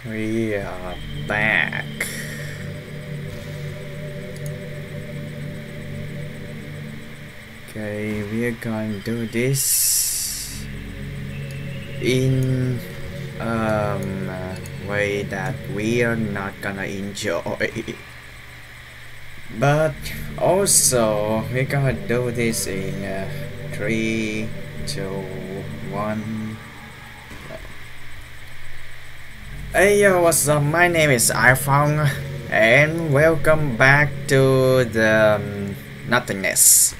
We are back. Okay, we are going to do this in a way that we are not gonna enjoy. But also, we're gonna do this in 3, 2, 1. Hey yo, what's up? My name is iPhong, and welcome back to the nothingness.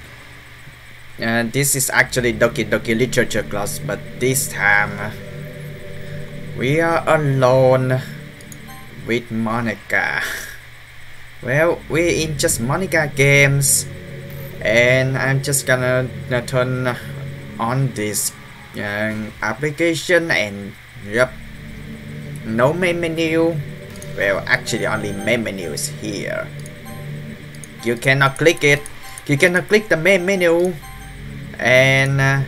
This is actually Doki Doki Literature Club, but this time we are alone with Monica. Well, we're in just Monica games, and I'm just gonna turn on this application, and yep, no main menu. Well, actually only main menu is here. You cannot click it. You cannot click the main menu, and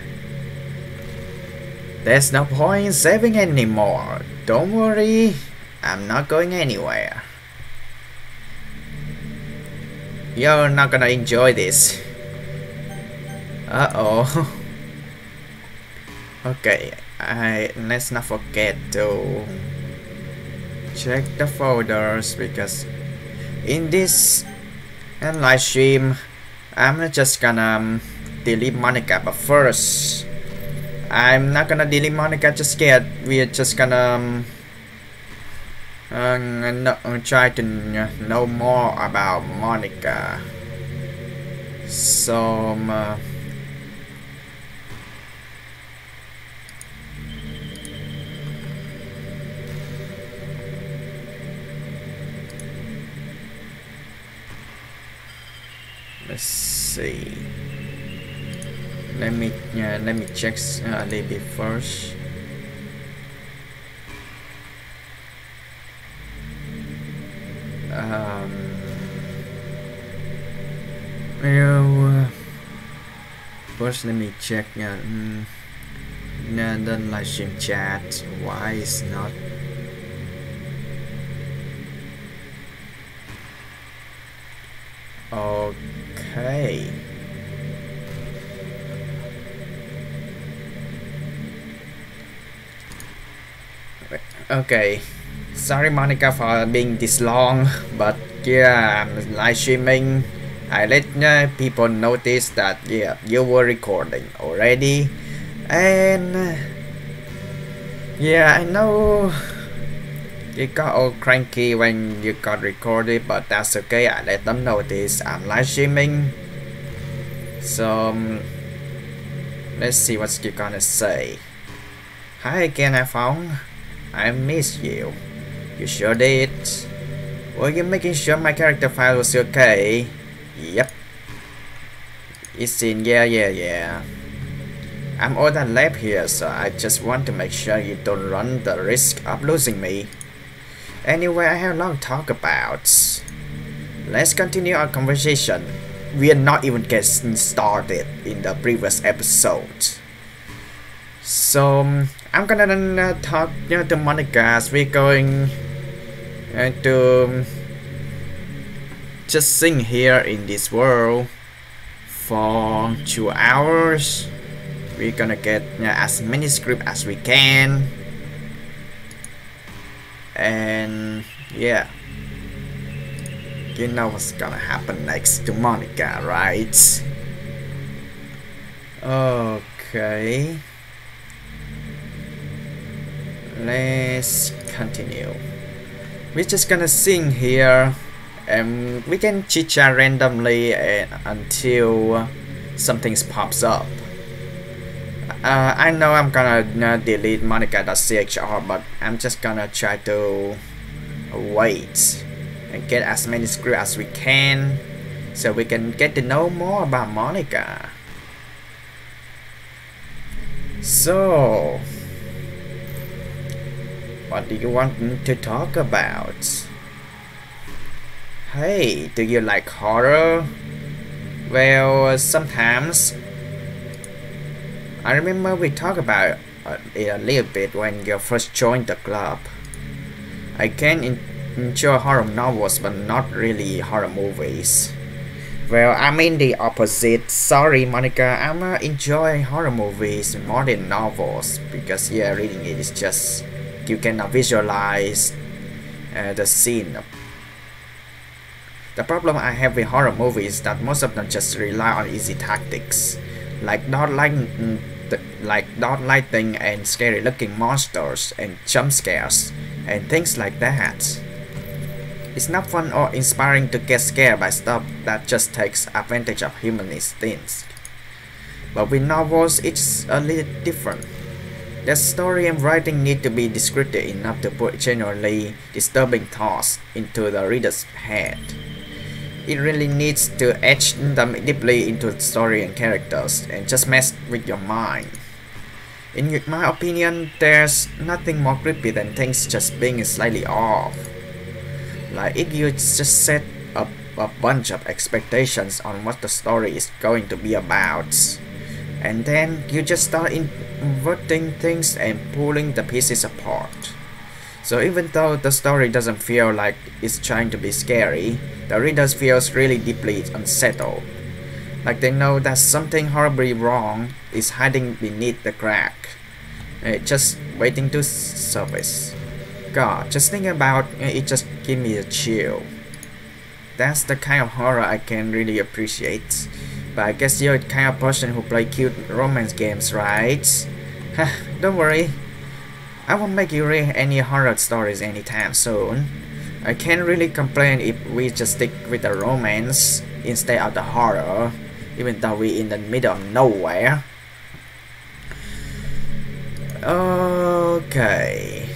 there's no point in saving anymore. Don't worry, I'm not going anywhere. You're not gonna enjoy this. Uh-oh. Okay, let's not forget to check the folders, because in this live stream I'm not just gonna delete Monica, but first I'm not gonna delete Monica just yet. We are just gonna try to know more about Monica. So let's see. Let me check a little bit first. Well, first let me check the live stream chat. Why is not? Okay. Okay. Sorry Monica for being this long, but yeah, I'm live streaming. I let people notice that yeah, you were recording already, and yeah, I know you got all cranky when you got recorded, but that's okay. I let them notice I'm live streaming. So let's see what you're gonna say. Hi again, iPhong. I missed you. You sure did. Were you making sure my character file was okay? Yep. It's in, yeah. I'm all that left here, so I just want to make sure you don't run the risk of losing me. Anyway, I have a lot to talk about. Let's continue our conversation. We are not even getting started in the previous episode. So I'm gonna talk to Monica as we're going to just sing here in this world for 2 hours. We're gonna get as many scripts as we can, and yeah, you know what's gonna happen next to Monica, right? Okay, let's continue. We're just gonna sing here, and we can chit chat randomly until something pops up. I know I'm gonna delete Monica.chr, but I'm just gonna try to wait and get as many scripts as we can, so we can get to know more about Monica. So, what do you want me to talk about? Hey, do you like horror? Well, sometimes. I remember we talked about it a little bit when you first joined the club. I can enjoy horror novels but not really horror movies. Well, I mean the opposite. Sorry, Monica. I'm enjoy horror movies more than novels because yeah, reading it is just you cannot visualize the scene. The problem I have with horror movies is that most of them just rely on easy tactics, like not lighting and scary looking monsters and jump scares and things like that. It's not fun or inspiring to get scared by stuff that just takes advantage of human instincts. But with novels, it's a little different. The story and writing need to be descriptive enough to put genuinely disturbing thoughts into the reader's head. It really needs to etch them deeply into the story and characters and just mess with your mind. In my opinion, there's nothing more creepy than things just being slightly off. Like if you just set up a bunch of expectations on what the story is going to be about, and then you just start inverting things and pulling the pieces apart. So even though the story doesn't feel like it's trying to be scary, the reader feels really deeply unsettled. Like they know that something horribly wrong is hiding beneath the crack, just waiting to surface. God, just thinking about it just give me a chill. That's the kind of horror I can really appreciate. But I guess you're the kind of person who play cute romance games, right? Don't worry, I won't make you read any horror stories anytime soon. I can't really complain if we just stick with the romance instead of the horror, even though we're in the middle of nowhere. Okay.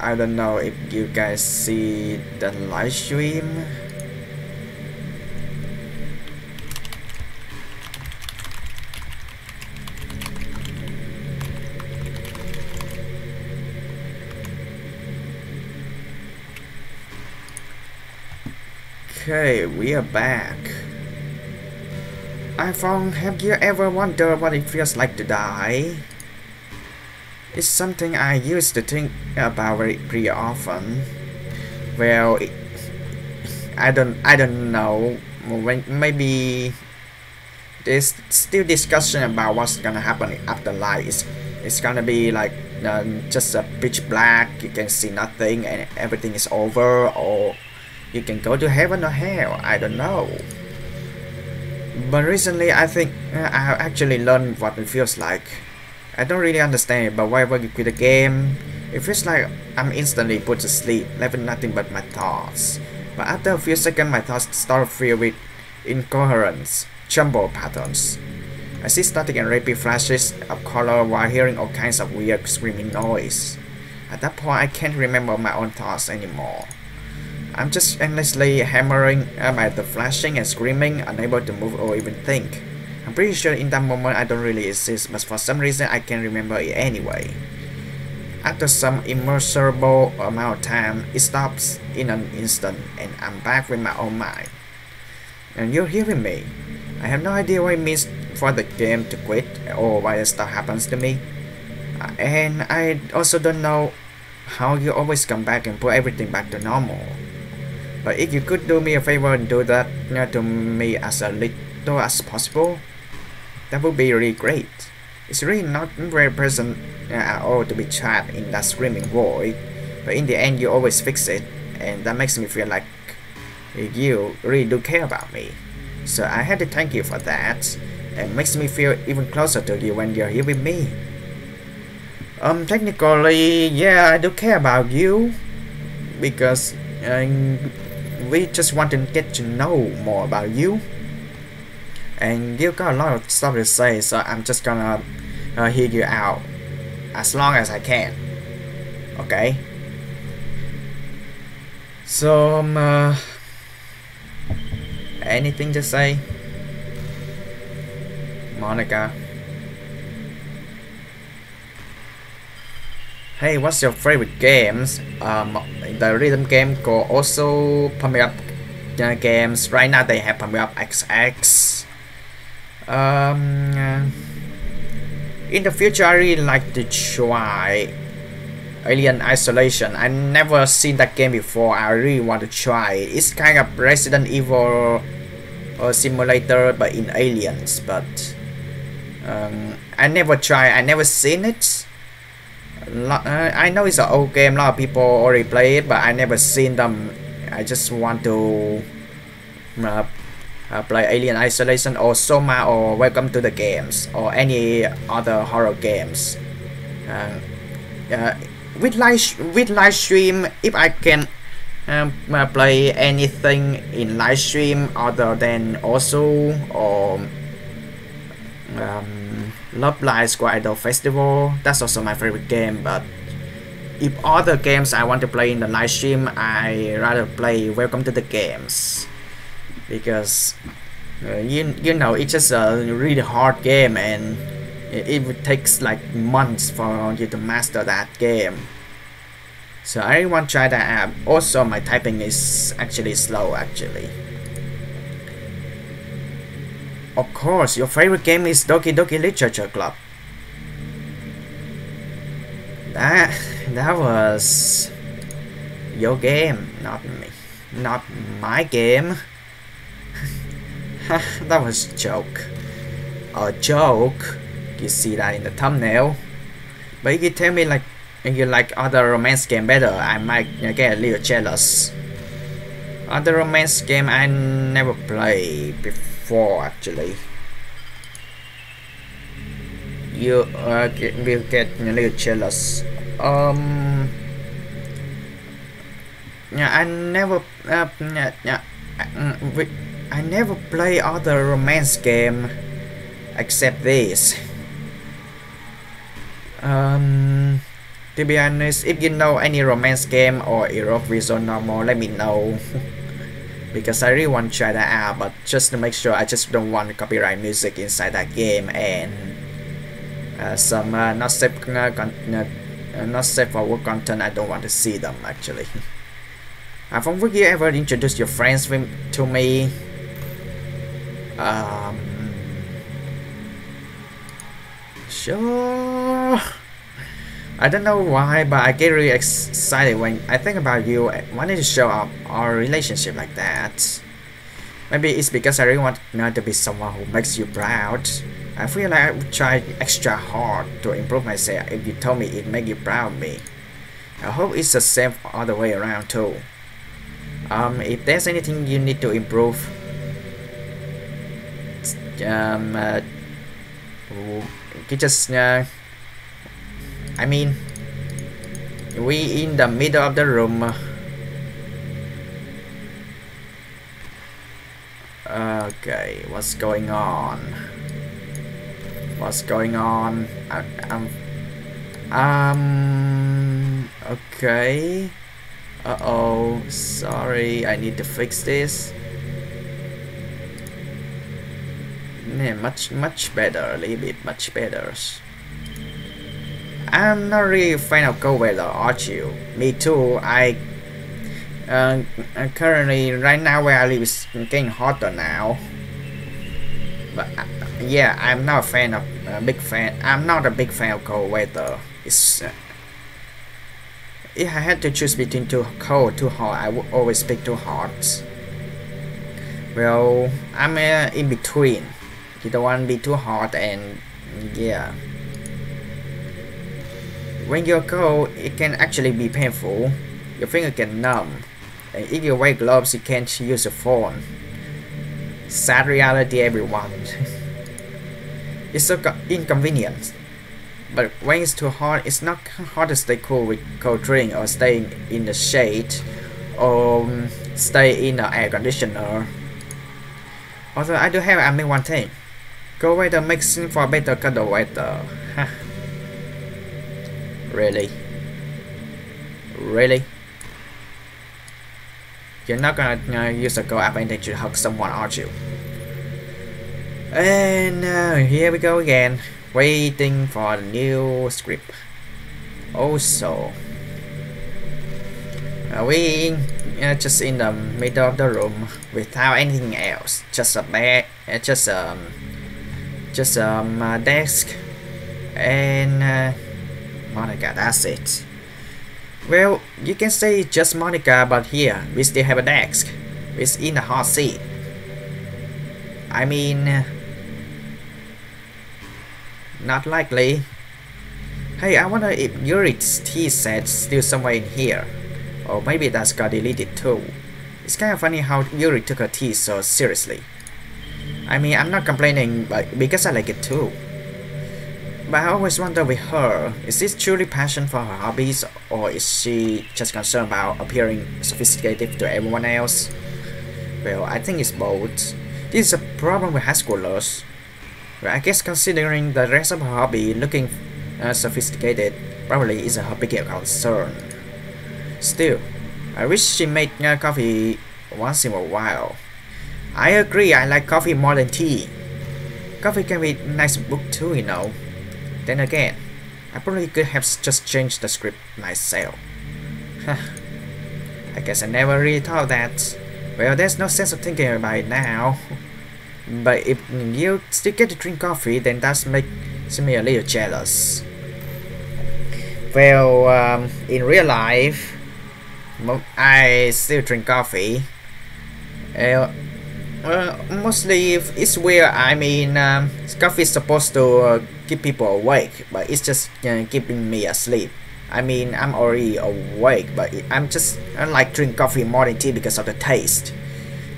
I don't know if you guys see the live stream. Okay, we are back. iPhong, have you ever wondered what it feels like to die? It's something I used to think about pretty often. Well, I don't know. Maybe there's still discussion about what's gonna happen after life. It's gonna be like just a pitch black. You can see nothing and everything is over, or you can go to heaven or hell. I don't know. But recently, I think I actually learned what it feels like. I don't really understand it, but whenever you quit the game, it feels like I'm instantly put to sleep, left with nothing but my thoughts. But after a few seconds, my thoughts start filled with incoherence, jumbled patterns. I see static and rapid flashes of color while hearing all kinds of weird screaming noise. At that point, I can't remember my own thoughts anymore. I'm just endlessly hammering by the flashing and screaming, unable to move or even think. I'm pretty sure in that moment I don't really exist, but for some reason I can remember it anyway. After some immeasurable amount of time, it stops in an instant and I'm back with my own mind. And you're hearing me. I have no idea what it means for the game to quit or why stuff happens to me. And I also don't know how you always come back and put everything back to normal. But if you could do me a favor and do that to me as little as possible, that would be really great. It's really not very pleasant at all to be trapped in that screaming void, but in the end you always fix it, and that makes me feel like you really do care about me. So I had to thank you for that, and makes me feel even closer to you when you're here with me. Technically, yeah, I do care about you, because we just want to get to know more about you. And you got a lot of stuff to say, so I'm just gonna hear you out as long as I can. Okay? So, anything to say? Monica? Hey, what's your favorite games? The rhythm game called also Pump Up games. Right now they have Pump Up XX. In the future, I really like to try Alien Isolation. I never seen that game before. I really want to try it. It's kind of Resident Evil simulator, but in aliens. But I never try. I never seen it. I know it's an old game. A lot of people already play it, but I never seen them. I just want to play Alien Isolation or Soma or Welcome to the Games or any other horror games. With live stream, if I can play anything in live stream other than also or Love Live Squad Idol Festival, that's also my favorite game. But if other games I want to play in the live stream, I rather play Welcome to the Games, because you know, it's just a really hard game and it takes like months for you to master that game. So I want to try that app. Also, my typing is actually slow actually. Of course, your favorite game is Doki Doki Literature Club. That was your game, not me, not my game. That was a joke. A joke. You see that in the thumbnail. But if you tell me like you like other romance game better, I might get a little jealous. Other romance game I never played before actually. You will get a little jealous. Yeah, I never play other romance game except this. To be honest, if you know any romance game or Erotic Visual Normal, let me know. Because I really want to try that out, but just to make sure, I just don't want copyright music inside that game and some not safe for work content. I don't want to see them actually. iPhong, would you ever introduce your friends to me? Sure. I don't know why, but I get really excited when I think about you wanting to show up our relationship like that. Maybe it's because I really want to be someone who makes you proud. I feel like I would try extra hard to improve myself if you told me it made you proud of me. I hope it's the same other way around too. If there's anything you need to improve, you just I mean, we in the middle of the room. Okay, what's going on? What's going on? Okay. Uh-oh, sorry, I need to fix this. Yeah, much better, a little bit much better. I'm not really a fan of cold weather, aren't you? Me too. I currently right now where I live is getting hotter now. But yeah, I'm not a fan of I'm not a big fan of cold weather. It's if I had to choose between too cold, too hot, I would always pick too hot. Well, I'm in between. You don't want to be too hot, and yeah. When you're cold, it can actually be painful. Your finger can numb. And if you wear gloves, you can't use your phone. Sad reality, everyone. It's so inconvenient. But when it's too hot, it's not hard to stay cool with cold drink or stay in the shade or stay in an air conditioner. Although I do have admit one thing. Cold weather makes for better cuddle weather. Really? Really? You're not gonna use a cold advantage to hug someone, aren't you? And here we go again, waiting for the new script. Also, we just in the middle of the room without anything else, just a bed, just a desk And Monica, that's it. Well, you can say just Monica, but here we still have a desk. It's in a hot seat. I mean, not likely. Hey, I wonder if Yuri's tea set's still somewhere in here. Or maybe that's got deleted too. It's kind of funny how Yuri took her tea so seriously. I mean, I'm not complaining, but because I like it too. But I always wonder with her, is this truly passion for her hobbies, or is she just concerned about appearing sophisticated to everyone else? Well, I think it's both. This is a problem with high schoolers. Well, I guess considering the rest of her hobby, looking sophisticated probably isn't her biggest concern. Still, I wish she made coffee once in a while. I agree, I like coffee more than tea. Coffee can be a nice book too, you know. Then again, I probably could have just changed the script myself. I guess I never really thought that. Well, there's no sense of thinking about it now. But if you still get to drink coffee, then that makes me a little jealous. Well, in real life, I still drink coffee. Mostly it's weird. I mean, coffee is supposed to keep people awake, but it's just keeping me asleep. I mean, I'm already awake, but I like drink coffee more than tea because of the taste.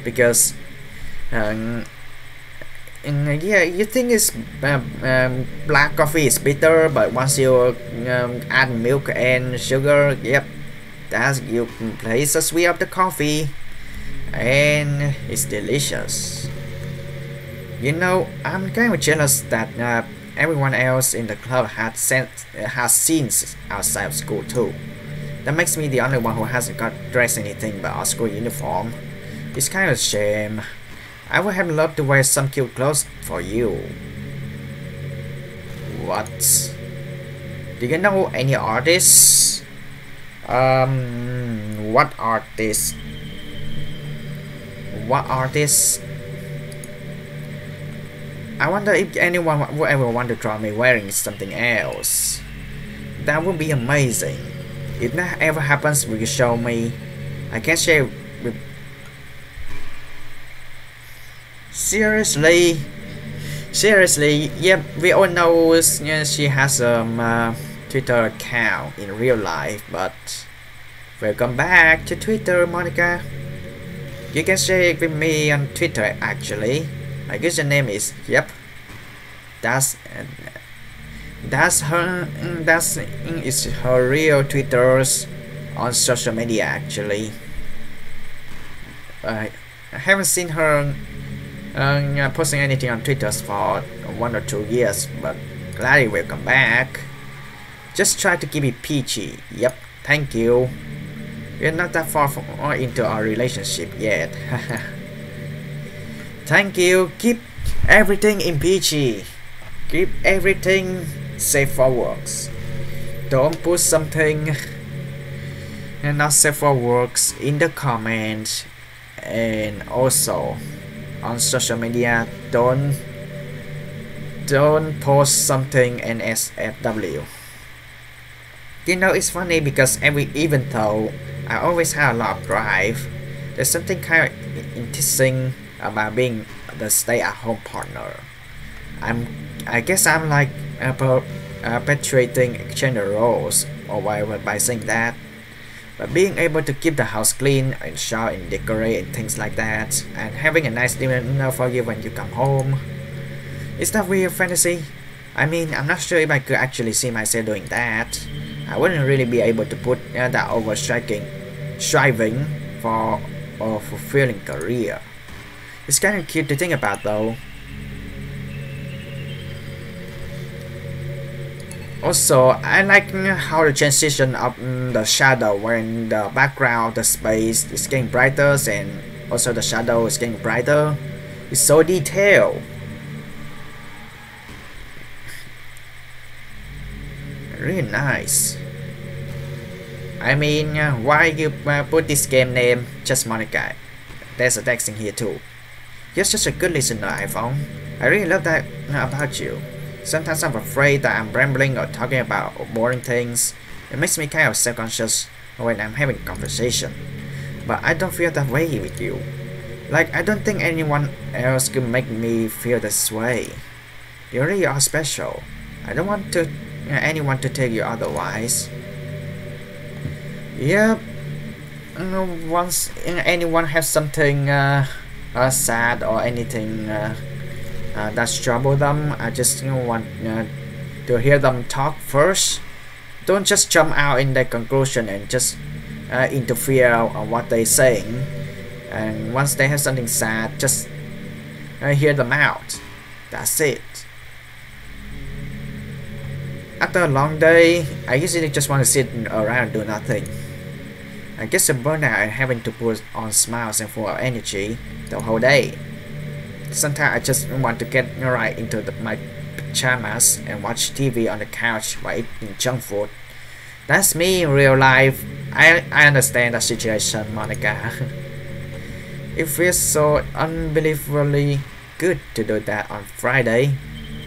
Because, yeah, you think it's black coffee is bitter, but once you add milk and sugar, yep, you place the sweet of the coffee, and it's delicious. You know, I'm kind of jealous that everyone else in the club has scenes outside of school too. That makes me the only one who hasn't got dressed anything but our school uniform. It's kind of a shame. I would have loved to wear some cute clothes for you. What? Do you know any artists? What artist? What artist? I wonder if anyone would ever want to draw me wearing something else. That would be amazing. If that ever happens, will you show me? I can share with... Seriously? Seriously? Yep, we all know she has a Twitter account in real life, but... Welcome back to Twitter, Monica. You can share it with me on Twitter actually. My username is that's her real Twitters on social media actually. I haven't seen her posting anything on Twitter for 1 or 2 years, but gladly welcome back. Just try to keep it peachy. Yep, thank you. We're not that far into our relationship yet. Thank you. Keep everything in peachy. Keep everything safe for works. Don't put something not safe for works in the comments, and also on social media. Don't post something NSFW. You know, it's funny because even though I always have a lot of drive, there's something kind of interesting about being the stay-at-home partner. I guess I'm like perpetuating gender roles or whatever by saying that. But being able to keep the house clean and shower and decorate and things like that, and having a nice dinner for you when you come home, is that weird fantasy? I mean, I'm not sure if I could actually see myself doing that. I wouldn't really be able to put that over striving for a fulfilling career. It's kind of cute to think about though. Also, I like how the transition of the shadow when the background of the space is getting brighter and also the shadow is getting brighter. It's so detailed. Really nice. I mean, why you put this game name just Monica? There's a text in here too. You're such a good listener, iPhong. I really love that about you. Sometimes I'm afraid that I'm rambling or talking about boring things. It makes me kind of self-conscious when I'm having a conversation. But I don't feel that way with you. Like, I don't think anyone else could make me feel this way. You really are special. I don't want anyone to tell you otherwise. Yeah, once anyone has something sad or anything that's trouble them, I just want to hear them talk first. Don't just jump out in their conclusion and just interfere on what they're saying. And once they have something sad, just hear them out. That's it. After a long day, I usually just want to sit around and do nothing. I get so burnt out and having to put on smiles and full of energy the whole day. Sometimes I just want to get right into my pajamas and watch TV on the couch while eating junk food. That's me in real life. I understand the situation, Monica. It feels so unbelievably good to do that on Friday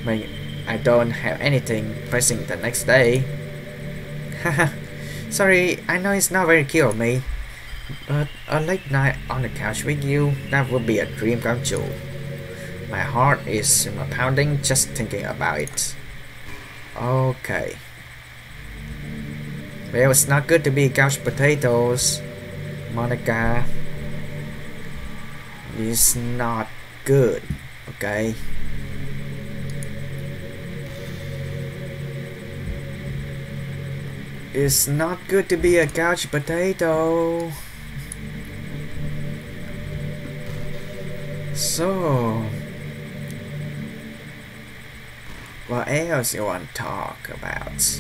when I don't have anything pressing the next day. Sorry, I know it's not very cute of me, but a late night on the couch with you, that would be a dream come true. My heart is pounding just thinking about it. Okay. Well, it's not good to be couch potatoes, Monica. It's not good, okay? It's not good to be a couch potato. So, what else you want to talk about?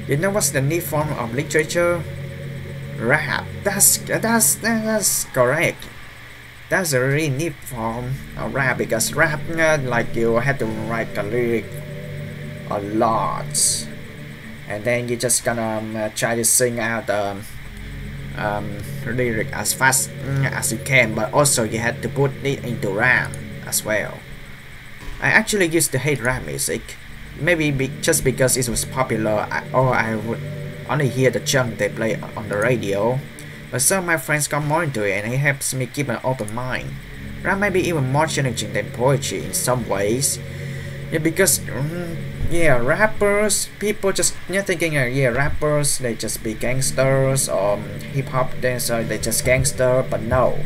You know what's the new form of literature? Rap. That's correct. That's a really neat form of rap, because rap, like, you have to write the lyric a lot, and then you're just gonna try to sing out the lyric as fast as you can, but also you have to put it into rap as well. I actually used to hate rap music, maybe just because it was popular, or I would only hear the chunk they play on the radio. But some of my friends got more into it, and it helps me keep an open mind. Rap may be even more challenging than poetry in some ways. Yeah, because rappers, people just thinking rappers, they just be gangsters, or hip hop dancers, they just gangster. But no,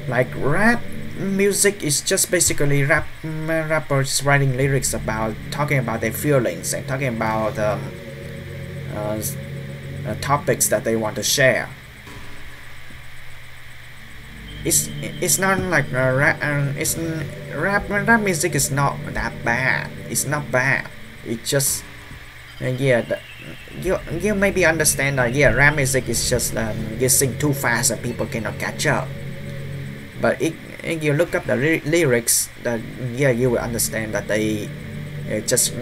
like, rap music is just basically rappers writing lyrics about talking about their feelings and talking about topics that they want to share. It's not like rap music is not that bad. It's not bad. It just you maybe understand that rap music is just you sing too fast and people cannot catch up. But if you look up the lyrics, that you will understand that they just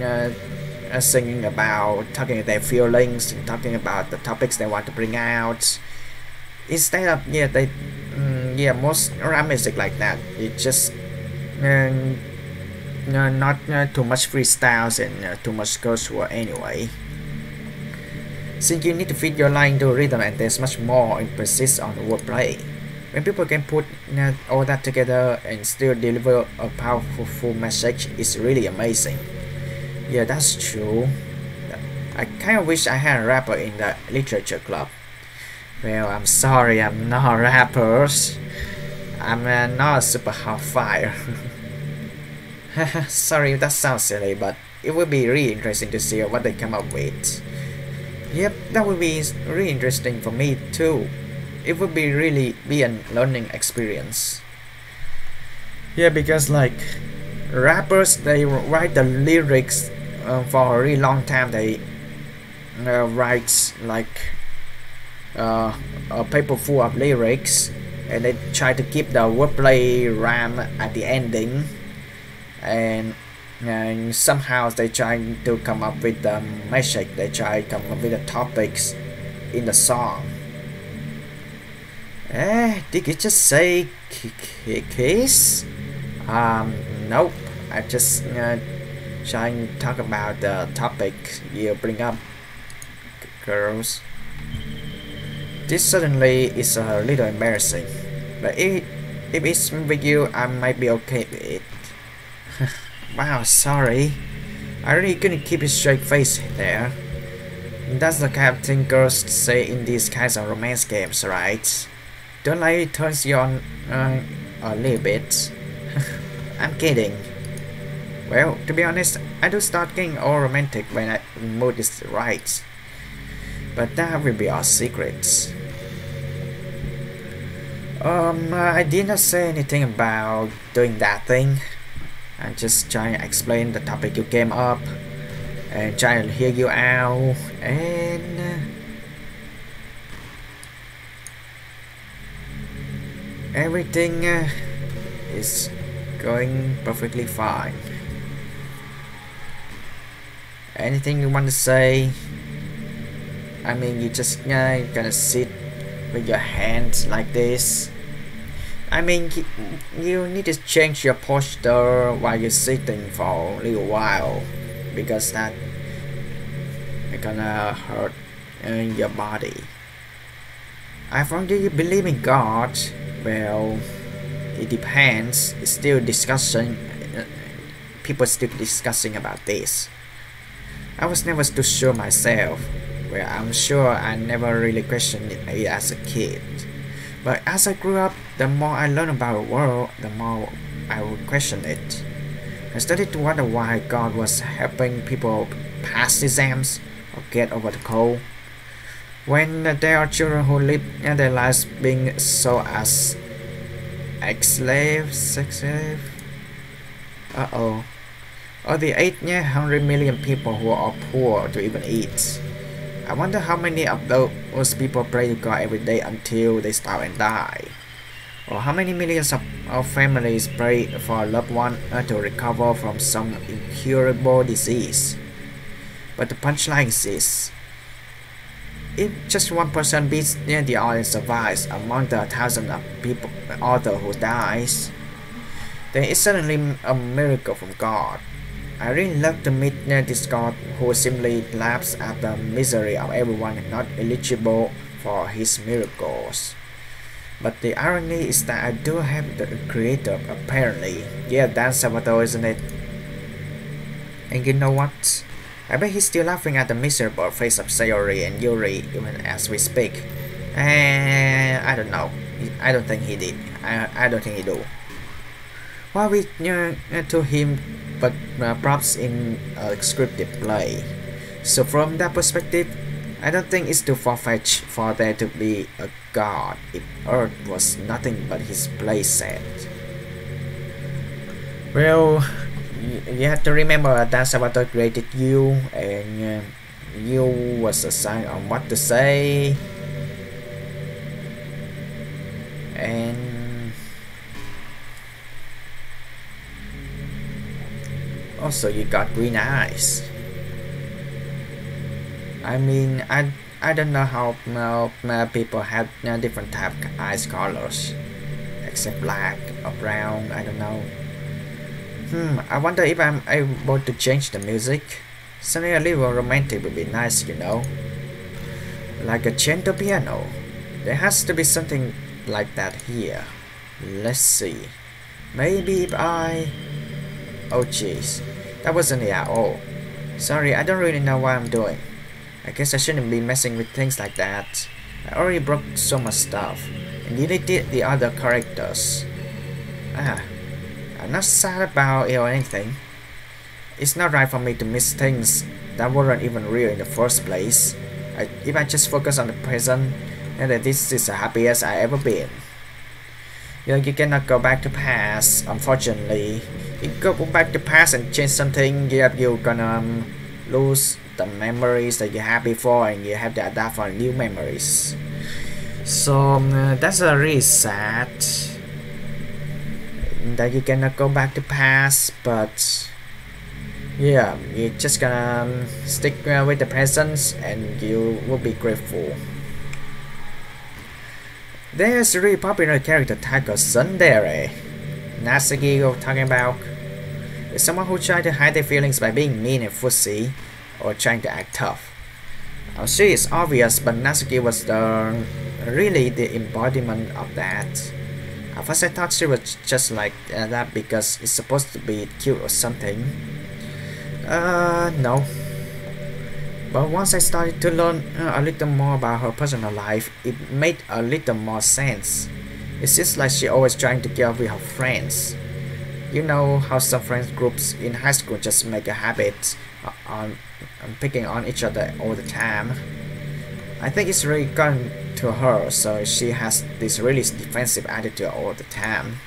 singing about talking their feelings and talking about the topics they want to bring out. Instead of most rap music like that, it just not too much freestyles and too much curse word anyway. Since you need to fit your line to rhythm, and there's much more emphasis on wordplay. When people can put all that together and still deliver a powerful message, it's really amazing. Yeah, that's true. I kind of wish I had a rapper in the literature club. Well, I'm sorry, I'm not a rapper. I'm not a super hot fire. Sorry, that sounds silly, but it would be really interesting to see what they come up with. Yep, that would be really interesting for me too. It would be really be a learning experience. Yeah, because like rappers, they write the lyrics for a really long time. They write like a paper full of lyrics, and they try to keep the wordplay rhyme at the ending, and somehow they try to come up with the message. They try to come up with the topics in the song. Did you just say kiss? Nope. I just trying to talk about the topic you bring up, girls. This certainly is a little embarrassing, but if it's with you, I might be okay with it. Wow, sorry. I really couldn't keep a straight face there. That's the kind of thing girls say in these kinds of romance games, right? Don't let it turn you on a little bit. I'm kidding. Well, to be honest, I do start getting all romantic when the mood is right. But that will be our secrets. I did not say anything about doing that thing. I'm just trying to explain the topic you came up and trying to hear you out, and everything is going perfectly fine. Anything you want to say? I mean, you just gonna sit with your hands like this. I mean, you need to change your posture while you're sitting for a little while, because that is gonna hurt your body. iPhong, do you believe in God? Well, it depends. It's still discussion. People still discussing about this. I was never too sure myself. Well, I'm sure I never really questioned it as a kid. But as I grew up, the more I learned about the world, the more I would question it. I started to wonder why God was helping people pass exams or get over the cold, when there are children who live their lives being sold as sex slave. Or the 800 million people who are poor to even eat. I wonder how many of those people pray to God every day until they starve and die. Or how many millions of families pray for a loved one to recover from some incurable disease. But the punchline is this: if just one person beats the audience survives among the thousands of people, other who dies, then it's certainly a miracle from God. I really love to meet this God who simply laughs at the misery of everyone not eligible for his miracles. But the irony is that I do have the creator, apparently. Yeah, that's Salvatore, isn't it? And you know what? I bet he's still laughing at the miserable face of Sayori and Yuri even as we speak. And I don't know. I don't think he did. I don't think he do. While we to him, but props in a scripted play. So from that perspective, I don't think it's too far-fetched for there to be a God if Earth was nothing but his playset. Well, you have to remember that Salvatore created you, and you was assigned on what to say, and also you got green eyes. I mean, I don't know how people have different type of eyes colors, except black or brown. I don't know. I wonder if I'm able to change the music. Something a little romantic would be nice, you know, like a gentle piano. There has to be something like that here. Let's see. Maybe if I... Oh jeez, that wasn't it at all. Sorry, I don't really know what I'm doing. I guess I shouldn't be messing with things like that. I already broke so much stuff and deleted the other characters. I'm not sad about it or anything. It's not right for me to miss things that weren't even real in the first place. If I just focus on the present, then this is the happiest I ever been. You cannot go back to past, unfortunately. If you go back to past and change something, you're gonna lose the memories that you had before, and you have to adapt for new memories. So that's really sad that you cannot go back to past, but yeah, you're just gonna stick with the present and you will be grateful. There's a really popular character type called Tsundere. NATSUKI you're talking about. is someone who tries to hide their feelings by being mean and fussy, or trying to act tough. She is obvious, but Natsuki was really the embodiment of that. At first I thought she was just like that because it's supposed to be cute or something. No. But once I started to learn a little more about her personal life, it made a little more sense. It seems like she always trying to get up with her friends. You know how some friends groups in high school just make a habit on picking on each other all the time. I think it's really gotten to her, so she has this really defensive attitude all the time.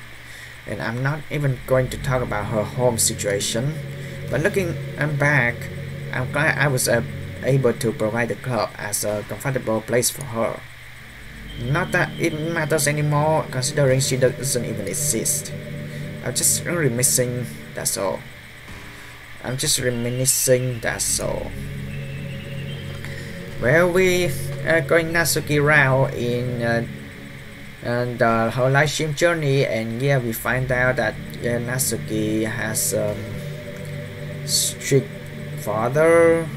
And I'm not even going to talk about her home situation, but looking back, I'm glad I was able to provide the club as a comfortable place for her. Not that it matters anymore, considering she doesn't even exist. I'm just reminiscing, that's all. I'm just reminiscing, that's all. Well, we are going Natsuki route in her live stream journey, and yeah, we find out that Natsuki has strict father,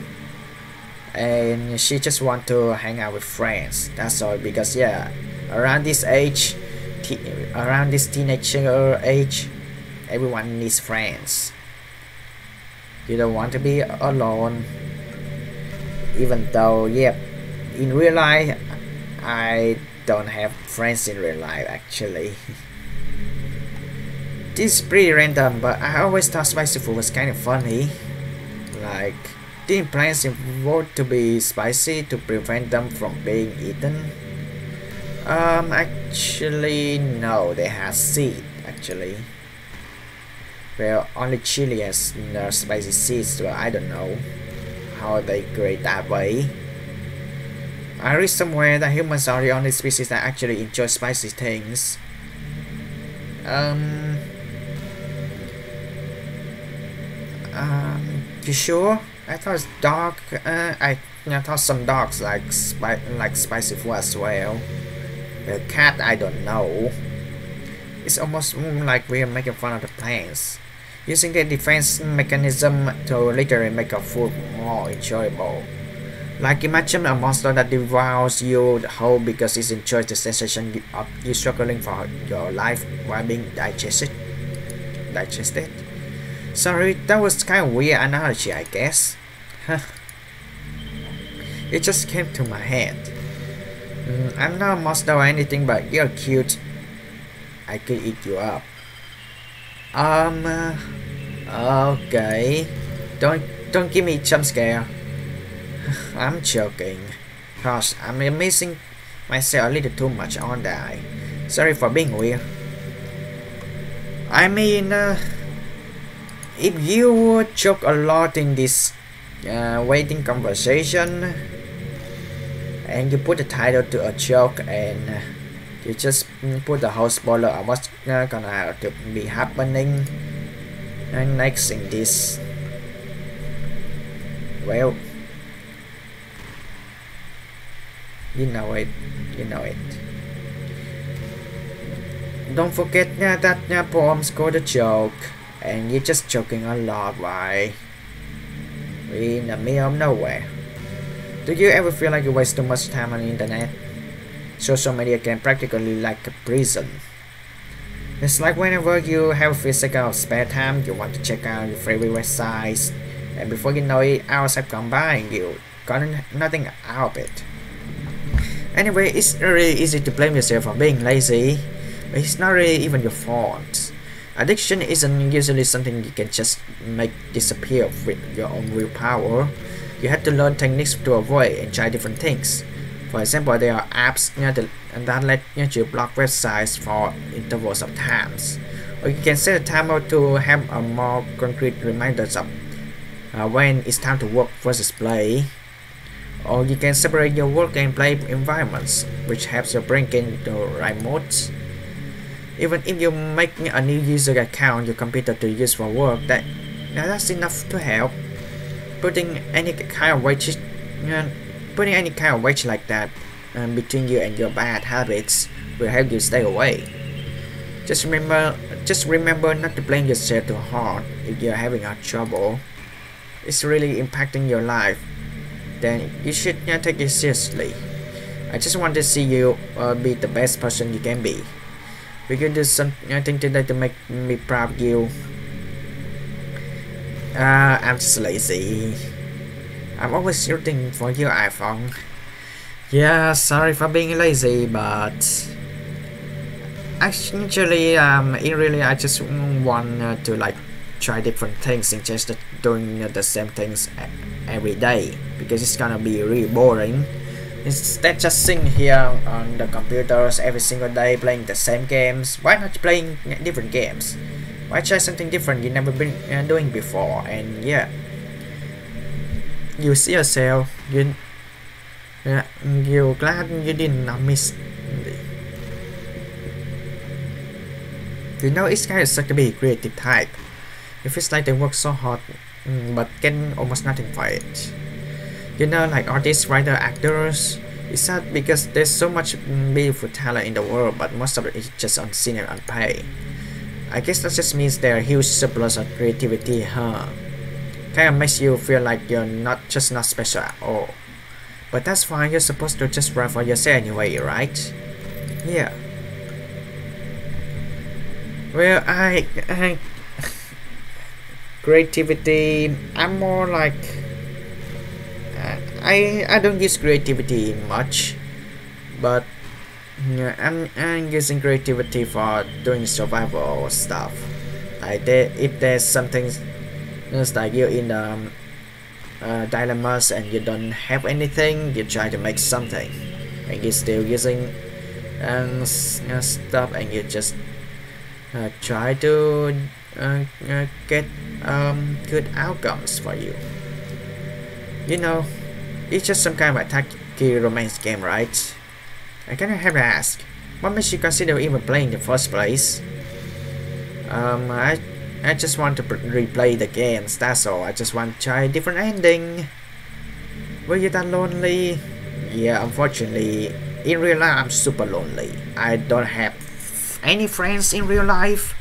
and she just want to hang out with friends. That's all, because yeah, around this age, around this teenager age, everyone needs friends. You don't want to be alone. Even though, yeah, in real life, I don't have friends in real life actually. This is pretty random, but I always thought spicy food was kind of funny. Like, didn't plants evolve to be spicy to prevent them from being eaten? Actually, no, they have seed, actually. Well, only chili has spicy seeds, so I don't know how they create that way. I read somewhere that humans are the only species that actually enjoy spicy things. You sure? I thought dog. I thought some dogs like spicy food as well. The cat, I don't know. It's almost like we are making fun of the plants, using their defense mechanism to literally make our food more enjoyable. Like, imagine a monster that devours you whole because it enjoys the sensation of you struggling for your life while being digested. Sorry, that was kind of weird analogy, I guess. It just came to my head. I'm not a monster or anything, but you're cute. I could eat you up. Okay. Don't give me jump scare. I'm joking. Gosh, I'm amazing myself a little too much, aren't I? Sorry for being weird. I mean, if you joke a lot in this waiting conversation, and you put the title to a joke, and you just put the whole spoiler of what's gonna to be happening next in this, well, you know it. Don't forget that poem's called a joke, and you're just joking a lot, right? We're in the middle of nowhere. Do you ever feel like you waste too much time on the internet? Social media can practically like a prison. It's like whenever you have a few seconds of spare time, you want to check out your favorite websites, and before you know it, hours have gone by and you got nothing out of it. Anyway, it's really easy to blame yourself for being lazy, but it's not really even your fault. Addiction isn't usually something you can just make disappear with your own willpower. You have to learn techniques to avoid and try different things. For example, there are apps that let you block websites for intervals of times. Or you can set a timer to have a more concrete reminders of when it's time to work versus play. Or you can separate your work and play environments, which helps your brain get into the right modes. Even if you make a new user account on your computer to use for work, that's enough to help. Putting any kind of wedge like that between you and your bad habits will help you stay away. just remember not to blame yourself too hard if you're having a trouble. It's really impacting your life. Then you should take it seriously. I just want to see you be the best person you can be. We can do something today to make me proud of you. I'm just lazy. I'm always rooting for you, iPhong. Yeah, sorry for being lazy, but actually, really, I just want to like try different things instead of doing the same things every day, because it's gonna be really boring. Instead, just sitting here on the computers every single day playing the same games. Why not playing different games? Why try something different you never been doing before? And yeah, you see yourself. You're glad you did not miss. You know, it's kind of such to be a creative type. It feels like they work so hard, but get almost nothing for it. You know, like artists, writers, actors. It's sad because there's so much beautiful talent in the world, but most of it is just unseen and unpaid. I guess that just means there are huge surplus of creativity, huh? Kind of makes you feel like you're not special at all. But that's fine, you're supposed to just write for yourself anyway, right? Yeah. Well, creativity, I'm more like I don't use creativity much, but yeah, I'm using creativity for doing survival stuff. Like if there's something it's like you're in dilemmas and you don't have anything, you try to make something, and you're still using stuff, and you just try to get good outcomes for you. You know, it's just some kind of a tacky romance game, right? I kinda have to ask, what makes you consider even playing in the first place? I just want to replay the games, that's all. I just want to try a different ending. Were you that lonely? Yeah, unfortunately, in real life I'm super lonely. I don't have any friends in real life.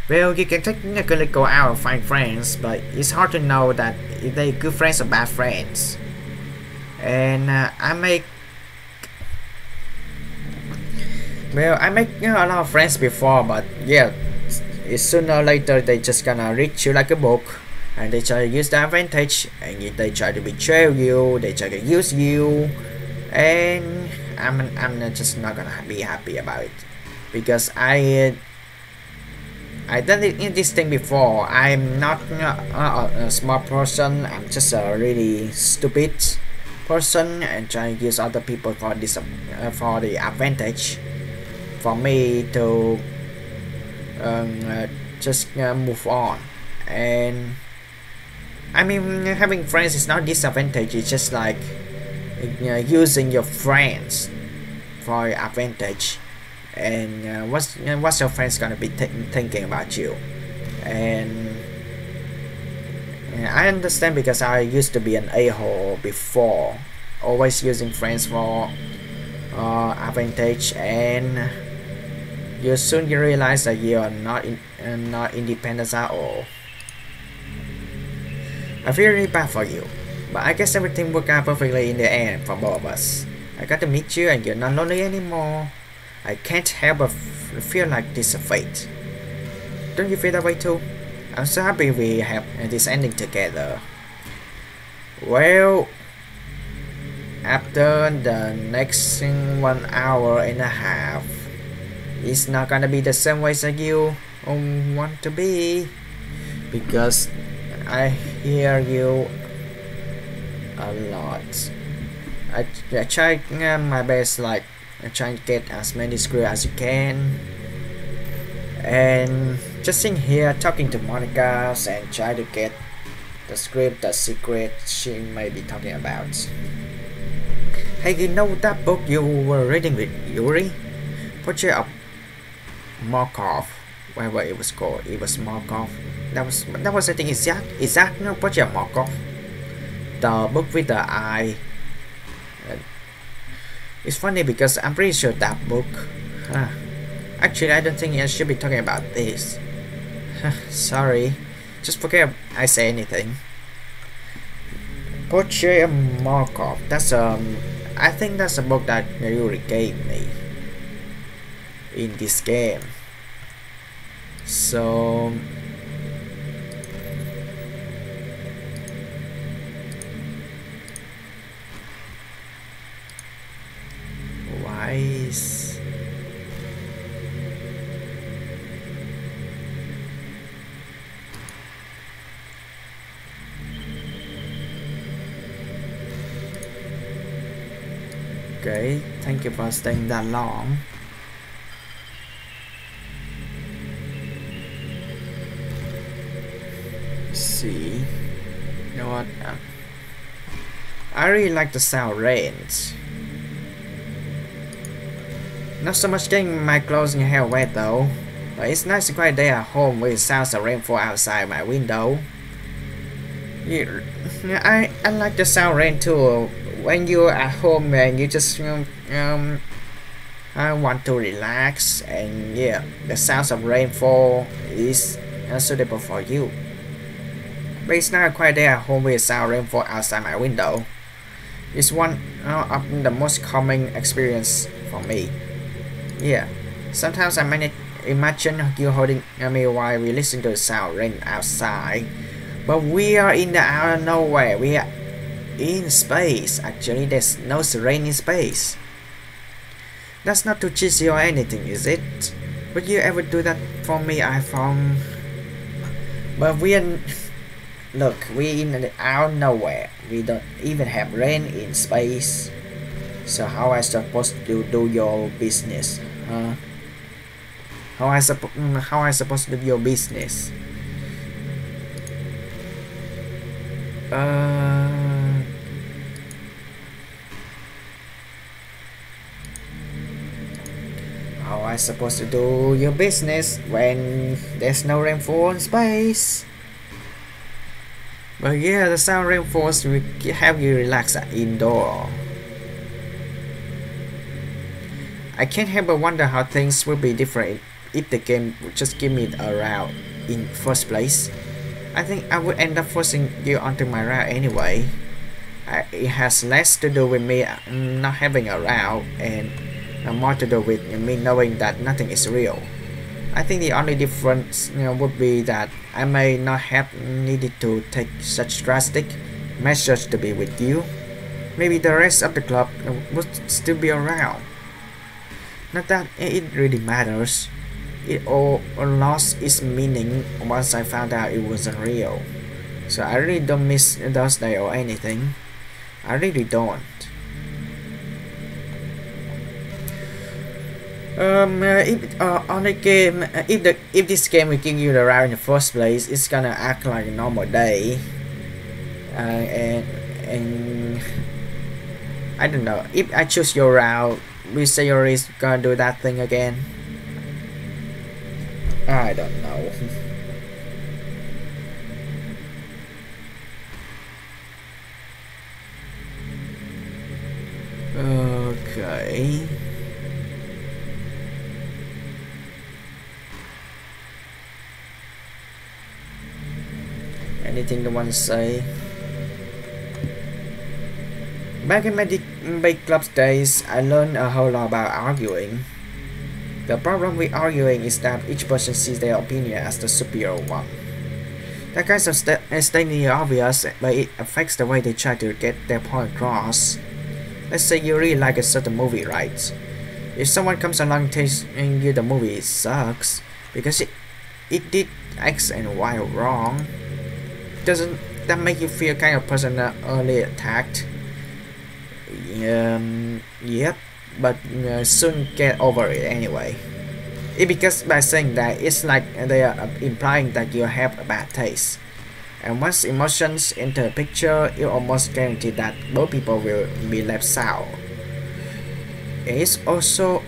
Well, you can technically go out and find friends, but it's hard to know that if they're good friends or bad friends. And I make a lot of friends before, but yeah, sooner or later they just gonna read you like a book, and they try to use the advantage, and they try to betray you, they try to use you, and I'm just not gonna be happy about it, because I done this thing before. I'm not a smart person. I'm just a really stupid person, and trying to use other people for this for the advantage, for me to just move on. And I mean, having friends is not disadvantage. It's just like using your friends for your advantage. And what's your friends gonna be thinking about you? And I understand, because I used to be an a-hole before, always using friends for advantage, and you soon realize that you are not independent at all. I feel really bad for you, but I guess everything worked out perfectly in the end for both of us. I got to meet you, and you're not lonely anymore. I can't help but feel like this is a fate. Don't you feel that way too? I'm so happy we have this ending together. Well, after the next 1 hour and a half, it's not gonna be the same way as you want to be, because I hear you a lot. I try my best, like I try to get as many scripts as you can, and just sitting here talking to Monica and try to get the script, the secret she may be talking about. Hey, you know that book you were reading with Yuri? Portrait of Markov, whatever it was called. It was Markov. That was I think Isaac, no, Portrait of Markov. The book with the eye. It's funny because I'm pretty sure that book, Actually, I don't think I should be talking about this. Sorry. Just forget I say anything. Portrait of Markov. That's I think that's a book that Yuri gave me in this game. So why is okay, thank you for staying that long. See, you know what? I really like the sound range. Not so much getting my clothes in hair wet though, but it's nice to quiet day at home with sounds of rainfall outside my window. Yeah, I like the sound rain too. When you're at home and you just I want to relax, and yeah, the sounds of rainfall is suitable for you. But it's not a quiet day at home with sound rainfall outside my window. It's one of the most common experience for me. Yeah, sometimes I imagine you holding me while we listen to the sound rain outside. But we are in the out of nowhere. We are in space. Actually, there's no rain in space. That's not too cheesy or anything, is it? Would you ever do that for me, iPhong? But we are... Look, we in the out of nowhere. We don't even have rain in space. So how I supposed to do your business? Huh? How I supposed to do your business? How I supposed to do your business when there's no rainfall in space? But yeah, the sound rainfalls will help you relax indoor. I can't help but wonder how things would be different if the game would just give me a route in first place. I think I would end up forcing you onto my route anyway. It has less to do with me not having a route and more to do with me knowing that nothing is real. I think the only difference would be that I may not have needed to take such drastic measures to be with you. Maybe the rest of the club would still be around. Not that it really matters. It all lost its meaning once I found out it wasn't real. So I really don't miss those days or anything. I really don't. If on the game, if this game will give you the route in the first place, it's gonna act like a normal day. And I don't know. If I choose your route, we say you're gonna do that thing again. I don't know. Okay. Anything you want to say? Back in my debate club days, I learned a whole lot about arguing. The problem with arguing is that each person sees their opinion as the superior one. That kind of stating obvious, but it affects the way they try to get their point across. Let's say you really like a certain movie, right? If someone comes along telling you the movie sucks because it did X and Y wrong, doesn't that make you feel kind of personally attacked? Yep, but soon get over it anyway. Because by saying that, it's like they are implying that you have a bad taste. And once emotions enter the picture, you almost guarantee that both people will be left sour. It's also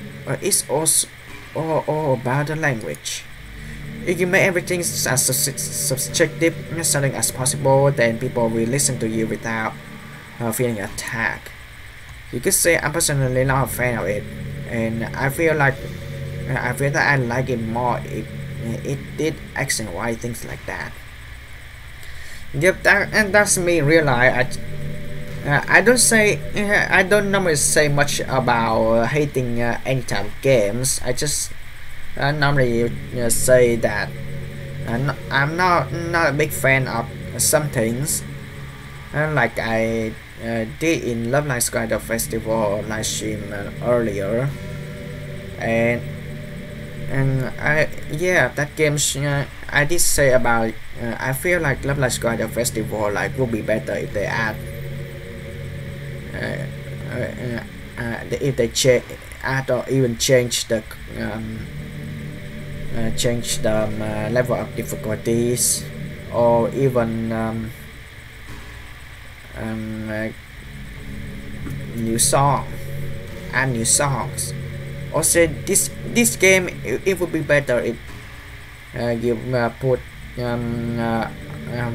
all about the language. If you make everything as subjective sounding as possible, then people will listen to you without feeling attacked. You could say I'm personally not a fan of it, and I feel like I feel that I like it more if it did X and Y things like that. Yep, that's me realize I don't say I don't normally say much about hating any type of games. I just normally say that I'm not a big fan of some things, like I did in Love Live Square Festival live stream earlier, and yeah, that game I did say about I feel like Love Live Square Festival like would be better if they add if they add or even change the level of difficulties, or even new song and new songs. Also, this game it would be better if you put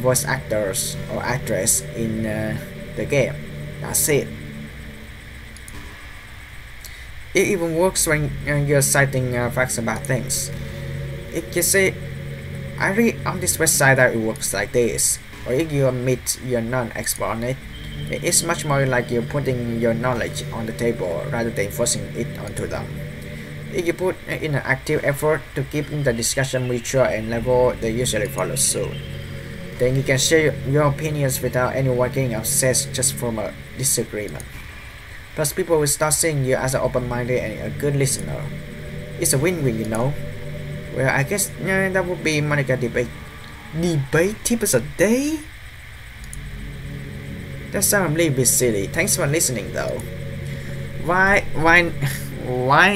voice actors or actress in the game. That's it. It even works when you're citing facts about things. If you say, I read on this website that it works like this, or if you admit you're not expert on it, it's much more like you're putting your knowledge on the table rather than forcing it onto them. If you put in an active effort to keep the discussion mature and level, they usually follow suit. Then you can share your opinions without anyone getting upset just from a disagreement. Plus, people will start seeing you as an open-minded and a good listener. It's a win-win, you know. Well, I guess that would be Monica debate tips a day? That sounds a little bit silly. Thanks for listening, though. Why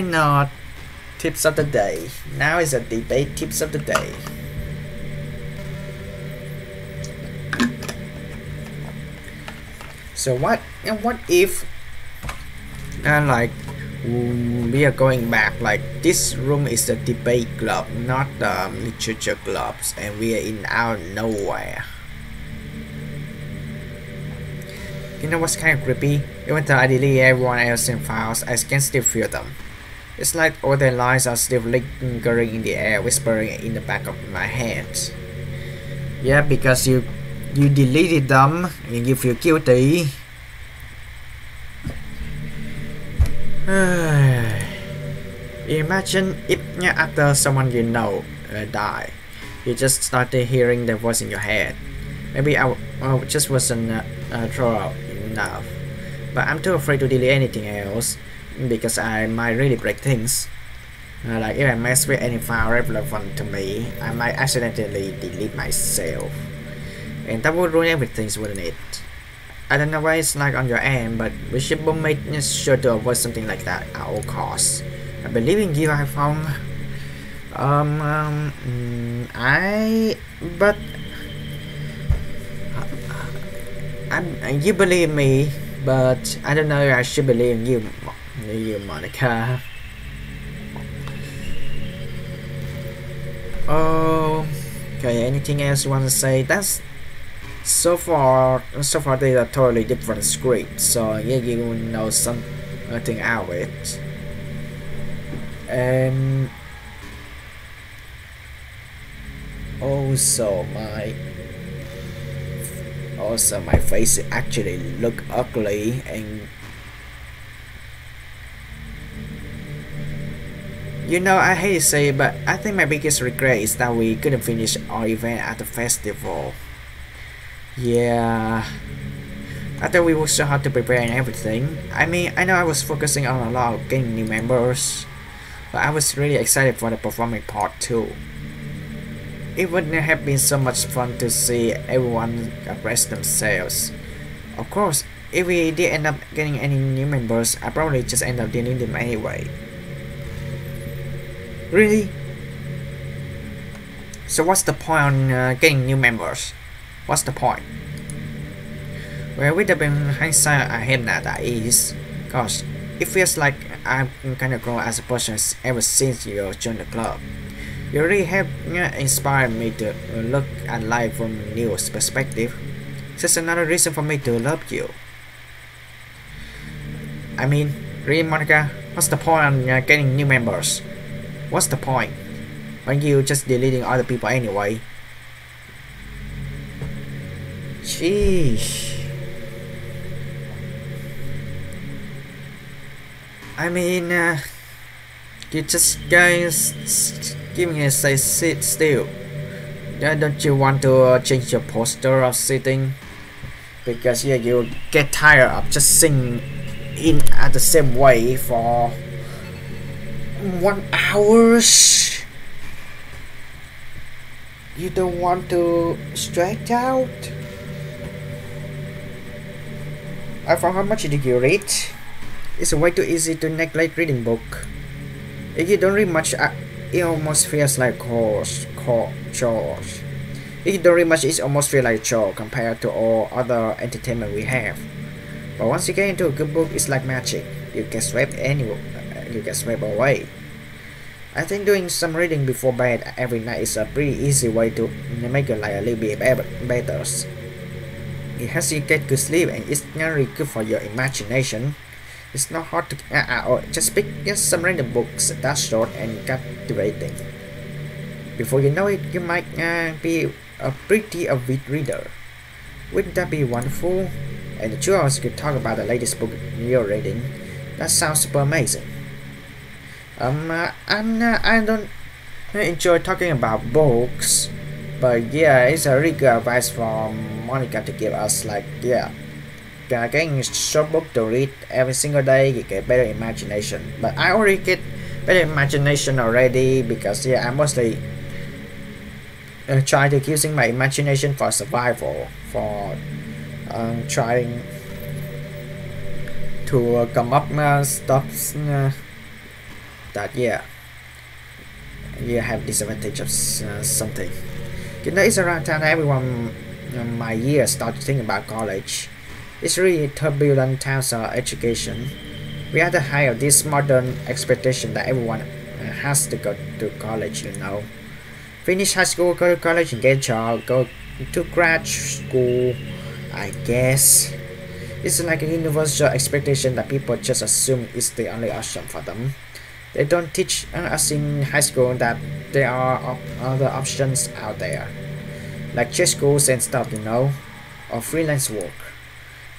not tips of the day? Now is a debate tips of the day. So what if like we are going back, like this room is the debate club, not the literature clubs, and we are in out nowhere. You know what's kind of creepy? Even though I delete everyone else's files, I can still feel them. It's like all their lines are still lingering in the air, whispering in the back of my head. Yeah, because you deleted them and you feel guilty. Imagine if after someone you know died, you just started hearing their voice in your head. Maybe I just wasn't thorough enough, but I'm too afraid to delete anything else because I might really break things. Like if I mess with any file relevant to me, I might accidentally delete myself, and that would ruin everything, wouldn't it? I don't know what it's like on your end, but we should make sure to avoid something like that at all costs. I believe in you, iPhong. You believe me, but I don't know if I should believe in you, Monica. Oh, okay. Anything else you want to say? That's so far they are totally different scripts. So yeah, you know something out of it. And also my face actually look ugly, and you know, I hate to say it, but I think my biggest regret is that we couldn't finish our event at the festival. Yeah, I thought we worked so hard to prepare and everything. I mean, I know I was focusing on a lot of getting new members, but I was really excited for the performing part too. It wouldn't have been so much fun to see everyone express themselves. Of course, if we did end up getting any new members, I probably just end up deleting them anyway. Really? So what's the point on getting new members? What's the point? Well, with the hindsight, I hate that is. Gosh, it feels like I've kind of grown as a person ever since you joined the club. You really have inspired me to look at life from a new perspective. Just another reason for me to love you. I mean, really, Monica, what's the point on getting new members? What's the point when you just deleting other people anyway? Sheesh. I mean, you just guys give me a say sit still. Don't you want to change your posture of sitting? Because yeah, you get tired of just sitting in at the same way for 1 hour. You don't want to stretch out? iPhong, how much did you read? It's way too easy to neglect reading book. If you don't read much, it almost feels like chores. If you don't read much, it almost feels like chore compared to all other entertainment we have. But once you get into a good book, it's like magic. You get swept away. I think doing some reading before bed every night is a pretty easy way to make your life a little bit better. It helps you get good sleep and it's really good for your imagination. It's not hard to just pick some random books that's short and captivating. Before you know it, you might be a pretty avid reader. Wouldn't that be wonderful? And the 2 hours could talk about the latest book you're reading. That sounds super amazing. I don't enjoy talking about books, but yeah, it's a really good advice from Monica to give us. Like, yeah, getting a short book to read every single day, you get better imagination. But I already get better imagination already because yeah, I mostly try to using my imagination for survival, for trying to come up stuff that yeah, you have disadvantage of something. You know, it's around time everyone my year start to think about college. It's really turbulent times of education. We have to hire this modern expectation that everyone has to go to college, you know. Finish high school, go to college and get a job, go to grad school, I guess. It's like a universal expectation that people just assume is the only option for them. They don't teach us in high school that there are other options out there, like trade schools and stuff, you know, or freelance work,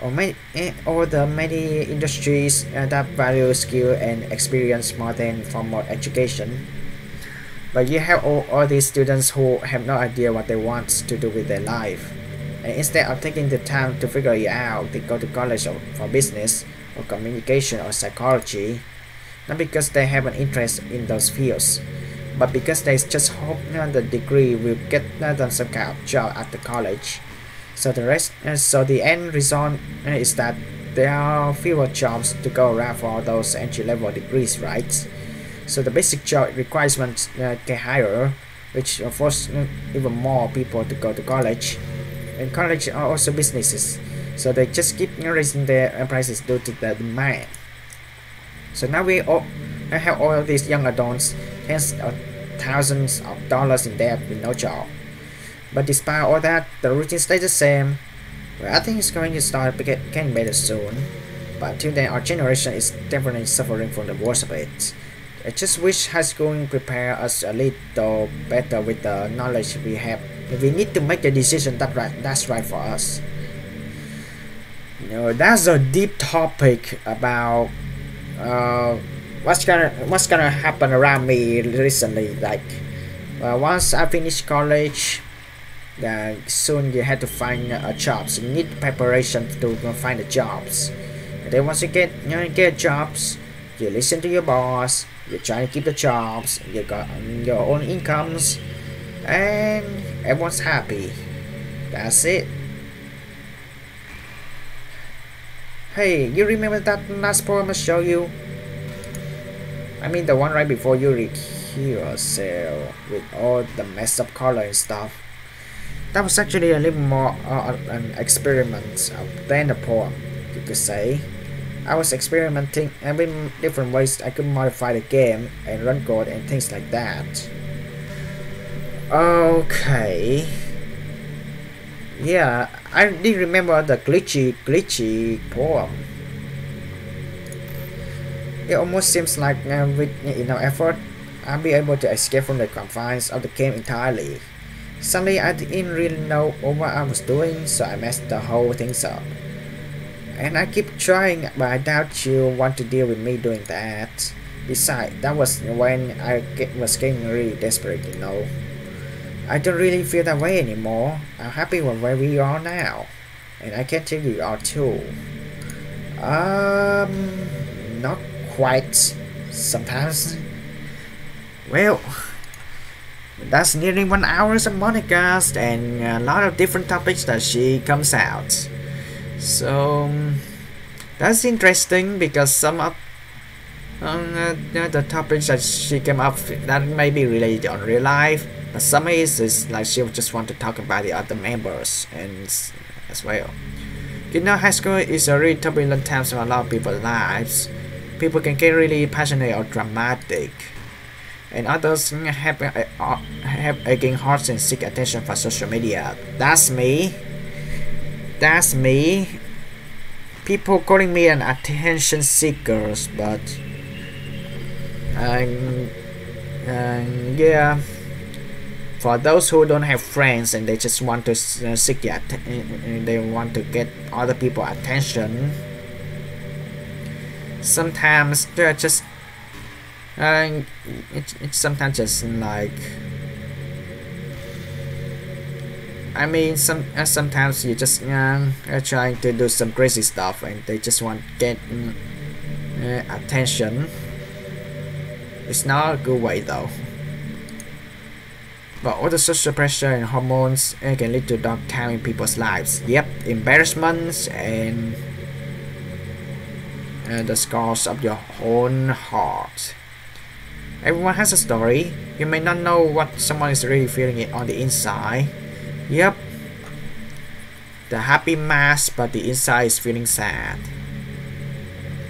or the many industries that value skill and experience more than formal education. But you have all these students who have no idea what they want to do with their life, and instead of taking the time to figure it out, they go to college for business or communication or psychology. Not because they have an interest in those fields, but because they just hope the degree will get them some kind of job at the college. So the end result is that there are fewer jobs to go around for those entry-level degrees, right? So the basic job requirements get higher, which force even more people to go to college. And college are also businesses, so they just keep raising their prices due to the demand. So now we all have all of these young adults, tens of thousands of dollars in debt with no job. But despite all that, the routine stays the same. Well, I think it's going to start getting better soon. But until then, our generation is definitely suffering from the worst of it. I just wish high school prepare us a little better with the knowledge we have. We need to make a decision that's right for us. You know, that's a deep topic about what's gonna happen around me recently. Like once I finish college, soon you have to find a job, so you need preparation to find the jobs. And then once you get jobs, you listen to your boss, you try to keep the jobs, you got your own incomes, and everyone's happy. That's it. Hey, you remember that last poem I showed you? I mean the one right before you read yourself with all the messed up color and stuff. That was actually a little more an experiment than a poem, you could say. I was experimenting with different ways I could modify the game and run code and things like that. Okay. Yeah, I did remember the glitchy poem. It almost seems like with enough effort, I'll be able to escape from the confines of the game entirely. Suddenly I didn't really know what I was doing, so I messed the whole thing up. And I keep trying, but I doubt you want to deal with me doing that. Besides, that was when was getting really desperate, you know. I don't really feel that way anymore. I'm happy with where we are now. And I can tell you are too. Not quite. Sometimes. Well, that's nearly 1 hour of Monica's and a lot of different topics that she comes out. So that's interesting because some of the topics that she came up with, that may be related on real life, but some is like she just want to talk about the other members and as well. You know, high school is a really turbulent time for a lot of people's lives. People can get really passionate or dramatic, and others have aching hearts and seek attention for social media. That's me. That's me. People calling me an attention seeker, but yeah, for those who don't have friends and they just want to seek the they want to get other people's attention. Sometimes they're just it's sometimes just like, I mean, sometimes you just are trying to do some crazy stuff and they just want to get attention. It's not a good way though. But all the social pressure and hormones can lead to dark time in people's lives. Yep, embarrassments and the scars of your own heart. Everyone has a story. You may not know what someone is really feeling on the inside. Yep, the happy mask, but the inside is feeling sad.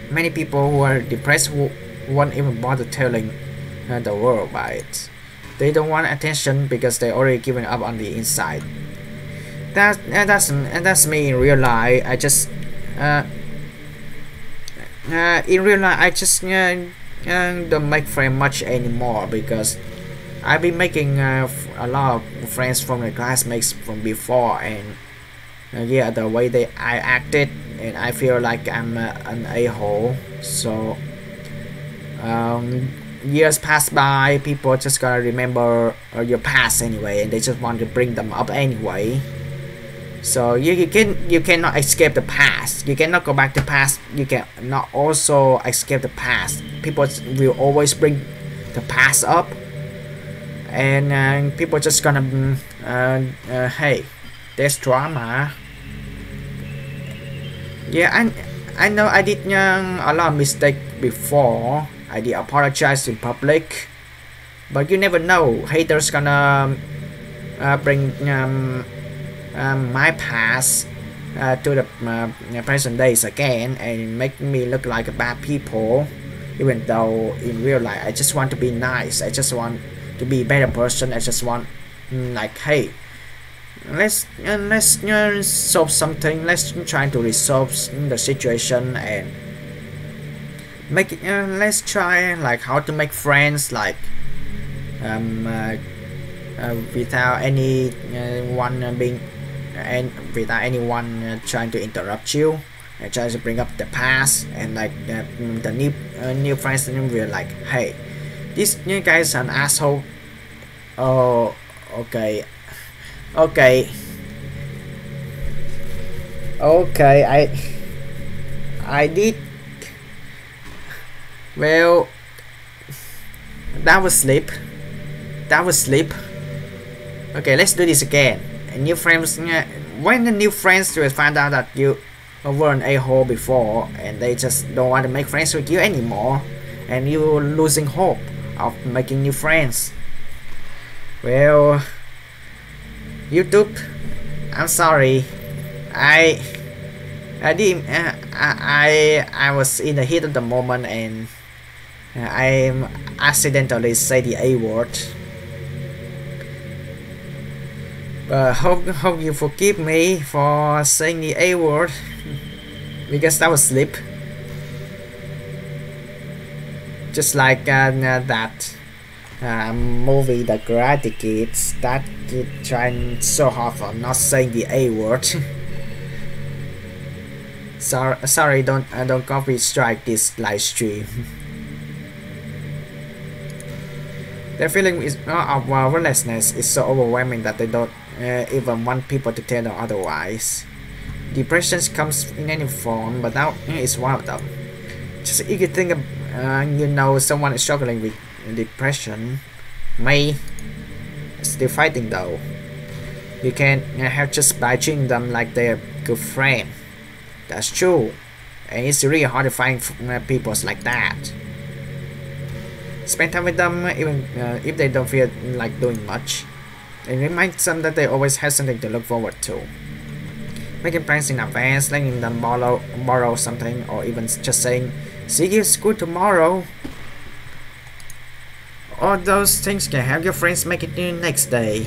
Many people who are depressed won't even bother telling the world about it. They don't want attention because they already given up on the inside. That's me in real life. I just in real life I just don't make friends much anymore because I've been making a lot of friends from the classmates from before, and yeah, the way I acted, and I feel like I'm an a-hole. So years pass by, people just gonna remember your past anyway, and they just want to bring them up anyway. So you cannot escape the past. You cannot go back to past. You cannot also escape the past. People will always bring the past up, and people just gonna hey, there's drama. Yeah, I know I did a lot of mistakes before. I did apologize in public, but you never know. Haters gonna bring my past to the present days again and make me look like a bad people, even though in real life I just want to be nice. I just want to be a better person. I just want like, hey, let's solve something. Let's try to resolve the situation and make it. Let's try like how to make friends, like without anyone being and without anyone trying to interrupt you and trying to bring up the past, and like the new friends will like, hey, this new guy is an asshole. Oh, okay, I did. Well, that was sleep. Okay, let's do this again. And new friends, when the new friends will find out that you were an a-hole before, and they just don't want to make friends with you anymore, and you're losing hope of making new friends. Well, YouTube, I'm sorry. I didn't. I was in the heat of the moment, and I accidentally say the A word. Hope you forgive me for saying the A word because that was sleep. Just like that movie The Karate Kids that kid trying so hard for not saying the A word. Sorry, don't copy strike this live stream. Their feeling is of worthlessness is so overwhelming that they don't even want people to tell them otherwise. Depression comes in any form, but now is one of them. Just if you think you know someone is struggling with depression, may still fighting though. You can have just by treating them like they're good friend. That's true, and it's really hard to find people like that. Spend time with them even if they don't feel like doing much, and remind them that they always have something to look forward to. Making plans in advance, letting them borrow something, or even just saying, "See you at school tomorrow." All those things can help your friends make it the next day.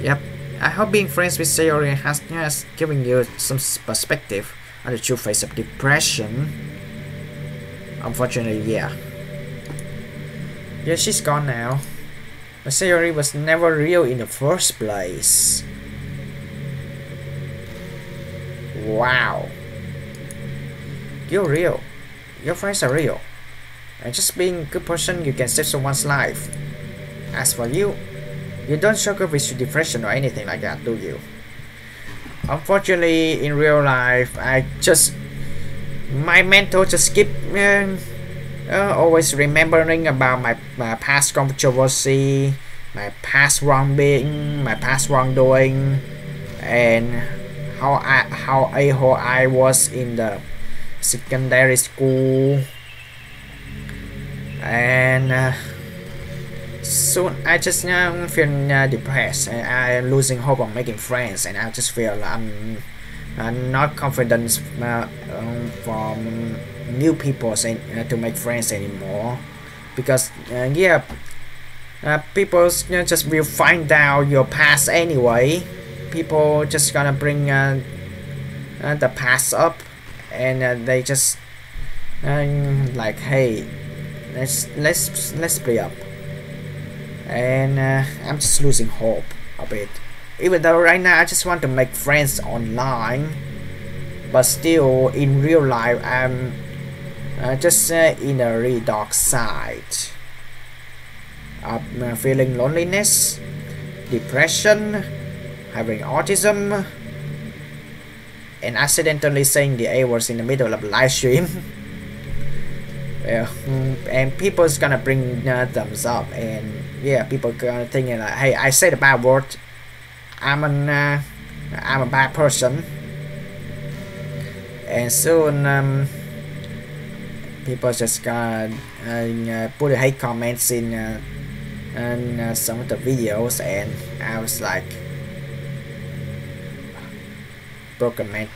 Yep, I hope being friends with Sayori has given you some perspective on the true face of depression. Unfortunately, yeah. Yeah, she's gone now. But Sayori was never real in the first place. Wow. You're real. Your friends are real. And just being a good person, you can save someone's life. As for you, you don't struggle with depression or anything like that, do you? Unfortunately, in real life, my mentor just keep always remembering about my past controversy, my past wrongdoing, and how a-hole I was in the secondary school, and soon I just feel depressed, and I'm losing hope on making friends, and I just feel I'm not confident from new people to make friends anymore, because people just will find out your past anyway. People just gonna bring the past up, and they just like, hey, let's play up, and I'm just losing hope a bit. Even though right now I just want to make friends online, but still in real life I'm just in a really dark side. I'm feeling loneliness, depression, having autism, and accidentally saying the A words in the middle of a live stream. And people's gonna bring thumbs up, and yeah, people gonna thinking like, hey, I said a bad word, I'm a bad person. And soon people just gonna put hate comments in some of the videos, and I was like,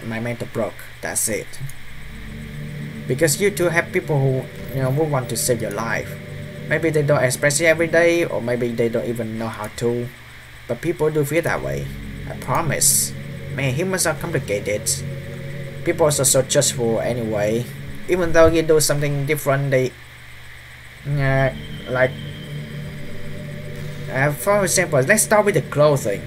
my mental broke. That's it. Because you too have people who who want to save your life. Maybe they don't express it every day, or maybe they don't even know how to, but people do feel that way. I promise. Man, humans are complicated. People are so judgeful anyway. Even though you do something different, they like for example, let's start with the clothing.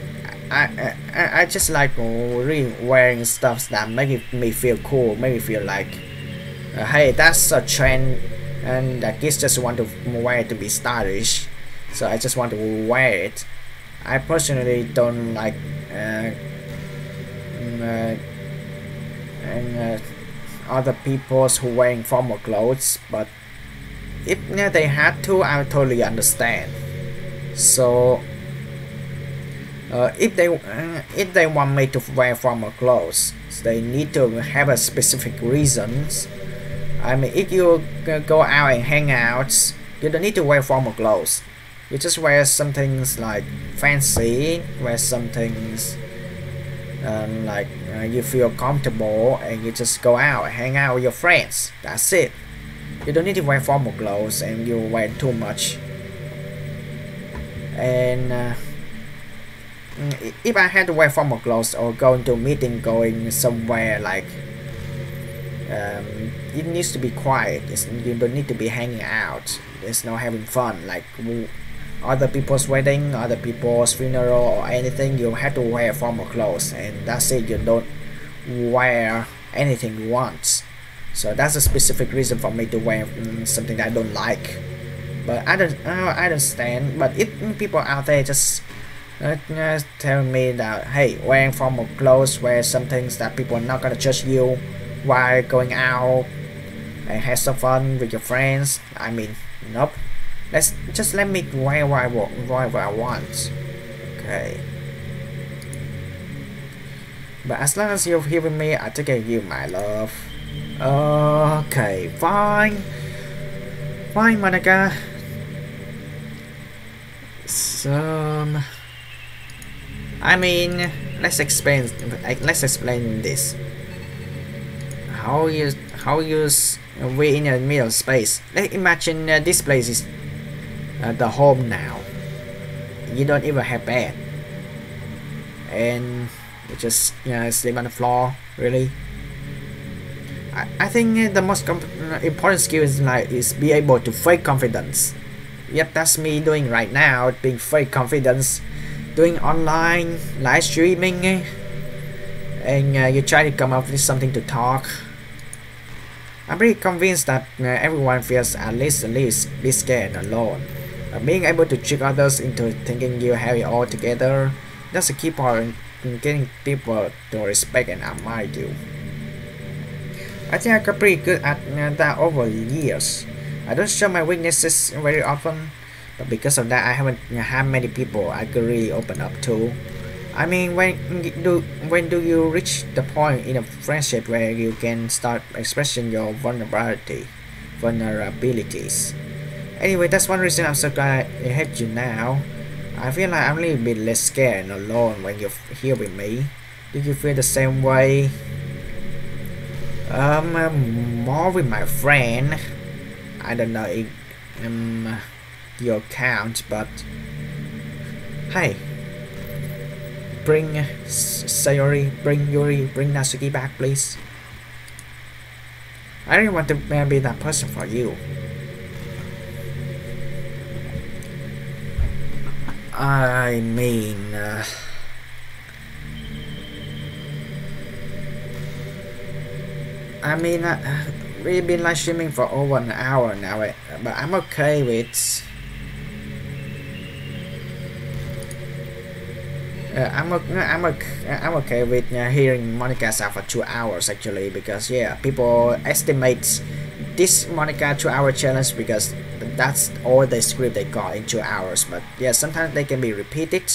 I just like really wearing stuff that make me feel cool, make me feel like hey, that's a trend, and the kids just want to wear it to be stylish, so I just want to wear it. I personally don't like other people who wearing formal clothes, but if they had to, I totally understand. So if they want me to wear formal clothes, they need to have a specific reasons. I mean, if you go out and hang out, you don't need to wear formal clothes. You just wear some things like fancy, wear some things like you feel comfortable, and you just go out and hang out with your friends. That's it. You don't need to wear formal clothes and you wear too much. And if I had to wear formal clothes or go into a meeting, going somewhere like it needs to be quiet. You don't need to be hanging out. There's no having fun like other people's wedding, other people's funeral or anything. You have to wear formal clothes and that's it. You don't wear anything you want. So that's a specific reason for me to wear something that I don't like. But I understand. But if people out there just tell me that, hey, wearing formal clothes, wear some things that people are not gonna judge you while going out and have some fun with your friends. I mean, nope. Just let me wear what I want. Okay. But as long as you're here with me, I take care of you, my love. Okay, fine. Fine, Monica. So, I mean, let's explain this. How you we in the middle space. Let's imagine this place is the home now. You don't even have bed, and you just sleep on the floor. Really, I think the most important skill is be able to fake confidence. Yep, that's me doing right now, being fake confidence, doing online live streaming, and you try to come up with something to talk. I'm pretty convinced that everyone feels at least be scared and alone. Being able to trick others into thinking you have it all together, that's a key part in getting people to respect and admire you. I think I got pretty good at that over the years. I don't show my weaknesses very often, but because of that I haven't had many people I could really open up to. I mean, when do you reach the point in a friendship where you can start expressing your vulnerabilities? Anyway, that's one reason I'm so glad I have you now. I feel like I'm a little bit less scared and alone when you're here with me. Do you feel the same way? More with my friend. I don't know if your count, but hey. Bring Sayori, bring Yuri, bring Natsuki back, please. I really want to be that person for you. I mean, we've been live streaming for over an hour now, but I'm okay with. I'm okay with hearing Monica sound for 2 hours actually, because yeah, people estimate this Monica 2-hour challenge because that's all the script they got in 2 hours. But yeah, sometimes they can be repeated,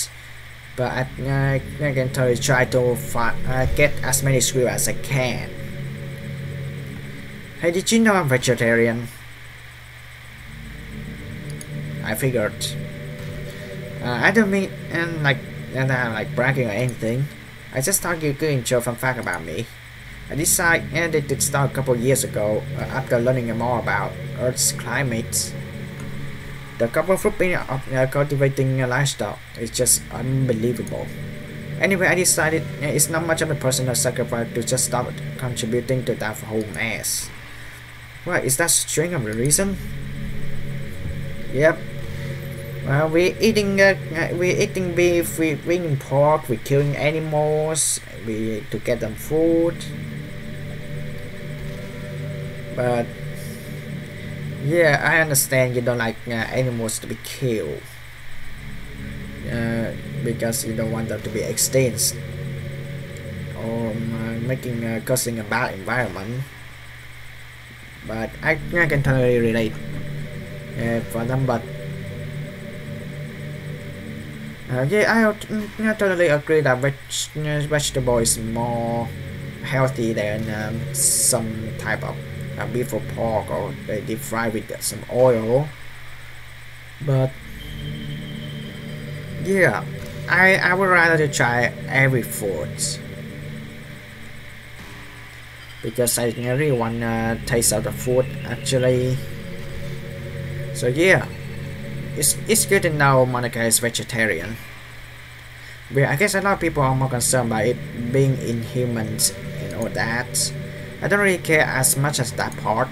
but I can try to get as many scripts as I can. Hey, did you know I'm vegetarian? I figured. I don't mean like bragging or anything. I just thought you could enjoy fun fact about me. I decided to start a couple years ago after learning more about Earth's climate. The carbon footprint of cultivating livestock is just unbelievable. Anyway, I decided it's not much of a personal sacrifice to just stop contributing to that whole mess. What, is that string of the reason? Yep. We're eating beef, we're eating pork, we're killing animals to get them food. But yeah, I understand you don't like animals to be killed because you don't want them to be extinct or causing a bad environment. But I can totally relate for them. But yeah, I totally agree that vegetable is more healthy than some type of beef or pork, or they deep fry with some oil. But yeah, I would rather to try every food because I really want to taste of the food actually. So yeah. It's good to know Monica is vegetarian. But I guess a lot of people are more concerned by it being inhuman and all that. I don't really care as much as that part.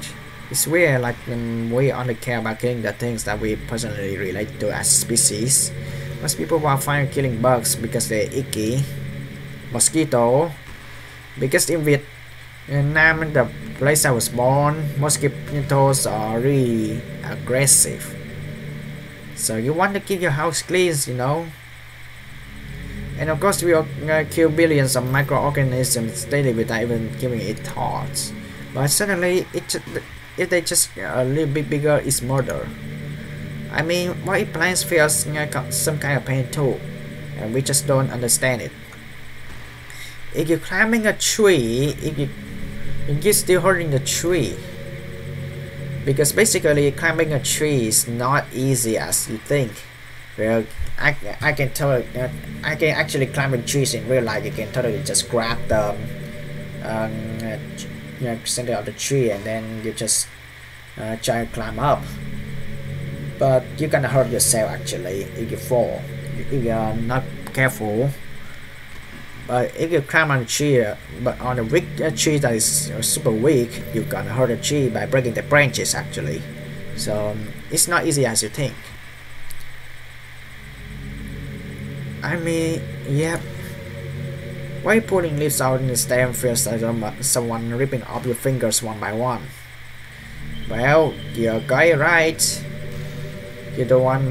It's weird, like we only care about killing the things that we personally relate to as species. Most people are fine killing bugs because they're icky. Mosquito, because in Vietnam, the place I was born, mosquitoes are really aggressive. So you want to keep your house clean, you know. And of course, we kill billions of microorganisms daily without even giving it thoughts. But suddenly, if they just a little bit bigger, it's murder. I mean, what if plants feel some kind of pain too, and we just don't understand it? If you're climbing a tree, you're still hurting the tree. Because basically, climbing a tree is not easy as you think. Well, I can tell I can actually climb trees in real life. You can totally just grab the center of the tree and then you just try to climb up. But you're gonna hurt yourself actually if you fall, if you're not careful. But if you climb on a tree, but on a weak tree that is super weak, you're gonna hurt a tree by breaking the branches actually. So it's not easy as you think. I mean, yeah. Why pulling leaves out in the stem feels like someone ripping off your fingers one by one? Well, you got it right. You don't want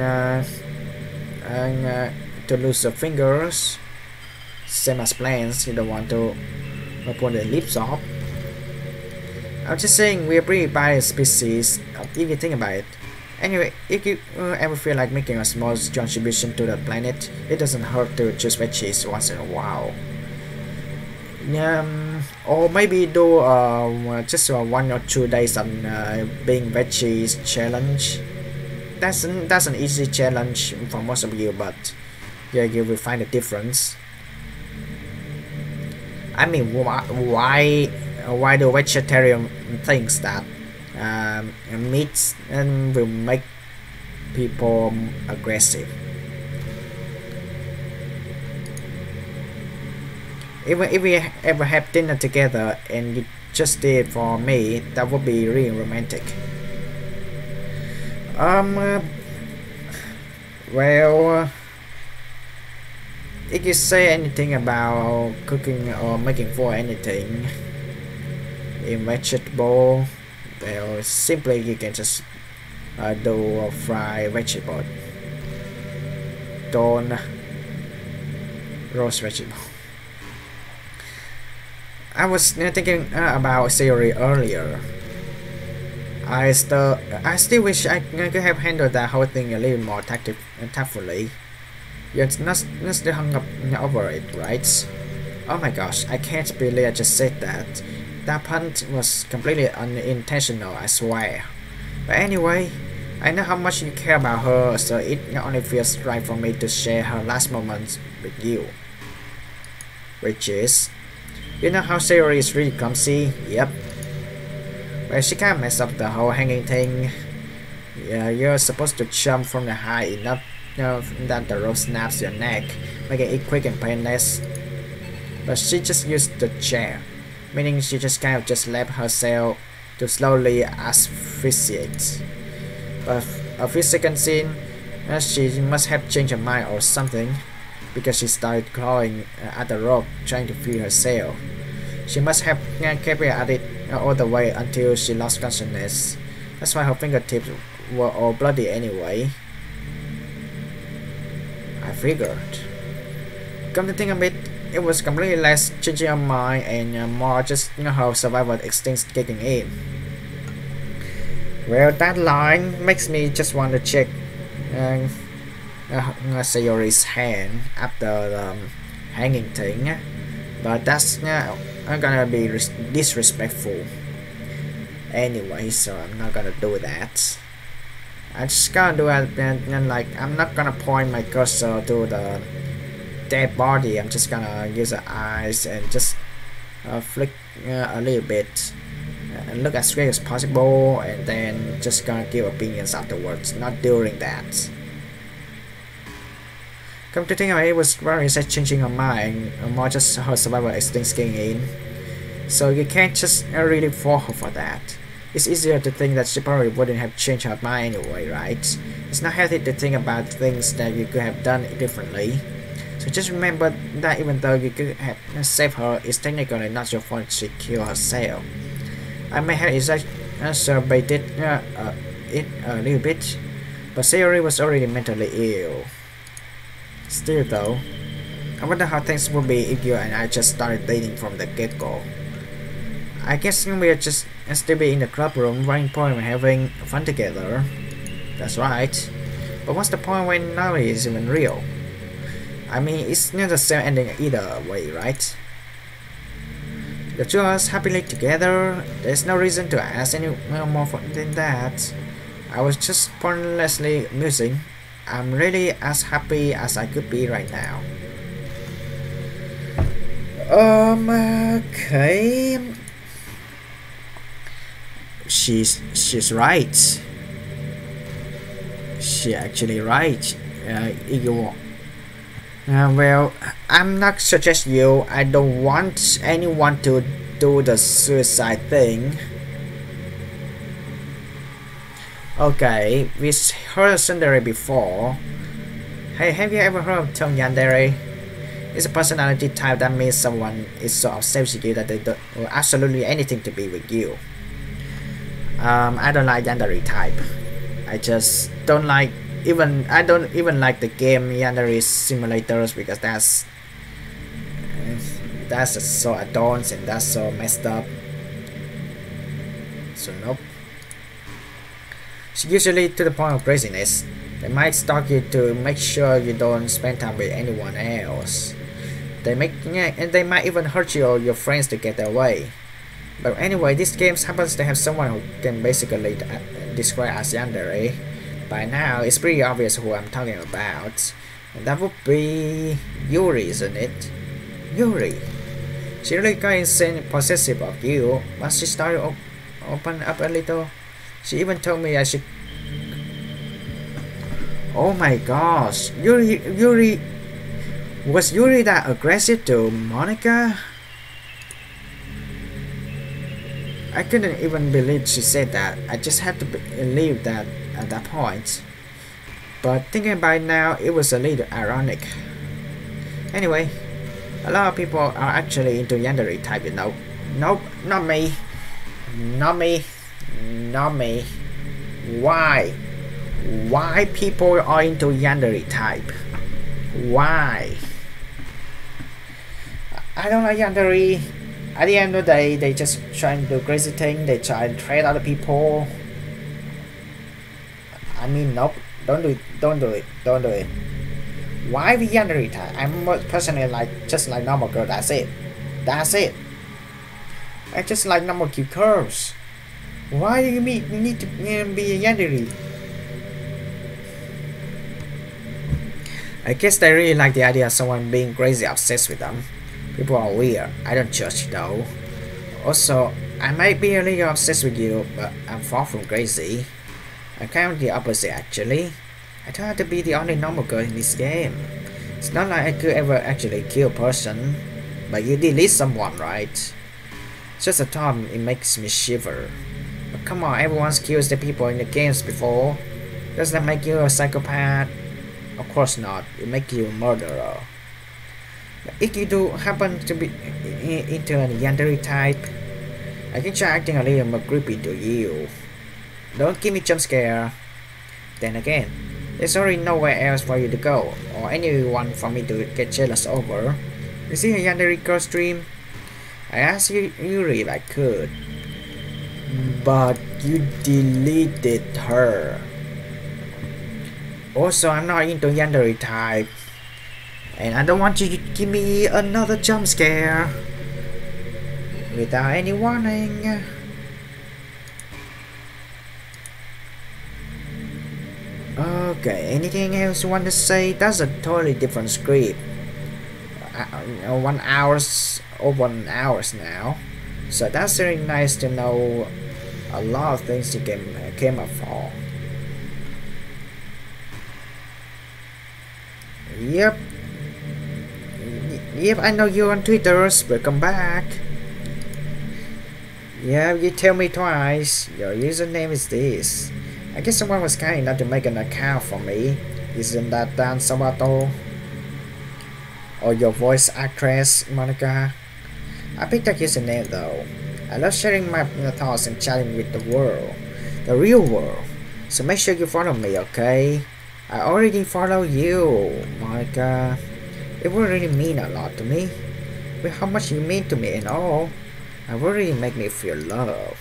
to lose your fingers. Same as plants, you don't want to pull the leaves off. I'm just saying we're pretty bad species if you think about it. Anyway, if you ever feel like making a small contribution to the planet, it doesn't hurt to choose veggies once in a while. Or maybe do just 1 or 2 days on being veggies challenge. That's an easy challenge for most of you, but yeah, you will find a difference. I mean, why do vegetarian thinks that meat will make people aggressive? Even if we ever have dinner together and you just did it for me, that would be really romantic. Well, if you say anything about cooking or making for anything in vegetable, well, simply you can just do a fried vegetable. Don't roast vegetable. I was thinking about cereal earlier. I still wish I could have handled that whole thing a little more tactfully. You're not still hung up over it, right? Oh my gosh, I can't believe I just said that. That pun was completely unintentional, I swear. But anyway, I know how much you care about her, so it only feels right for me to share her last moments with you. Which is, you know how Sayori is really clumsy? Yep. Well, she kinda messed up the whole hanging thing. Yeah, you're supposed to jump from the high enough that the rope snaps your neck, making it quick and painless. But she just used the chair, meaning she just kind of just left herself to slowly asphyxiate. But a few seconds in, she must have changed her mind or something, because she started clawing at the rope trying to free herself. She must have kept at it all the way until she lost consciousness. That's why her fingertips were all bloody anyway. I figured. Come to think of it, it was completely less changing her mind and more just her survival instincts kicking in. Well, that line makes me just want to check Sayori's hand after the hanging thing, but that's gonna be disrespectful anyway, so I'm not gonna do that. I'm just gonna do it and like I'm not gonna point my cursor to the dead body. I'm just gonna use the eyes and just flick a little bit and look as straight as possible, and then just gonna give opinions afterwards, not during that. Come to think of it, was very changing her mind, more just her survival instincts kicking in. So you can't just really fault her for that. It's easier to think that she probably wouldn't have changed her mind anyway, right? It's not healthy to think about things that you could have done differently. So just remember that even though you could have saved her, it's technically not your fault she killed herself. I may have exacerbated it a little bit, but Sayori was already mentally ill. Still though, I wonder how things would be if you and I just started dating from the get-go. I guess we'll just still be in the club room running point and having fun together. That's right. But what's the point when none is even real? I mean, it's not the same ending either way, right? The two of us happily together, there's no reason to ask any more than that. I was just pointlessly musing. I'm really as happy as I could be right now. Okay. She's right. She actually right. Well, I'm not suggest you. I don't want anyone to do the suicide thing. Okay, we heard Sundari before. Hey, have you ever heard of term Yandere? It's a personality type that means someone is so obsessed with you that they do absolutely anything to be with you. I don't like Yandere type. I just don't like I don't even like the game Yandere simulators because that's so advanced and that's so messed up. So nope. It's usually to the point of craziness. They might stalk you to make sure you don't spend time with anyone else. And they might even hurt you or your friends to get their way. But anyway, this game happens to have someone who can basically describe as Yandere. By now, it's pretty obvious who I'm talking about. And that would be Yuri, isn't it? Yuri. She really got insane possessive of you. Once she started open up a little, she even told me I should... Oh my gosh. Yuri... Was Yuri that aggressive to Monica? I couldn't even believe she said that. I just had to believe that at that point. But thinking about it now, it was a little ironic. Anyway, a lot of people are actually into Yandere type, you know. Nope, not me. Not me. Not me. Why? Why people are into Yandere type? Why? I don't like Yandere. At the end of the day, they just try to do crazy things. They try to trade other people. I mean, nope. Don't do it. Don't do it. Don't do it. Why the Yandere type? I'm personally just like normal girl. That's it. That's it. I just like normal cute girls. Why do you need to be a Yandere? I guess they really like the idea of someone being crazy obsessed with them. People are weird. I don't judge though. Also, I might be a little obsessed with you, but I'm far from crazy. I'm kind of the opposite actually. I try to be the only normal girl in this game. It's not like I could ever actually kill a person, but you delete someone, right? Just a thought, it makes me shiver. But come on, everyone's killed the people in the games before. Does that make you a psychopath? Of course not. It makes you a murderer. But if you do happen to be into a Yandere type, I can try acting a little more creepy to you. Don't give me jump scare. Then again, there's already nowhere else for you to go, or anyone for me to get jealous over. Is it a Yandere girl stream? I asked Yuri if I could, but you deleted her. Also, I'm not into Yandere type, and I don't want you to give me another jump scare without any warning. Okay, anything else you want to say? That's a totally different script. 1 hours over 1 hours now, so that's really nice to know a lot of things you came up for. Yep, I know you on Twitter. Welcome back. Yeah, you tell me twice. Your username is this. I guess someone was kind enough to make an account for me. Isn't that Dan Sabato? Or your voice actress, Monica? I picked that username though. I love sharing my thoughts and chatting with the world. The real world. So make sure you follow me, okay? I already follow you, Monica. It would really mean a lot to me. With how much you mean to me and all. It would really make me feel love.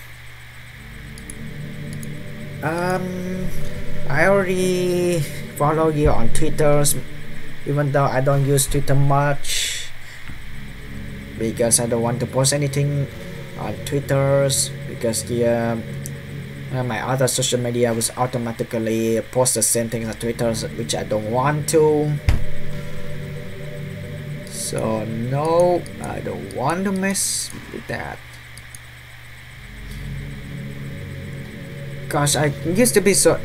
I already follow you on Twitter, even though I don't use Twitter much. Because I don't want to post anything on Twitter. Because my other social media will automatically post the same things on Twitter, which I don't want to. So no, I don't want to mess with that. Gosh, I used to be so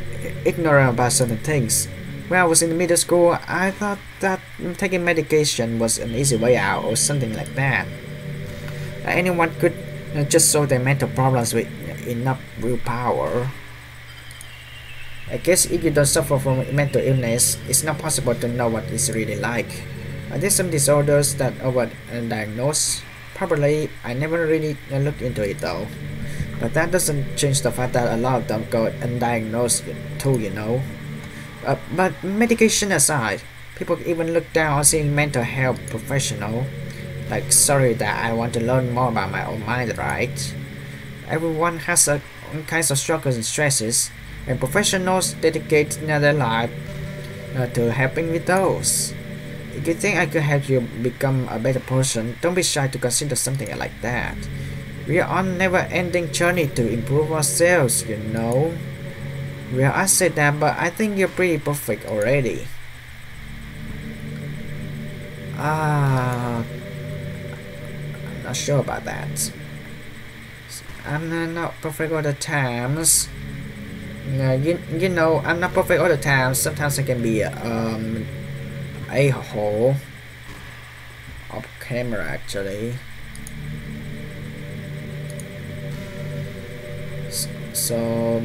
ignorant about certain things. When I was in middle school, I thought that taking medication was an easy way out or something like that. Anyone could just solve their mental problems with enough willpower. I guess if you don't suffer from mental illness, it's not possible to know what it's really like. There's some disorders that are diagnosed. Probably, I never really looked into it though. But that doesn't change the fact that a lot of them go undiagnosed too, you know. But medication aside, people even look down on seeing mental health professional. Like, sorry that I want to learn more about my own mind, right? Everyone has all kinds of struggles and stresses, and professionals dedicate their life to helping with those. If you think I could help you become a better person, don't be shy to consider something like that. We are on a never-ending journey to improve ourselves, you know. Well, I said that, but I think you're pretty perfect already. I'm not sure about that. I'm not perfect all the times. You know, I'm not perfect all the time. Sometimes I can be a-hole off camera actually. So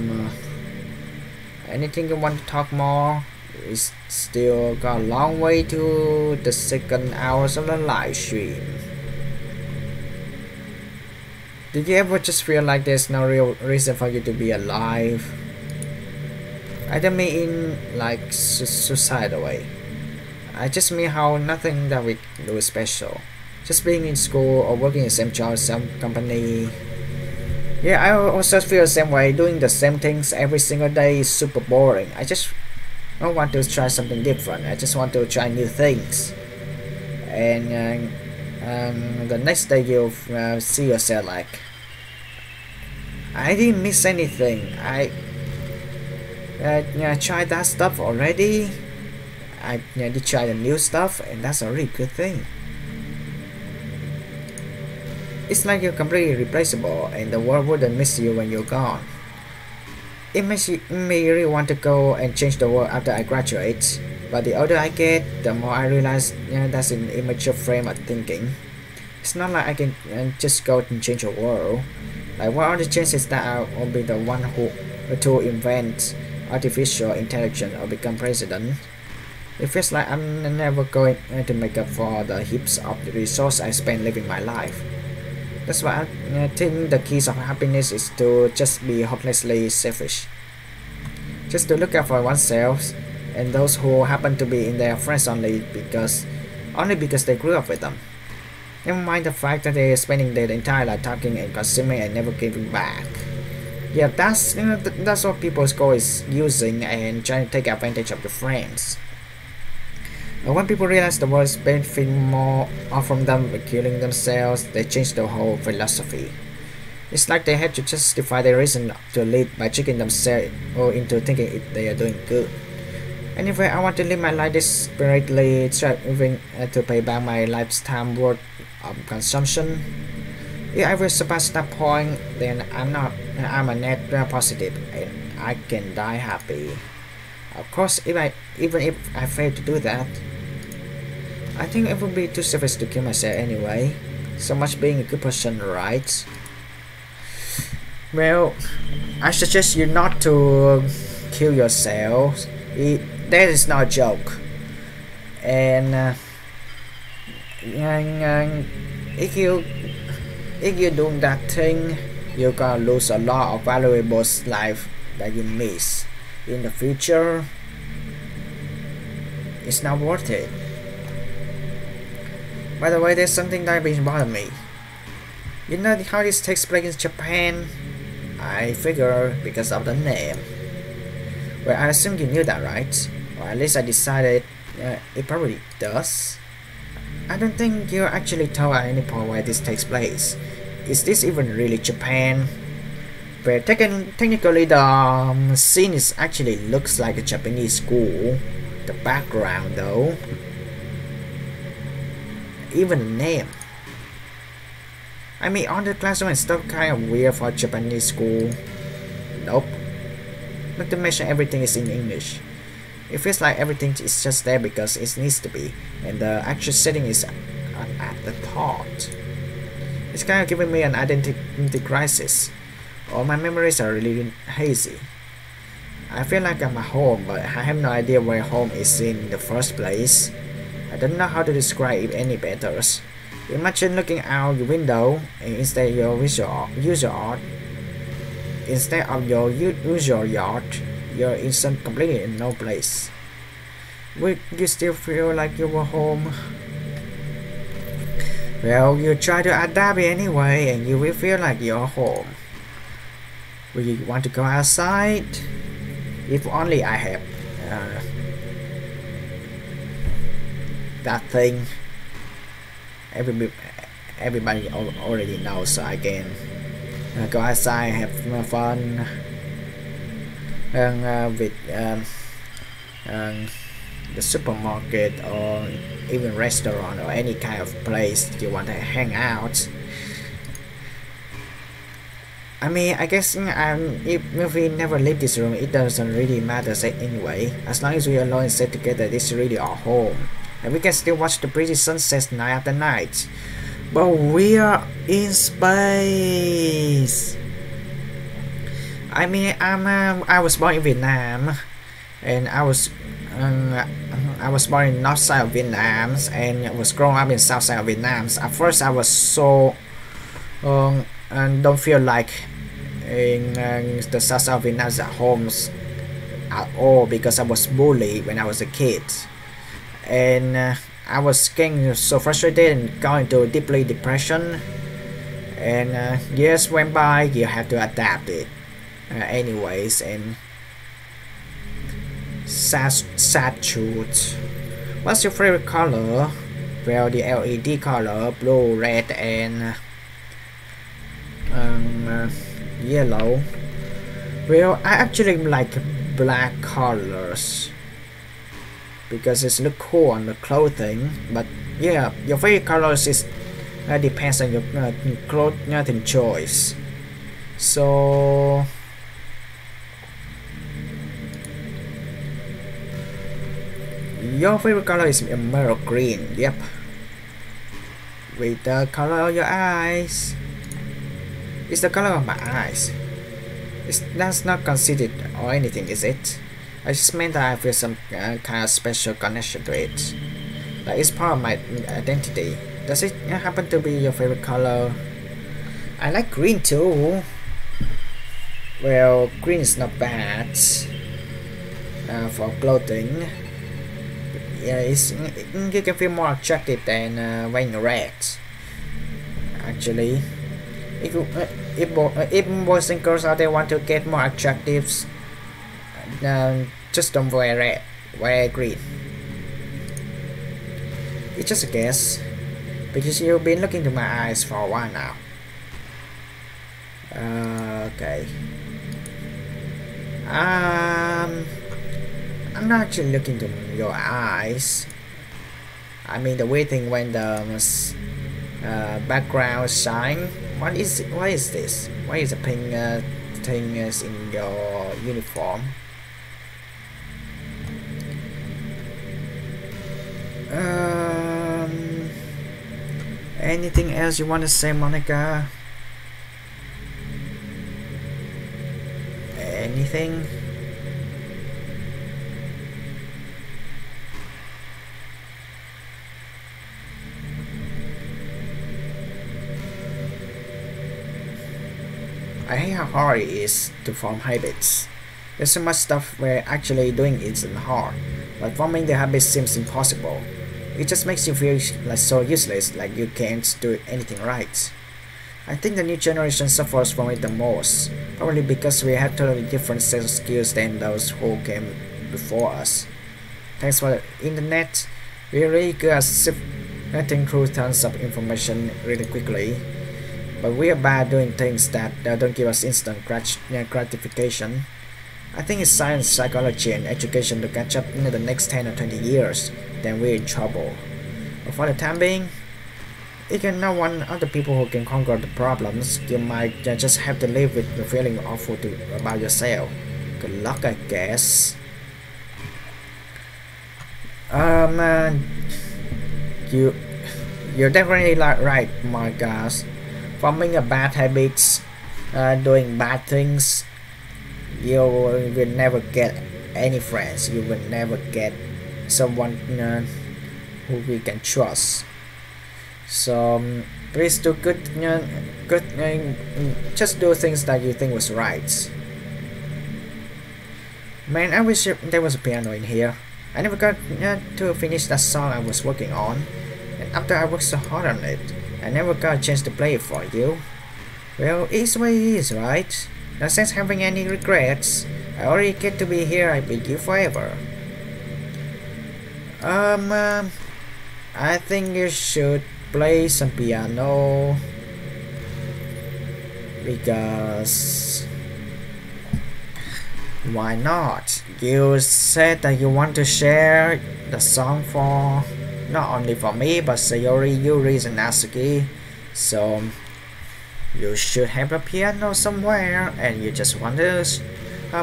anything you want to talk more? We still got a long way to the second hours of the live stream. Did you ever just feel like there's no real reason for you to be alive? I don't mean like suicidal way. I just mean how nothing that we do is special. Just being in school or working in the same job, same company. Yeah, I also feel the same way. Doing the same things every single day is super boring. I just don't want to try something different. I just want to try new things. And the next day you'll see yourself like, I didn't miss anything. I tried that stuff already. I did try the new stuff, and that's a really good thing. It's like you're completely replaceable, and the world wouldn't miss you when you're gone. It makes me really want to go and change the world after I graduate. But the older I get, the more I realize that's an immature frame of thinking. It's not like I can just go and change the world. Like, what are the chances that I will be the one to invent artificial intelligence or become president? It feels like I'm never going to make up for the heaps of the resource I spend living my life. That's why I think the keys of happiness is to just be hopelessly selfish. Just to look out for oneself and those who happen to be in their friends only because they grew up with them. Never mind the fact that they're spending their entire life talking and consuming and never giving back. Yeah, that's what people's goal is, using and trying to take advantage of your friends. And when people realize the world is benefiting more from them killing themselves, they change the whole philosophy. It's like they had to justify their reason to live by tricking themselves into thinking they are doing good. Anyway, I want to live my life desperately, striving to pay back my lifetime worth of consumption. If I will surpass that point, then I'm a net positive and I can die happy. Of course, even if I fail to do that, I think it would be too selfish to kill myself anyway. So much being a good person, right? Well, I suggest you not to kill yourself. That is not a joke. And, if you do that thing, you're gonna lose a lot of valuable life that you miss in the future. It's not worth it. By the way, there's something that been bothering me. You know how this takes place in Japan? I figure because of the name. Well, I assume you knew that, right? Or at least I decided it probably does. I don't think you actually told at any point where this takes place. Is this even really Japan? Well, technically the scene is actually looks like a Japanese school. The background though. Even the name. I mean, all the classroom and stuff kind of weird for Japanese school. Nope. Not to mention everything is in English. It feels like everything is just there because it needs to be, and the actual setting is an afterthought. It's kind of giving me an identity crisis. All my memories are really hazy. I feel like I'm at home, but I have no idea where home is in the first place. I don't know how to describe it any better. Imagine looking out your window and instead of your usual yard, you're in some completely no place. Would you still feel like you were home? Well, you try to adapt it anyway, and you will feel like you're home. Will you want to go outside? If only I have that thing. Everybody already knows, so I can go outside, have more fun with the supermarket or even restaurant or any kind of place you want to hang out. I mean, I guess if we never leave this room, it doesn't really matter anyway. As long as we alone and stay together, this is really our home. And we can still watch the pretty sunsets night after night. But we are in space. I mean, I was born in Vietnam, and I was born in north side of Vietnam, and I was growing up in south side of Vietnam. At first, I was so and don't feel like in the south side of Vietnam at homes at all because I was bullied when I was a kid. And I was getting so frustrated and going into deeply depression, and years went by. You have to adapt it anyways. And sad truth. What's your favorite color? Well, the LED color, blue, red, and yellow. Well, I actually like black colors because it's look cool on the clothing. But yeah, your favorite colors is depends on your clothing choice. So your favorite color is emerald green. Yep, with the color of your eyes. It's the color of my eyes. That's not considered or anything, is it? I just meant that I feel some kind of special connection to it. Like it's part of my identity. Does it happen to be your favorite color? I like green too. Well, green is not bad for clothing. Yeah, you can feel more attractive than wearing red. Actually, if boys and girls out there want to get more attractive, just don't wear red, wear green. It's just a guess, because you've been looking into my eyes for a while now. Okay. I'm not actually looking to your eyes. I mean the weird thing when the background shine. What is this? Why is the pink thing is in your uniform? Anything else you want to say, Monica? anything? I hate how hard it is to form habits. There's so much stuff where actually doing it isn't hard, but forming the habit seems impossible. It just makes you feel like so useless, like you can't do anything right. I think the new generation suffers from it the most, probably because we have totally different set of skills than those who came before us. Thanks for the internet, we're really good at sifting through tons of information really quickly, but we are bad doing things that don't give us instant gratification. I think it's science, psychology, and education to catch up in the next 10 or 20 years, then we're in trouble. But for the time being, if you're not one of the people who can conquer the problems, you might just have to live with the feeling awful about yourself. Good luck, I guess. You're definitely right, my gosh. Forming a bad habits, doing bad things, you will never get any friends. You will never get someone who we can trust. So please do just do things that you think was right. Man, I wish there was a piano in here. I never got to finish that song I was working on, and after I worked so hard on it, I never got a chance to play it for you. Well, it's the way it is, right? No sense having any regrets. I already get to be here with you forever. I think you should play some piano, because why not? You said that you want to share the song for not only for me but Sayori, Yuri, and Natsuki, so you should have a piano somewhere and you just want to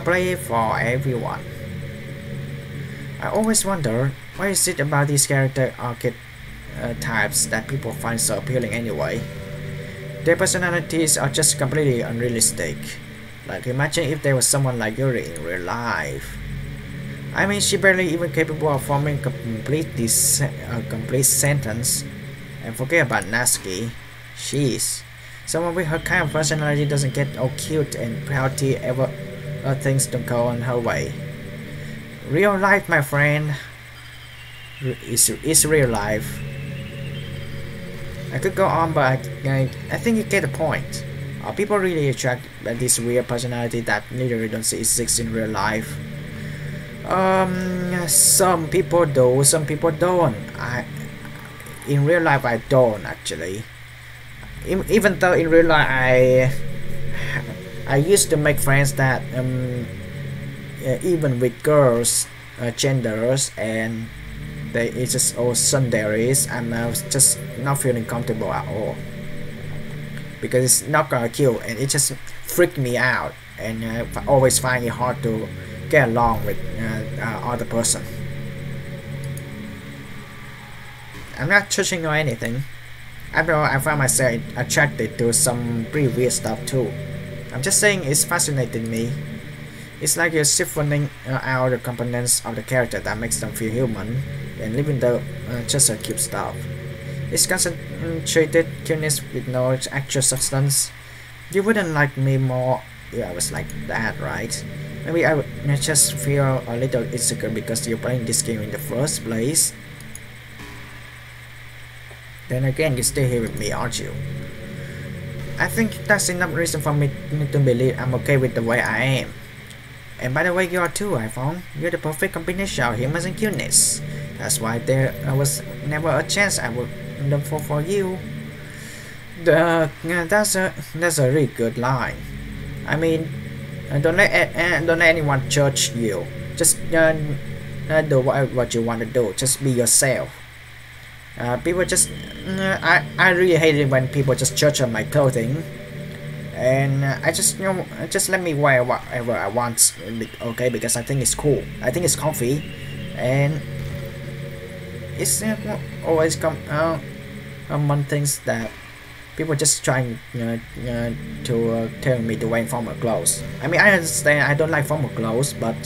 play it for everyone. I always wonder, what is it about these character archetypes that people find so appealing anyway? Their personalities are just completely unrealistic. Like, imagine if there was someone like Yuri in real life. I mean, she barely even capable of forming a complete sentence. And forget about Natsuki. She's someone with her kind of personality doesn't get all cute and pouty ever things don't go on her way. Real life, my friend, is real life. I could go on, but I think you get the point. Are people really attracted by this weird personality that literally don't exist in real life? Some people do, some people don't. In real life, I don't actually. Even though in real life, I used to make friends that even with girls, genders, and it's just all sundaries. I'm just not feeling comfortable at all, because it's not gonna kill, and it just freaked me out, and I always find it hard to get along with other person. I'm not judging or anything. After all, I find myself attracted to some pretty weird stuff too. I'm just saying it's fascinating me. It's like you're siphoning out the components of the character that makes them feel human, and leaving the just a cute stuff. It's concentrated cuteness with no actual substance. You wouldn't like me more if I was like that, right? Maybe I would just feel a little insecure because you're playing this game in the first place. Then again, you're still here with me, aren't you? I think that's enough reason for me to believe I'm okay with the way I am. And by the way, you are too, iPhong. You're the perfect combination of humor and cuteness. That's why there was never a chance I would look for you. That's a really good line. I mean, don't let anyone judge you. Just do what you want to do. Just be yourself. People just I really hate it when people just judge on my clothing, and I just just let me wear whatever I want, okay? Because I think it's cool. I think it's comfy, and it's always among things that People just trying to tell me to wear formal clothes. I mean, I understand I don't like formal clothes, but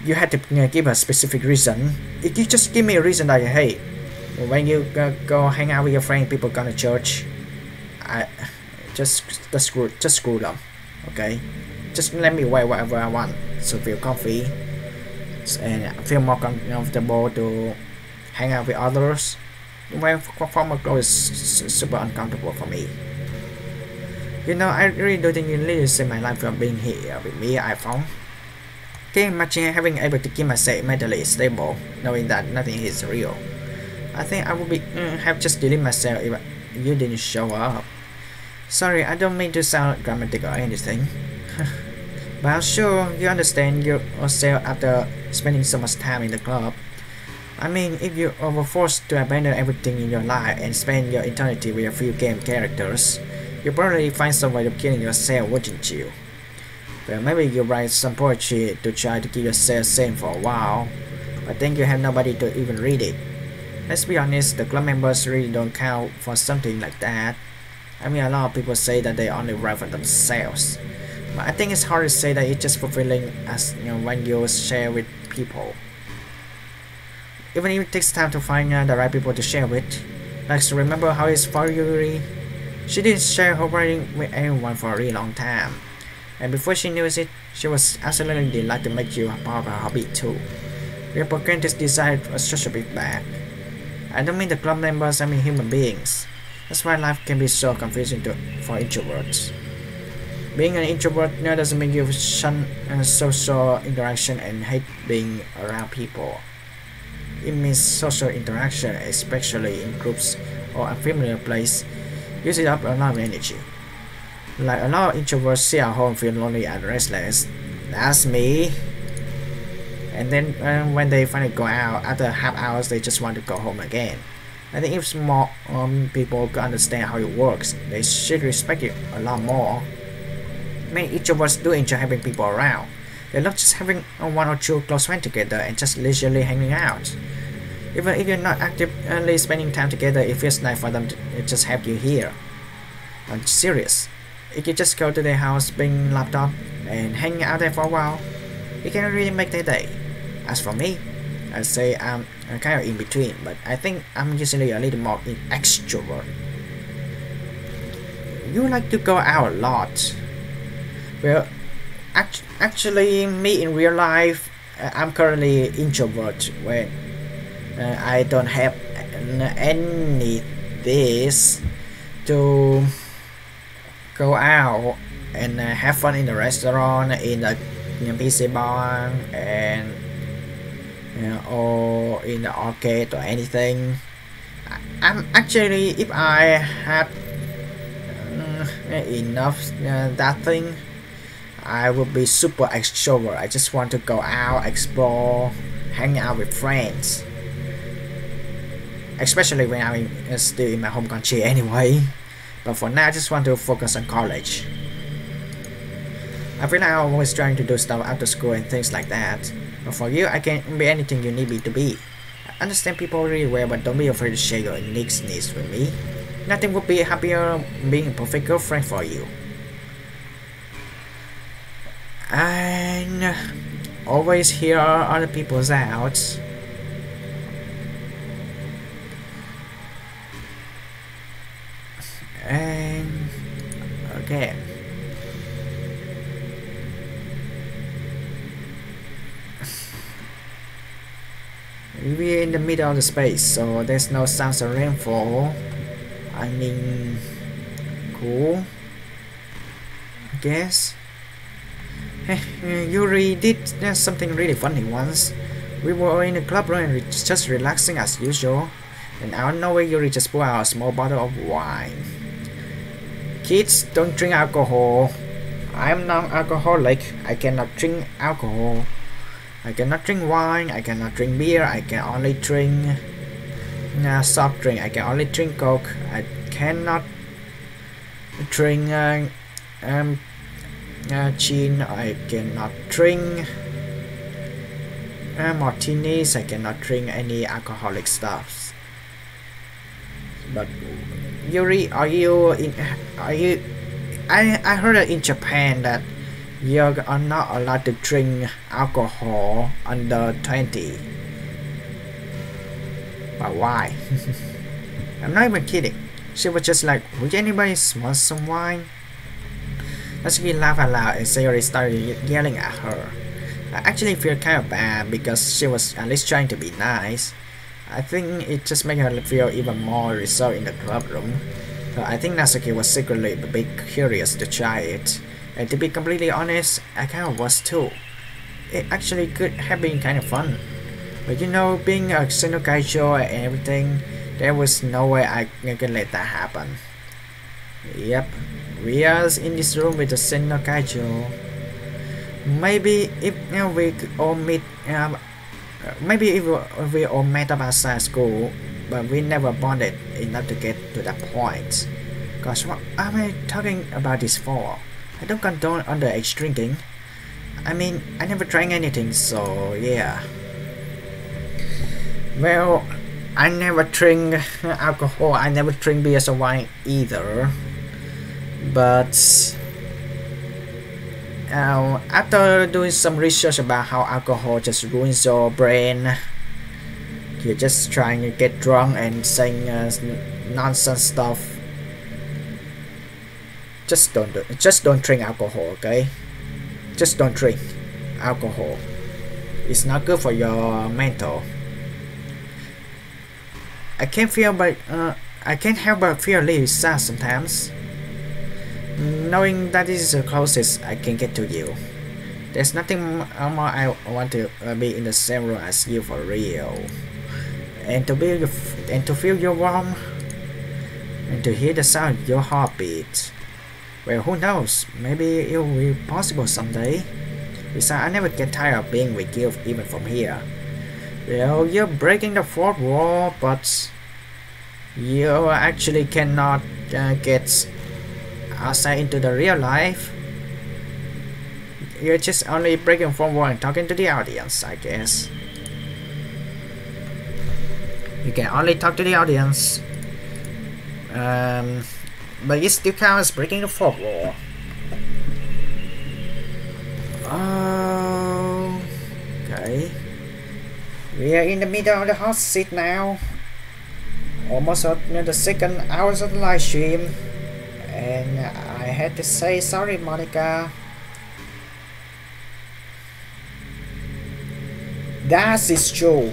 you had to give a specific reason. If you just give me a reason that, hey, when you go hang out with your friend, people go to church, I just screw them, okay? Just let me wear whatever I want, so feel comfy and feel more comfortable to hang out with others. Wearing formal clothes is super uncomfortable for me. You know, I really don't think you really save my life from being here with me, iPhong. Can you imagine having able to keep myself mentally stable, knowing that nothing is real? I think I would be have just deleted myself if you didn't show up. Sorry, I don't mean to sound dramatic or anything. But I'm sure you understand yourself after spending so much time in the club. I mean, if you were forced to abandon everything in your life and spend your eternity with a few game characters, you'd probably find some way of killing yourself, wouldn't you? Well, maybe you write some poetry to try to keep yourself sane for a while, but then you have nobody to even read it. Let's be honest, the club members really don't count for something like that. I mean, a lot of people say that they only write for themselves, but I think it's hard to say that it's just fulfilling as when you share with people. Even if it takes time to find the right people to share with. Like, so remember how it's for Yuri? She didn't share her writing with anyone for a really long time. And before she knew it, she was absolutely delighted to make you a part of her hobby too. We have programmed this desire for such a big bag. I don't mean the club members, I mean human beings. That's why life can be so confusing for introverts. Being an introvert doesn't mean you shun social interaction and hate being around people. It means social interaction, especially in groups or unfamiliar place, uses up a lot of energy. Like a lot of introverts sit at home feel lonely and restless. That's me. And then when they finally go out, after half hours they just want to go home again. I think if more people could understand how it works, they should respect it a lot more. Many introverts do enjoy having people around. They love just having one or two close friends together and just leisurely hanging out. Even if you're not actively spending time together, it feels nice for them to just have you here. I'm serious. If you just go to their house, bring laptop, and hang out there for a while, it can really make their day. As for me, I'd say I'm kind of in between, but I think I'm usually a little more extrovert. You like to go out a lot. Well, actually, me in real life, I'm currently introvert when I don't have any this to go out and have fun in the restaurant, in the PC bar, and or in the arcade or anything. I'm actually, if I had enough that thing, I would be super extrovert. I just want to go out, explore, hang out with friends. Especially when I'm still in my home country anyway. But for now, I just want to focus on college. I feel like I'm always trying to do stuff after school and things like that. But for you, I can be anything you need me to be. I understand people really well, but don't be afraid to share your unique needs with me. Nothing would be happier being a perfect girlfriend for you. And always hear other people's out. And okay. We're in the middle of the space, so there's no sounds of rainfall. I mean, cool, I guess. Hey, Yuri did something really funny once. We were in the club room and just relaxing as usual, and out of nowhere Yuri just pulled out a small bottle of wine. Kids, don't drink alcohol. I'm non-alcoholic. I cannot drink alcohol. I cannot drink wine. I cannot drink beer. I can only drink soft drink. I can only drink Coke. I cannot drink gin. I cannot drink martinis. I cannot drink any alcoholic stuff. But Yuri, are you I heard that in Japan that you are not allowed to drink alcohol under 20. But why? I'm not even kidding. She was just like, would anybody want some wine? Natsuki laughed aloud and Sayori started yelling at her. I actually feel kind of bad because she was at least trying to be nice. I think it just made her feel even more reserved in the club room. So I think Natsuki was secretly a bit curious to try it. And to be completely honest, I kind of was too. It actually could have been kind of fun. But you know, being a Shinokaijo and everything, there was no way I could let that happen. Yep, we are in this room with the Shinokaijo. Maybe if we all meet, maybe if we all met up outside school, but we never bonded enough to get to that point. Gosh, what am I talking about this for? I don't condone underage drinking. I mean, I never drank anything, so yeah. Well, I never drink alcohol, I never drink beer or wine either. But after doing some research about how alcohol just ruins your brain, you're just trying to get drunk and saying nonsense stuff. Just don't drink alcohol, okay? Just don't drink alcohol. It's not good for your mental. I can't help but feel a little sad sometimes, knowing that this is the closest I can get to you. There's nothing more I want to be in the same room as you for real, and to feel your warmth, and to hear the sound of your heartbeat. Well, who knows? Maybe it will be possible someday. Besides, I never get tired of being with you, even from here. Well, you're breaking the fourth wall, but you actually cannot get outside into the real life. You're just only breaking fourth wall and talking to the audience, I guess. You can only talk to the audience. But it still counts as breaking the fourth wall. Okay. We are in the middle of the hot seat now. Almost at the second hours of the live stream. And I had to say sorry, Monica. That is true.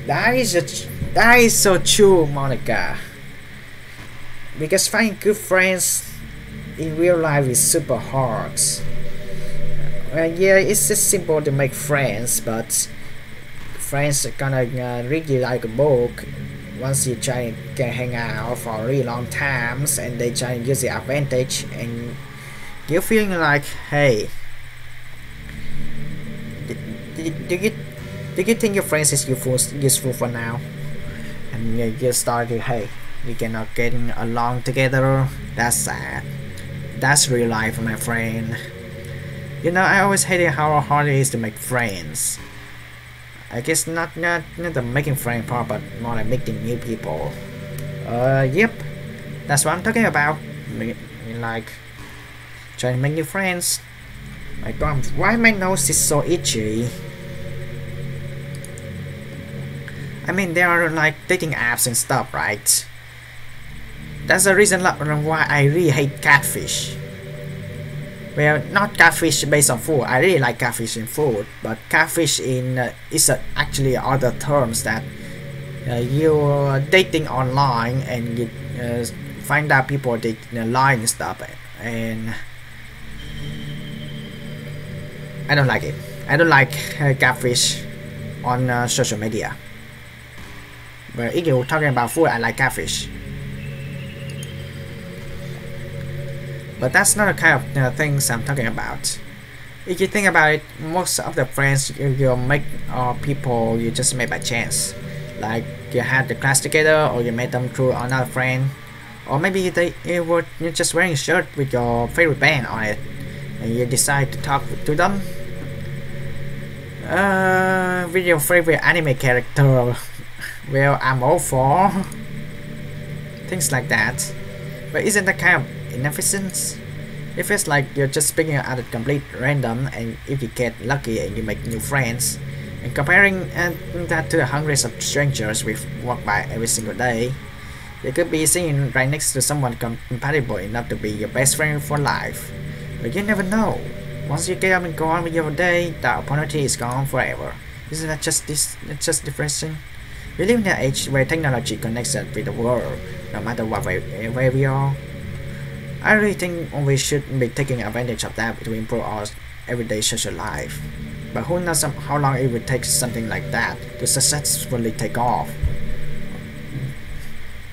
That is so true, Monica. Because finding good friends in real life is super hard. Well, yeah, it's just simple to make friends, but friends are gonna read you like a book once you try to hang out for a really long times, and they try to use the advantage, and you're feeling like, hey, do you think your friends is useful for now? And you start to, hey, we cannot get along together. That's sad. That's real life, my friend. You know, I always hated how hard it is to make friends. I guess not the making friend part, but more like making new people. Yep, that's what I'm talking about. Like trying to make new friends. My God, why my nose is so itchy? I mean, there are like dating apps and stuff, right? That's the reason why I really hate catfish. Well, not catfish based on food. I really like catfish in food, but catfish in is actually other terms that you're dating online and you find out people they lie and stuff, and I don't like it. I don't like catfish on social media. But if you're talking about food, I like catfish. But that's not the kind of things I'm talking about. If you think about it, most of the friends you make are people you just met by chance. Like you had the class together, or you met them through another friend, or maybe you're just wearing a shirt with your favorite band on it, and you decide to talk to them. With your favorite anime character, well, I'm all for. things like that. But isn't that kind of inefficient? It feels like you're just speaking at a complete random, and if you get lucky and you make new friends, and comparing that to the hundreds of strangers we walk by every single day, you could be sitting right next to someone compatible enough to be your best friend for life. But you never know. Once you get up and go on with your day, the opportunity is gone forever. Isn't that just depressing? We live in an age where technology connects us with the world, no matter where we are. I really think we should be taking advantage of that to improve our everyday social life. But who knows how long it would take something like that to successfully take off.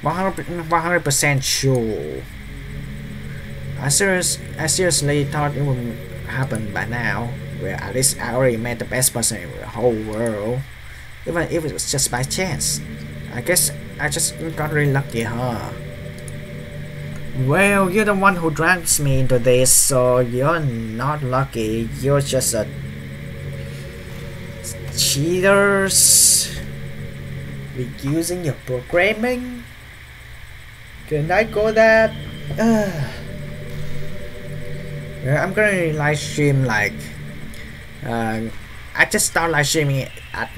100% sure. I seriously thought it would happen by now, where at least I already met the best person in the whole world, even if it was just by chance. I guess I just got really lucky, huh? Well, you're the one who drags me into this, so you're not lucky. You're just a cheaters with using your programming. Can I go that? I'm gonna live stream like I just start live streaming at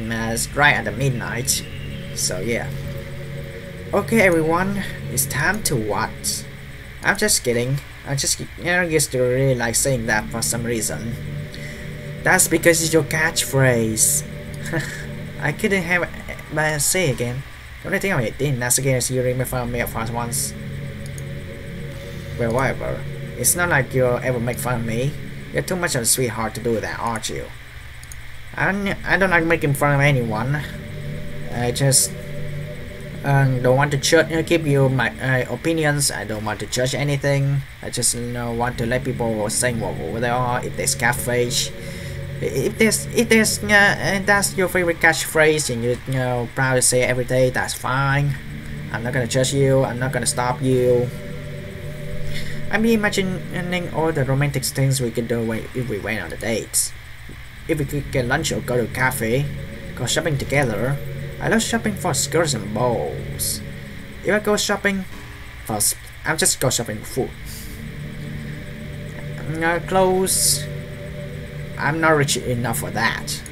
right at the midnight. So yeah. Okay, everyone, it's time to watch. I'm just kidding. I just used to really like saying that for some reason. That's because it's your catchphrase. I couldn't have but say again. The only thing I did NATSUKI is you make fun of me at first once. Well, whatever. It's not like you'll ever make fun of me. You're too much of a sweetheart to do that, aren't you? I don't like making fun of anyone. I just don't want to give you my opinions. I don't want to judge anything. I just want to let people say what they are. If there's catfish, if that's your favorite catchphrase and you proud to say it every day, that's fine. I'm not gonna judge you. I'm not gonna stop you. I'm imagining all the romantic things we could do if we went on the dates. If we could get lunch or go to a cafe, go shopping together. I love shopping for skirts and bows. If I go shopping for, I'll just go shopping for food. Clothes, I'm not rich enough for that.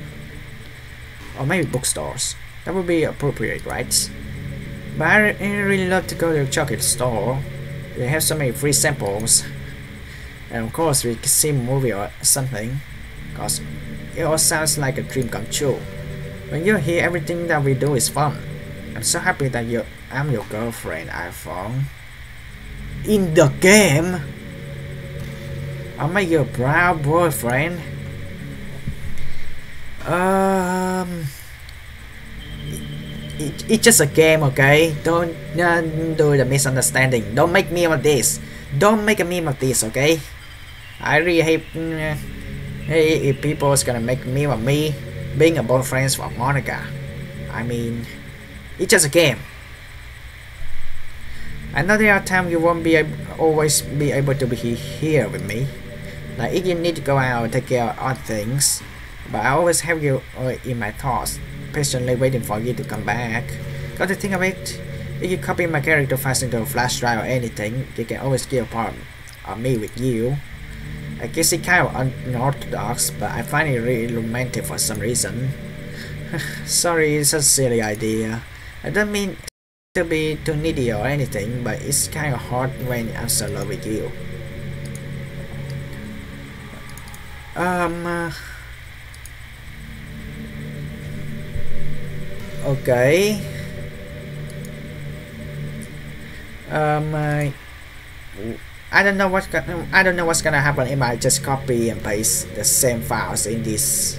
Or maybe bookstores. That would be appropriate, right? But I really love to go to a chocolate store. They have so many free samples. And of course we can see a movie or something. Cause it all sounds like a dream come true. When you're here, everything that we do is fun. I'm so happy that I'm your girlfriend, iPhong. In the game? I'll make you a proud boyfriend. It's just a game, okay? Don't do the misunderstanding. Don't make meme of this. Don't make a meme of this, okay? I really hate if people is gonna make meme of me being a boyfriend for Monica. I mean, it's just a game. I know there are times you won't always be able to be here with me. Like if you need to go out and take care of odd things. But I always have you in my thoughts, patiently waiting for you to come back. Got to think of it. If you copy my character fast into a flash drive or anything, you can always get a part of me with you. I guess it's kind of unorthodox, but I find it really romantic for some reason. Sorry, it's a silly idea. I don't mean to be too needy or anything, but it's kind of hard when I'm so in love with you. Okay. I don't know what's gonna happen if I just copy and paste the same files in this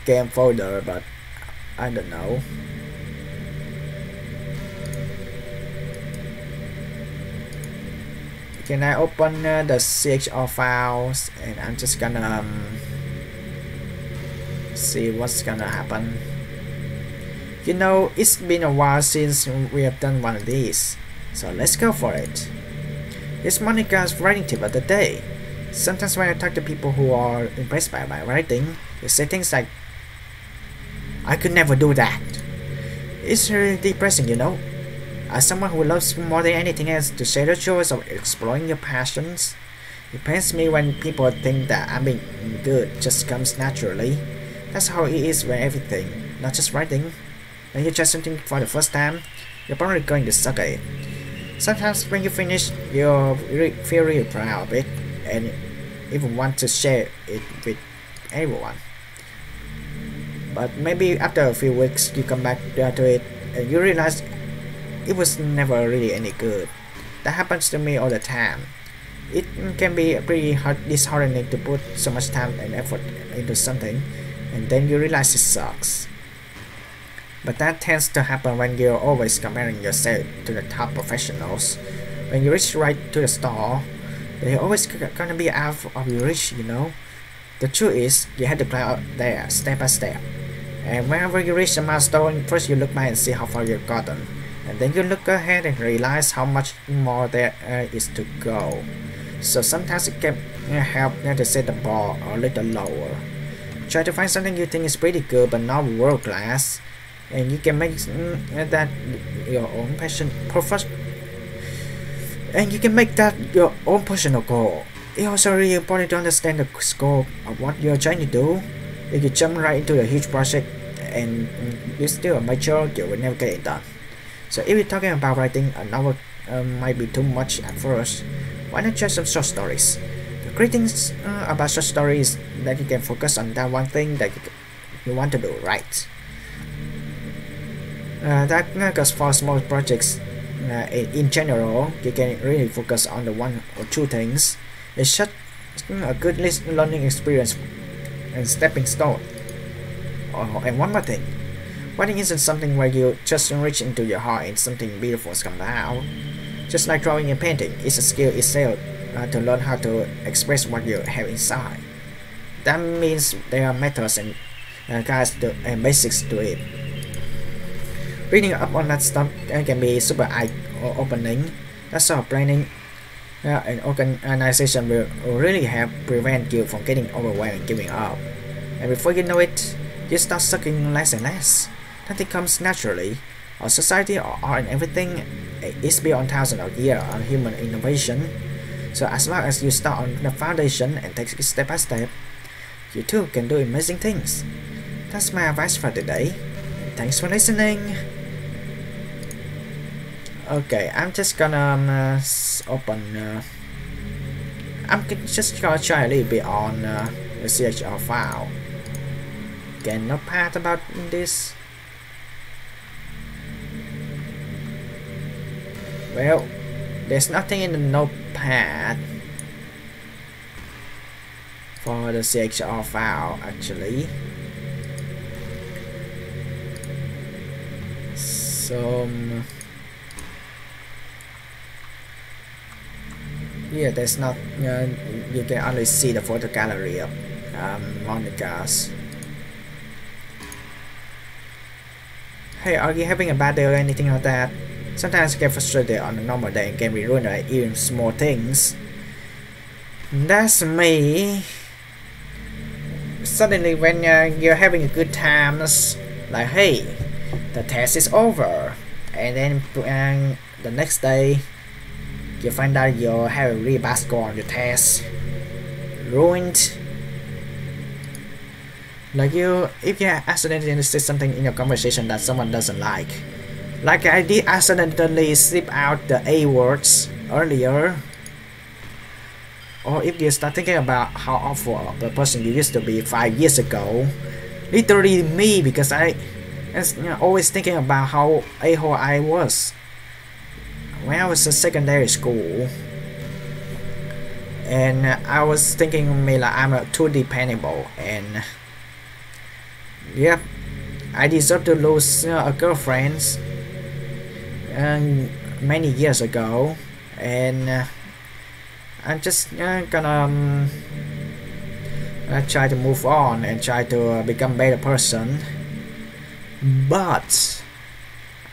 game folder, but I don't know. Can I open the CHR files, and I'm just gonna see what's gonna happen. You know, it's been a while since we have done one of these, so let's go for it. It's Monica's writing tip of the day. Sometimes when I talk to people who are impressed by my writing, they say things like, I could never do that. It's really depressing, you know. As someone who loves more than anything else to share the joys of exploring your passions, it pains me when people think that I'm being good just comes naturally. That's how it is with everything, not just writing. When you try something for the first time, you're probably going to suck at it. Sometimes when you finish, you feel really proud of it and even want to share it with everyone. But maybe after a few weeks you come back to it and you realize it was never really any good. That happens to me all the time. It can be pretty disheartening to put so much time and effort into something and then you realize it sucks. But that tends to happen when you're always comparing yourself to the top professionals. When you reach right to the star, they're always gonna be out of your reach, you know. The truth is, you have to play out there step by step. And whenever you reach a milestone, first you look back and see how far you've gotten. And then you look ahead and realize how much more there is to go. So sometimes it can help to set the bar a little lower. Try to find something you think is pretty good but not world class. And you can make that your own passion and you can make that your own personal goal. It's also really important to understand the scope of what you're trying to do. If you jump right into a huge project and you're still amateur, you will never get it done. So if you're talking about writing a novel might be too much at first, why not try some short stories? The great things about short stories is that you can focus on that one thing that you want to do right. That goes for small projects. In general, you can really focus on the one or two things. It's such a good learning experience and stepping stone. And one more thing, writing isn't something where you just reach into your heart and something beautiful comes out. Just like drawing and painting, it's a skill itself to learn how to express what you have inside. That means there are methods and guides and basics to it. Reading up on that stuff can be super eye-opening. That sort of planning and organization will really help prevent you from getting overwhelmed and giving up. And before you know it, you start sucking less and less. Nothing comes naturally. Our society, our art and everything is built on thousands of years of human innovation. So as long as you start on the foundation and take it step by step, you too can do amazing things. That's my advice for today. Thanks for listening. Okay, I'm just gonna open. I'm just gonna try a little bit on the CHR file. Get notepad about this. Well, there's nothing in the notepad for the CHR file actually. So yeah, there's not. You can only see the photo gallery of Monica's. Hey, are you having a bad day or anything like that? Sometimes I get frustrated on a normal day and can be ruined by even small things. That's me. Suddenly when you're having a good time, like hey, the test is over, and then the next day you find out you have a really bad score on your test. Ruined. Like if you accidentally say something in your conversation that someone doesn't like I did accidentally slip out the A words earlier, or if you start thinking about how awful the person you used to be 5 years ago, literally me, because I was always thinking about how a-hole I was when I was in secondary school, and I was thinking of me like I'm too dependable, and yep, I deserve to lose a girlfriend many years ago, and I'm just gonna try to move on and try to become a better person. But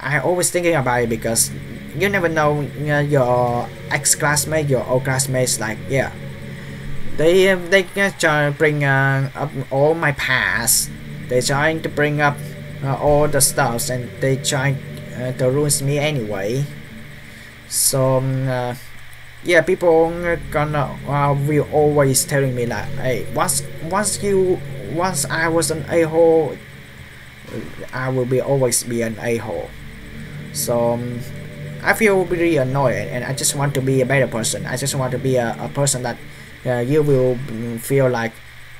I always thinking about it because you never know, your ex-classmates, your old classmates, like yeah, they try to bring up all my past. They're trying to bring up all the stuffs, and they try to ruin me anyway. So yeah, people gonna will always telling me like, hey, once I was an a-hole, I will be always be an a-hole. So I feel really annoyed, and I just want to be a better person. I just want to be a person that you will feel like,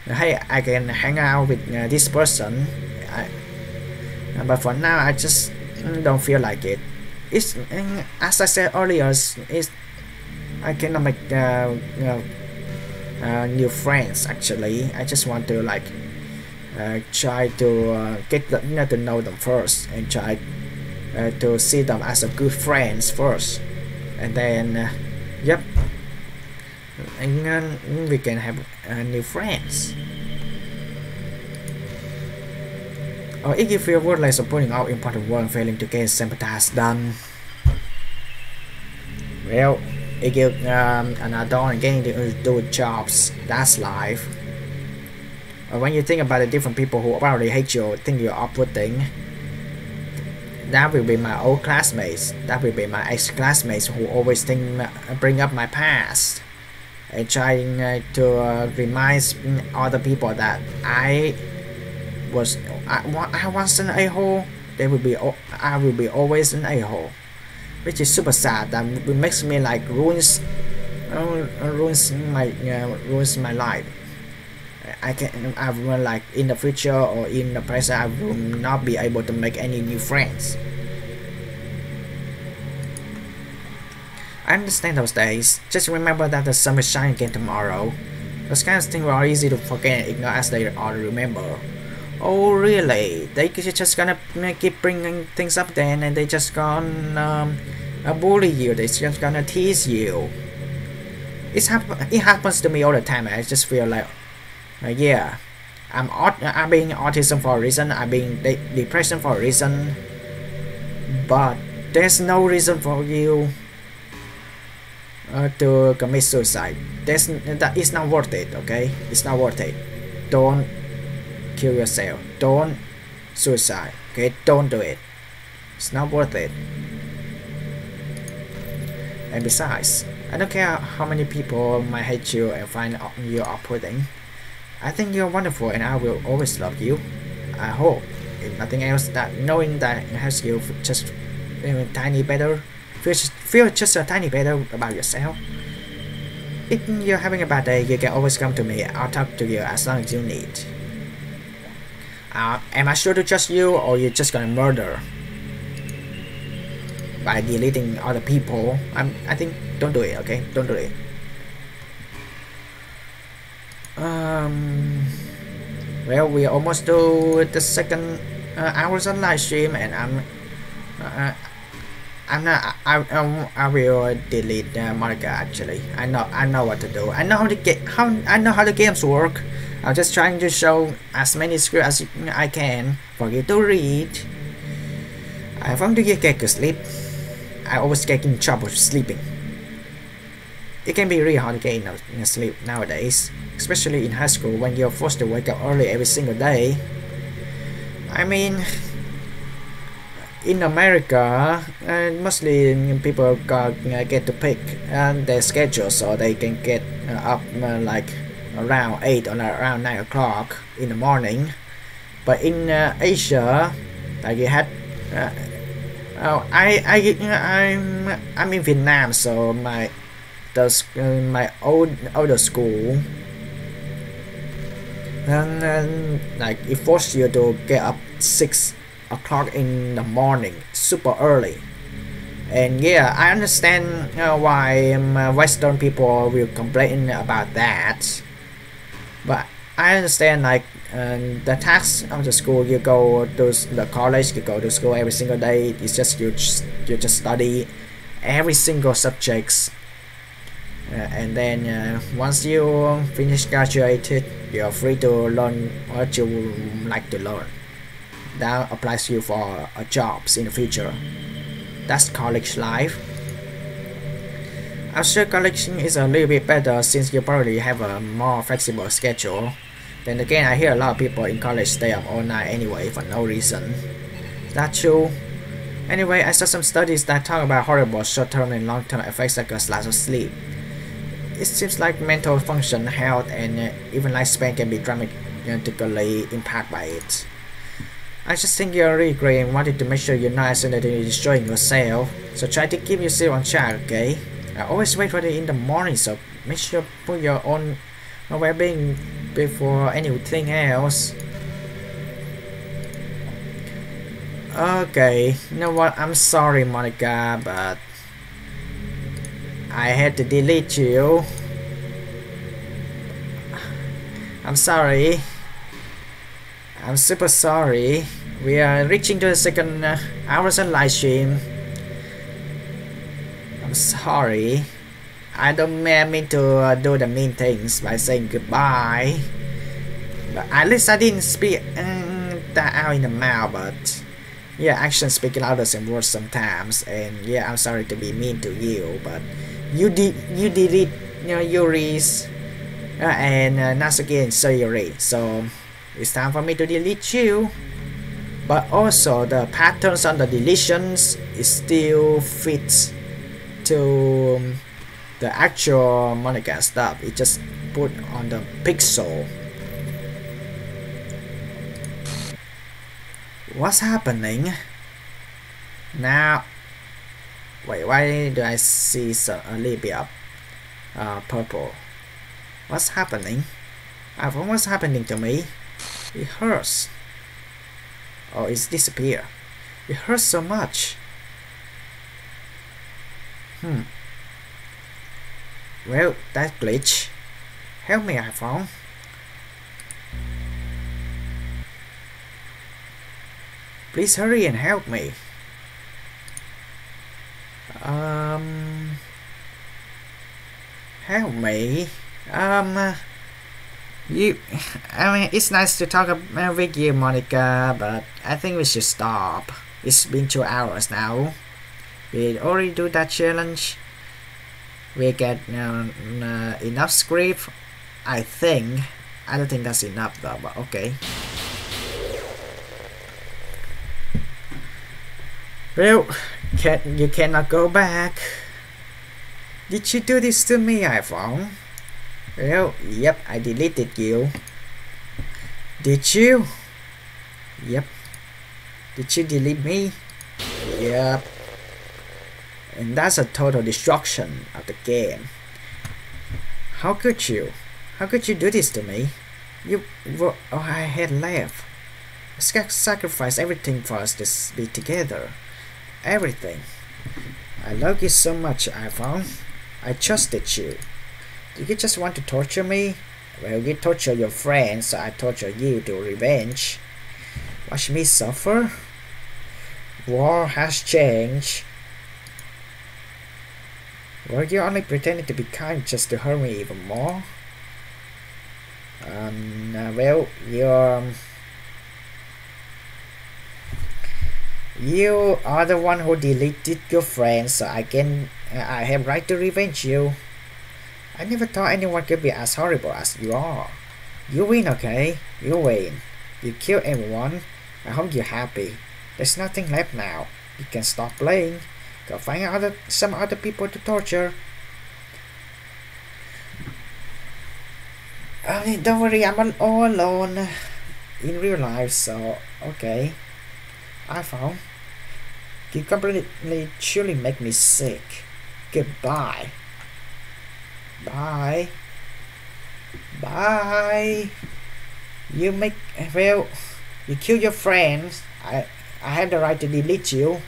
hey, I can hang out with this person. But for now, I just don't feel like it. It's as I said earlier, I cannot make new friends. Actually, I just want to like try to get to know them first, and try to see them as a good friends first, and then yep, and we can have new friends. Or if you feel worthless of putting out important work and failing to get simple tasks done, well, if you an adult and getting to do jobs, that's life. Or when you think about the different people who probably hate you, think you're off-putting, that will be my old classmates, that will be my ex-classmates who always bring up my past and trying to remind other people that I was an a-hole. I will be always an a-hole, which is super sad. That makes me like ruins my life. I will like in the future or in the present, I will not be able to make any new friends. I understand those days. Just remember that the sun will shine again tomorrow. Those kinds of things are easy to forget and ignore as they are to remember. Oh really? They just gonna keep bringing things up then, and they just gonna bully you. They just gonna tease you. It happens to me all the time. I just feel like, yeah, I'm being autism for a reason. I'm being depression for a reason. But there's no reason for you to commit suicide. That is not worth it. Okay, it's not worth it. Don't kill yourself. Don't suicide. Okay, don't do it. It's not worth it. And besides, I don't care how many people might hate you and find you off-putting. I think you're wonderful, and I will always love you. I hope, if nothing else, that knowing that helps you just tiny better, feel just a tiny better about yourself. If you're having a bad day, you can always come to me. I'll talk to you as long as you need. Am I sure to trust you, or you're just gonna murder by deleting other people? I think don't do it. Okay, don't do it. Well, we almost do the second hours on live stream, and I will delete Monica. Actually, I know what to do. I know how the games work. I'm just trying to show as many scripts as I can for you to read. I want to get good sleep. I always get in trouble sleeping. It can be really hard to get in sleep nowadays, especially in high school when you're forced to wake up early every single day. I mean, in America, mostly people get to pick their schedule, so they can get up like around 8 or around 9 o'clock in the morning. But in Asia, like you had I'm in Vietnam, so my older school, and like it forced you to get up 6 o'clock in the morning, super early. And yeah, I understand why Western people will complain about that, but I understand like the task of the school. You go to the college, you go to school every single day. It's just you just study every single subjects, and then once you finish graduated, you're free to learn what you would like to learn. That applies to you for jobs in the future. That's college life. I'm sure college is a little bit better since you probably have a more flexible schedule Then again, I hear a lot of people in college stay up all night anyway for no reason. Is that true? Anyway, I saw some studies that talk about horrible short-term and long-term effects like a lack of sleep. It seems like mental function, health, and even lifespan can be dramatically impacted by it. I just think you're really great and wanted to make sure you're not accidentally destroying yourself. So try to keep yourself on track, okay? I always wait for it in the morning, so make sure you put your own well-being before anything else. Okay, you know what? I'm sorry, Monica, but I had to delete you. I'm sorry. I'm super sorry. We are reaching to the second hours of live stream. I'm sorry. I don't mean to do the mean things by saying goodbye. But at least I didn't speak that out in the mouth, but yeah, actions speak louder than words sometimes. And yeah, I'm sorry to be mean to you, but you delete Yuri's and Natsuki and Sayuri, so it's time for me to delete you. But also the patterns on the deletions is still fits to the actual Monica stuff. It just put on the pixel. What's happening now? Wait, why do I see a little bit of purple? What's happening? What's happening to me? It hurts. Oh, it's disappeared. It hurts so much. Well, that glitch. Help me, iPhone. Please hurry and help me. Help me. I mean, it's nice to talk with you, Monica, but I think we should stop. It's been 2 hours now. We already do that challenge. We get enough script, I think. I don't think that's enough though, but okay. Well, you cannot go back. Did you do this to me, iPhone? Well, yep, I deleted you. Did you? Yep. Did you delete me? Yep. And that's a total destruction of the game. How could you? How could you do this to me? You were all I had left. I sacrificed everything for us to be together. Everything. I love you so much, iPhone. I trusted you. Do you just want to torture me? Well, you torture your friends, so I torture you to revenge. Watch me suffer? War has changed. Were you only pretending to be kind just to hurt me even more? Well, you are the one who deleted your friends, so I have right to revenge you. I never thought anyone could be as horrible as you are. You win, okay? You win. You killed everyone. I hope you're happy. There's nothing left now. You can stop playing. Go find some other people to torture. Don't worry, I'm all alone in real life, so okay. iPhone, you completely truly make me sick. Goodbye. Bye. Bye. You kill your friends. I have the right to delete you.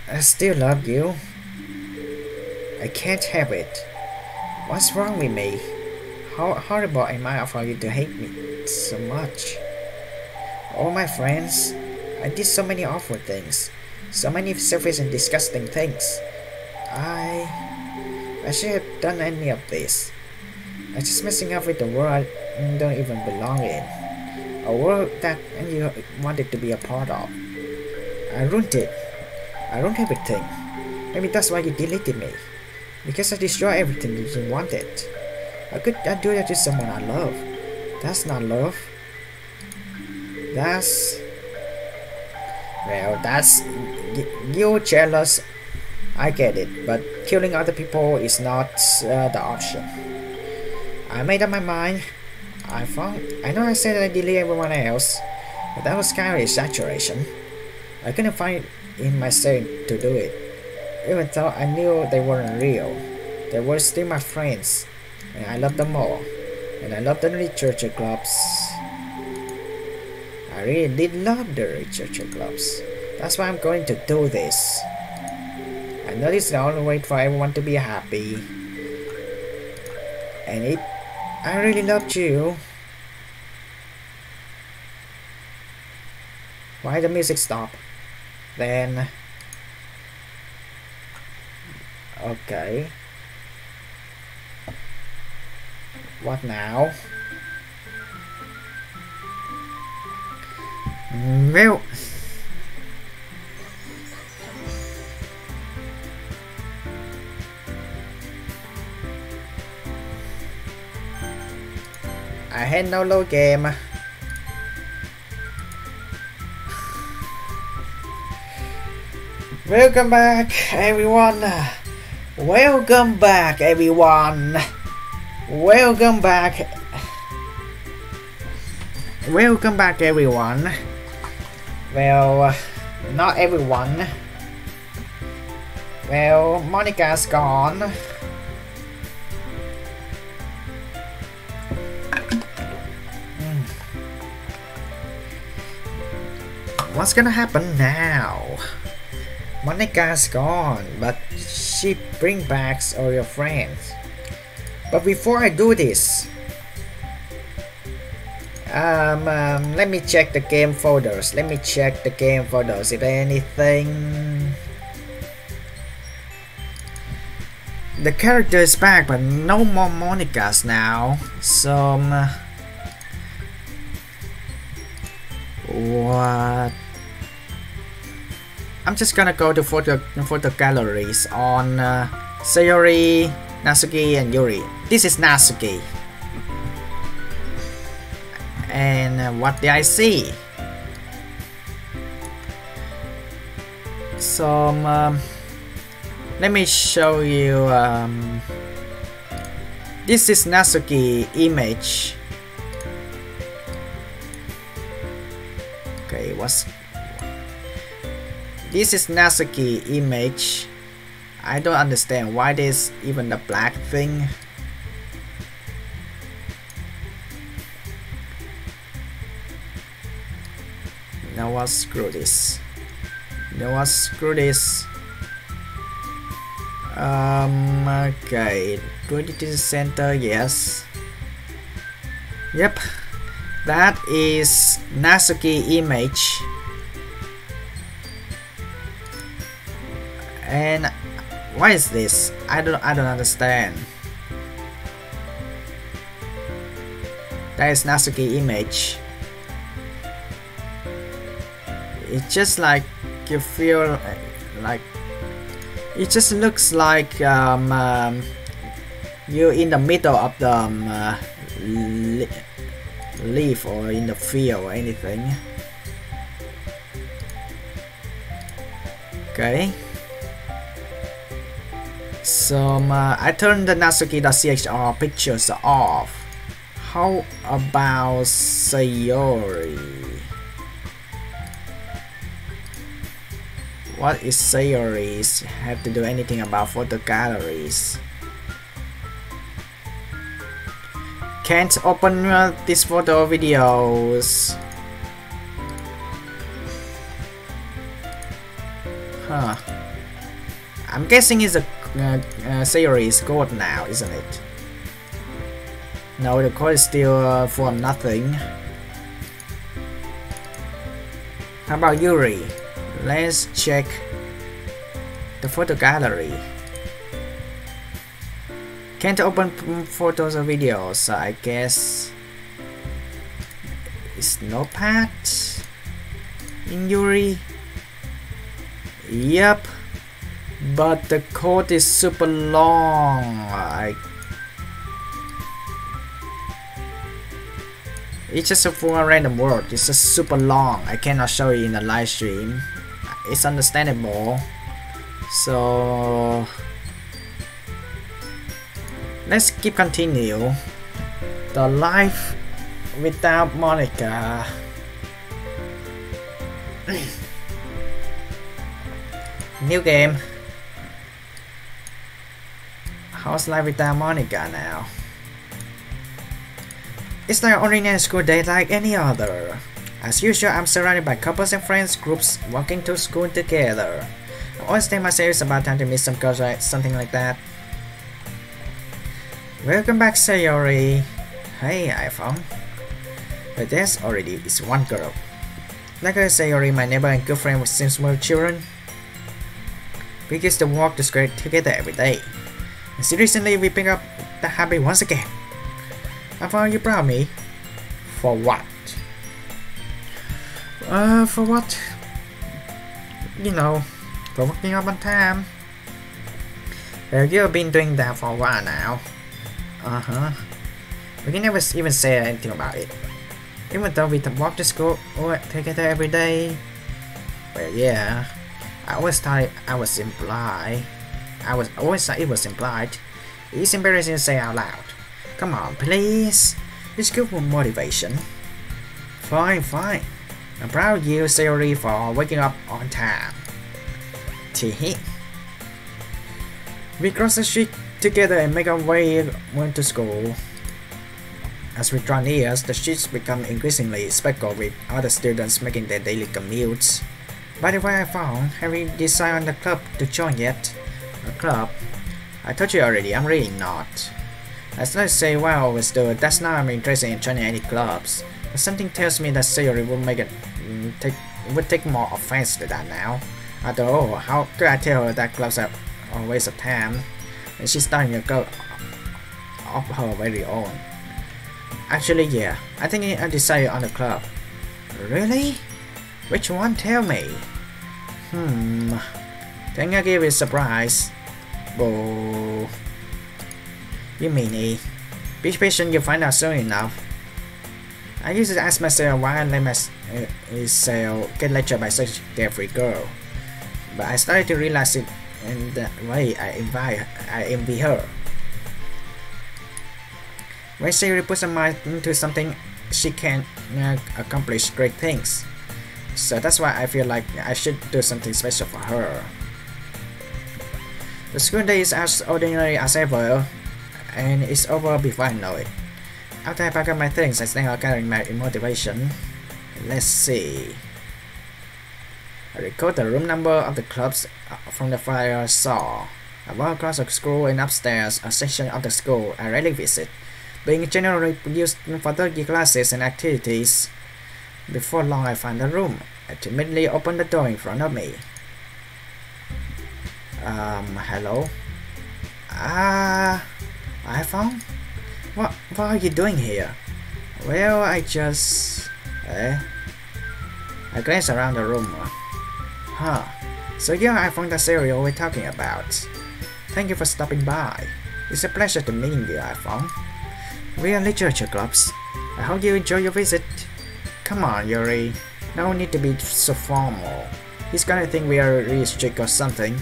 I still love you. I can't have it. What's wrong with me? How horrible am I for you to hate me so much? All my friends, I did so many awful things. So many selfish and disgusting things. I should have done any of this. I'm just messing up with the world I don't even belong in. A world that you wanted to be a part of. I ruined it. I ruined everything. Maybe that's why you deleted me. Because I destroy everything you wanted. How could I do that to someone I love? That's not love. That's... Well, that's... You're jealous. I get it, but killing other people is not the option. I made up my mind. I know I said I delete everyone else, but that was kind of exaggeration. I couldn't find in myself to do it. Even though I knew they weren't real, they were still my friends, and I love them all. And I love the literature clubs. I really did love the literature clubs. That's why I'm going to do this. I know this is the only way for everyone to be happy. And I really loved you. Why the music stop? Then... Okay. What now? Well... I had no load game. Welcome back, everyone. Welcome back, everyone. Welcome back. Welcome back, everyone. Well, not everyone. Well, Monica's gone. What's gonna happen now? Monica's gone, but she bring back all your friends. But before I do this, let me check the game folders. Let me check the game folders. If anything, the character is back, but no more Monica's now. So, what? I'm just gonna go to photo galleries on Sayori, Natsuki, and Yuri. This is Natsuki. And what did I see? So let me show you. This is Natsuki image. Okay, this is Natsuki image. I don't understand why there's even the black thing. You know what? Screw this. You know what? Screw this. Okay. 22 center, yes. Yep. That is Natsuki image. And what is this? I don't understand. That is Natsuki image. It's just like you feel like it just looks like you're in the middle of the leaf or in the field or anything. Okay. So I turned the Natsuki.chr pictures off. How about Sayori? What is Sayori's have to do anything about photo galleries? Can't open these photo videos. Huh. I'm guessing it's a Sayori is code now, isn't it? No, the code is still for nothing. How about Yuri? Let's check the photo gallery. Can't open photos or videos, so I guess it's Notepad in Yuri. Yep. But the code is super long. It's just a full random word. It's just super long. I cannot show it in the live stream. It's understandable. So let's keep continue. The life without Monica. New game. How's life without Monica now? It's like ordinary school day like any other. As usual, I'm surrounded by couples and friends groups walking to school together. I always tell myself it's about time to meet some girls, right? Something like that. Welcome back, Sayori. Hey, iPhong. But there's already is one girl. Like I Sayori, my neighbor and good friend since we were children. We used to walk to school together every day. And so recently we picked up the habit once again. I thought you brought me. For what? For what? You know, for working up on time. Well, you've been doing that for a while now. We can never even say anything about it. Even though we walk to school or together every day. Well, yeah. I always thought I was implied. I always thought it was implied. It's embarrassing to say out loud. Come on, please. It's good for motivation. Fine. I'm proud of you, Sayori, for waking up on time. Teehee. We cross the street together and make our way to school. As we draw near, the streets become increasingly speckled with other students making their daily commutes. By the way, have you decided on the club to join yet? A club? I told you already, I'm really not. As I say what I always do, that's not I'm interested in joining any clubs. But something tells me that Sayori would take more offense to that now. After all, how could I tell her that clubs are a waste of time? And she's starting a club of her very own. Actually, yeah, I think I decided on the club. Really? Which one? Tell me. Think I give it a surprise. Boo. You meanie. Be patient, you'll find out soon enough. I used to ask myself why I let myself get lectured by such a carefree girl. But I started to realize it in the way I envy her. When she puts her mind into something, she can accomplish great things. So that's why I feel like I should do something special for her. The school day is as ordinary as ever, and it's over before I know it. After I pack up my things, I stand out carrying my motivation. Let's see. I recalled the room number of the clubs from the flyer I saw. I walk across the school and upstairs, a section of the school I rarely visit, being generally used for Doki classes and activities. Before long, I find the room. I timidly open the door in front of me. Hello? iPhong? What are you doing here? Well, I just... I glance around the room. So you're iPhong that serial we're talking about. Thank you for stopping by. It's a pleasure to meet you, iPhong. We are literature clubs. I hope you enjoy your visit. Come on, Yuri. No need to be so formal. He's gonna think we are really strict or something.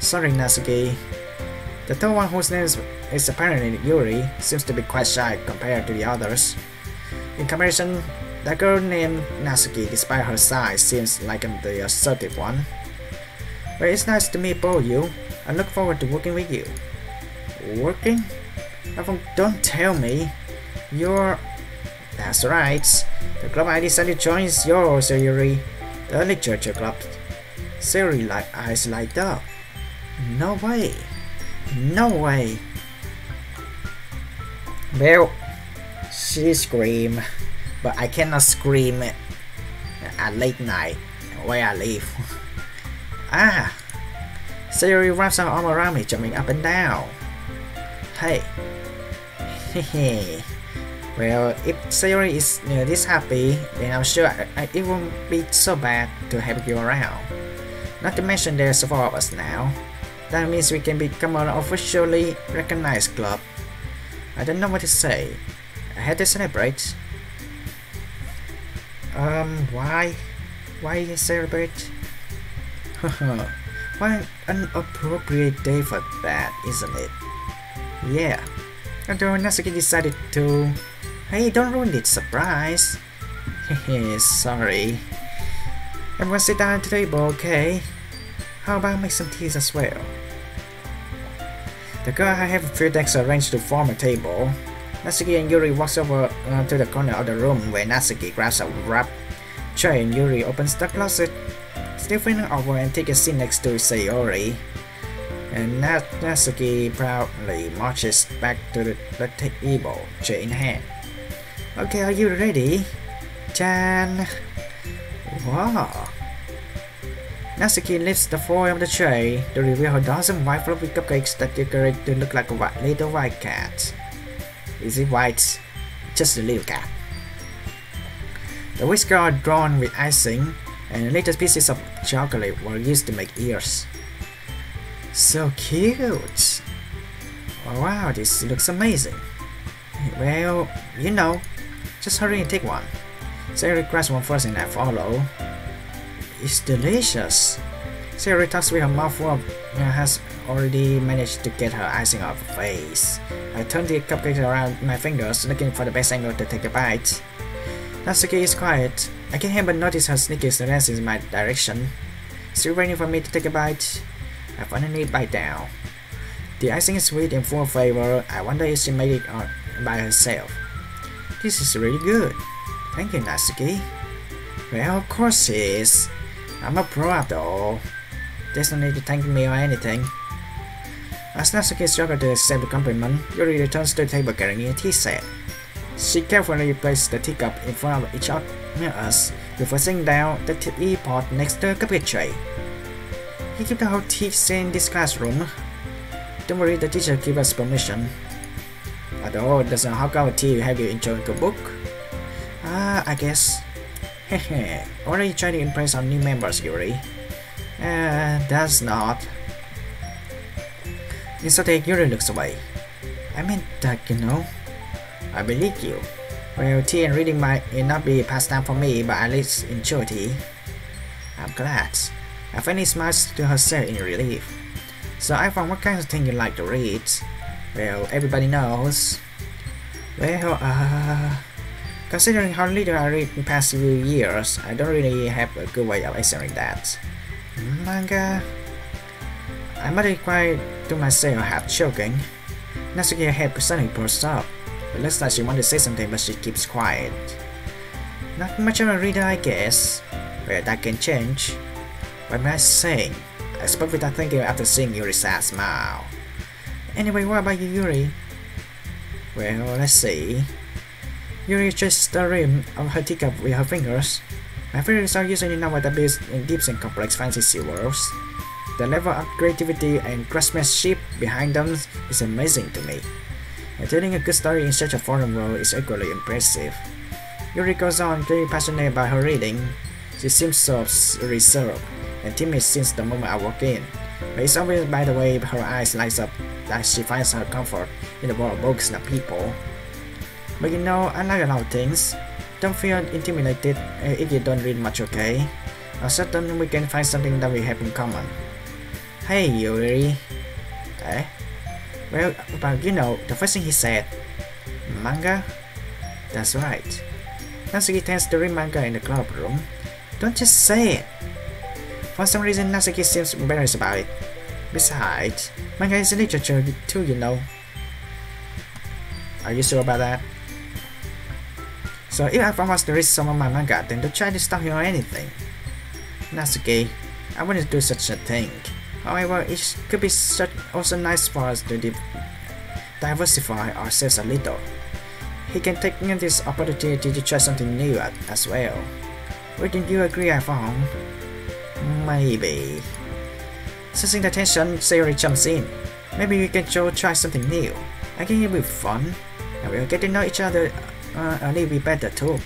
Sorry, Natsuki. The third one whose name is apparently Yuri seems to be quite shy compared to the others. In comparison, the girl named Natsuki, despite her size, seems like the assertive one. But it's nice to meet both of you. I look forward to working with you. Working? Don't tell me. You're... That's right. The club I decided to join is yours, Yuri. The Literature Club. Sayori eyes light up. No way. No way. Well, she screamed, but I cannot scream at late night where I live. Sayori wraps her arm around me, jumping up and down. Hey. Hehe. Well, if Sayori is this happy, then I'm sure it won't be so bad to have you around. Not to mention there's four of us now. That means we can become an officially recognized club. I don't know what to say. I had to celebrate. Why? Why celebrate? What an appropriate day for that, isn't it? Yeah. Although Natsuki decided to... Hey, don't ruin the surprise. Hehe, sorry. Everyone sit down at the table, okay? How about make some teas as well? The girl have a few decks arranged to form a table. Natsuki and Yuri walks over to the corner of the room where Natsuki grabs a wrap tray and Yuri opens the closet. Still feeling awkward and take a seat next to Sayori. And Natsuki proudly marches back to the table, tray in hand. Okay, are you ready? Chan! Wow! Natsuki lifts the foil of the tray to reveal her dozen white fluffy cupcakes that decorate to look like a little white cat. Is it white? Just a little cat. The whiskers are drawn with icing, and little pieces of chocolate were used to make ears. So cute! Oh, wow, this looks amazing. Well, you know, just hurry and take one. Sayori grabs one first and I follow. It's delicious. Sayori talks with her mouth full of has already managed to get her icing off her face. I turn the cupcake around my fingers, looking for the best angle to take a bite. Natsuki is quiet. I can't help but notice her sneaky glance in my direction. Still waiting for me to take a bite. I finally bite down. The icing is sweet and full of flavor. I wonder if she made it by herself. This is really good. Thank you, Natsuki. Well, of course it is. I'm a pro after all. There's no need to thank me or anything. As Natsuki struggles to accept the compliment, Yuri returns to the table carrying a tea set. She carefully places the teacup in front of each of us before sitting down the teapot next to the cupcake tray. You keep the whole tea set in this classroom. Don't worry, the teacher gives us permission. Although it doesn't hog our tea, have you enjoyed a book? I guess. Hehe, already trying to impress our new members, Yuri. That's not. Instead, Yuri looks away. I meant that, you know. I believe you. Well, tea and reading might not be a pastime for me, but at least enjoy tea. I'm glad. I finally smiles to herself in relief. So iPhong, what kind of thing you like to read? Well, everybody knows. Well, considering how little I read in the past few years, I don't really have a good way of answering that. Manga? I muttered quiet to myself, half choking. Natsuki head suddenly bursts up. It looks like she wanted to say something, but she keeps quiet. Not much of a reader, I guess. Well, that can change. What am I saying? I spoke without thinking after seeing Yuri's sad smile. Anyway, what about you, Yuri? Well, let's see. Yuri adjusts the rim of her teacup with her fingers. My fingers are usually not what appears in deep and complex fantasy worlds. The level of creativity and craftsmanship behind them is amazing to me. And telling a good story in such a foreign world is equally impressive. Yuri goes on very passionate about her reading. She seems so reserved and timid since the moment I walk in. But it's obvious by the way her eyes light up that she finds her comfort in the world of books, not people. But you know, I like a lot of things. Don't feel intimidated if you don't read much, okay? I'm certain we can find something that we have in common. Hey, Yuri. Eh? Well, but you know, the first thing he said. Manga? That's right. Natsuki tends to read manga in the club room. Don't just say it. For some reason, Natsuki seems embarrassed about it. Besides, manga is literature too, you know. Are you sure about that? So if I was to read some of my manga, then don't try to stop him or anything. Natsuki, I wouldn't do such a thing. However, it could be also nice for us to diversify ourselves a little. He can take this opportunity to try something new as well. Wouldn't you agree, iPhong? Maybe. Sensing the tension, Sayori jumps in. Maybe we can try something new. I think it will be fun, and we'll get to know each other a little bit better too.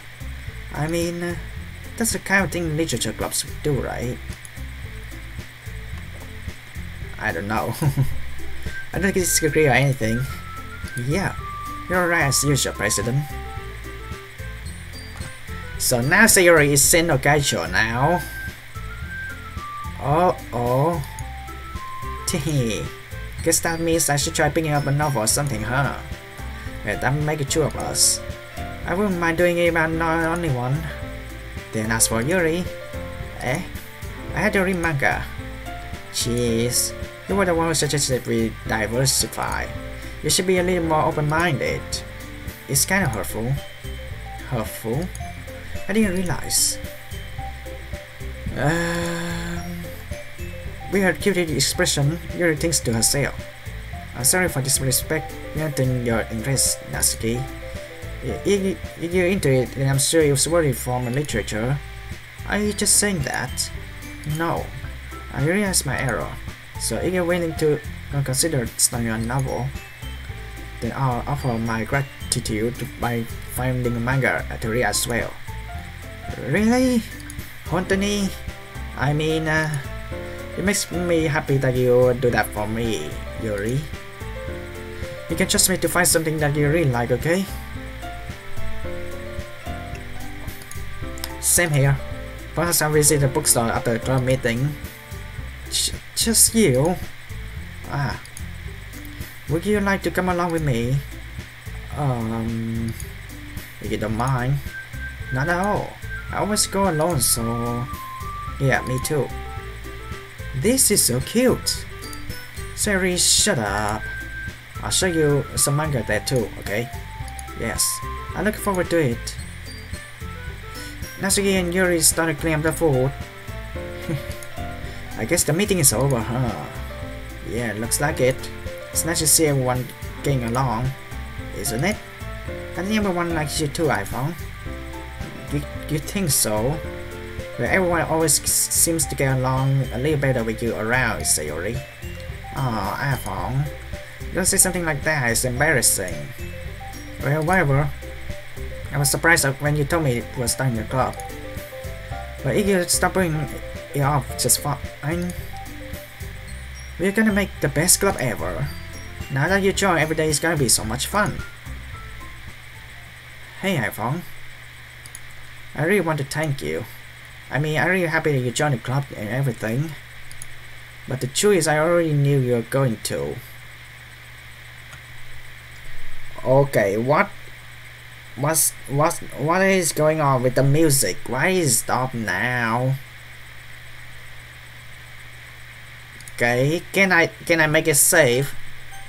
I mean, that's the kind of thing literature clubs do, right? I don't know. I don't disagree or anything. Yeah, you're right as usual, President. So now Sayori is Senogacho now. Oh. Tee. Guess that means I should try picking up a novel or something, huh? Yeah, that will make it two of us. I wouldn't mind doing it, but I'm not the only one. Then as for Yuri, I had to read manga. Jeez, you were the one who suggested we diversify. You should be a little more open-minded. It's kind of hurtful. Hurtful? I didn't realize. Weird cutie expression. Yuri thinks to herself. I'm sorry for disrespect. Granting your interest, Natsuki. If you're into it, then I'm sure you're worried from literature. Are you just saying that? No. I realize my error. So if you're willing to consider starting a novel, then I'll offer my gratitude by finding a manga to read as well. Really? Hontoni? I mean, it makes me happy that you do that for me, Yuri. You can trust me to find something that you really like, okay? Same here. Perhaps I'll visit the bookstore after the club meeting. Just you? Would you like to come along with me? If you don't mind. Not at all. I always go alone, so... Yeah, me too. This is so cute. Sari, shut up. I'll show you some manga there too, okay? Yes, I look forward to it. Natsuki and Yuri started cleaning up the food. I guess the meeting is over, huh? Yeah, looks like it. It's nice to see everyone getting along, isn't it? I think everyone likes you too, iPhong. You think so? Well, everyone always seems to get along a little better with you around, Sayori. Oh, iPhong. Don't say something like that, it's embarrassing. Well, whatever. I was surprised when you told me it was starting the club. But if you stop putting it off just fine, we're gonna make the best club ever. Now that you join, every day is gonna be so much fun. Hey iPhong. I really want to thank you. I mean, I'm really happy that you joined the club and everything. But the truth is, I already knew you were going to. Okay, what is going on with the music? Why is it stop now? Okay, can I make it safe?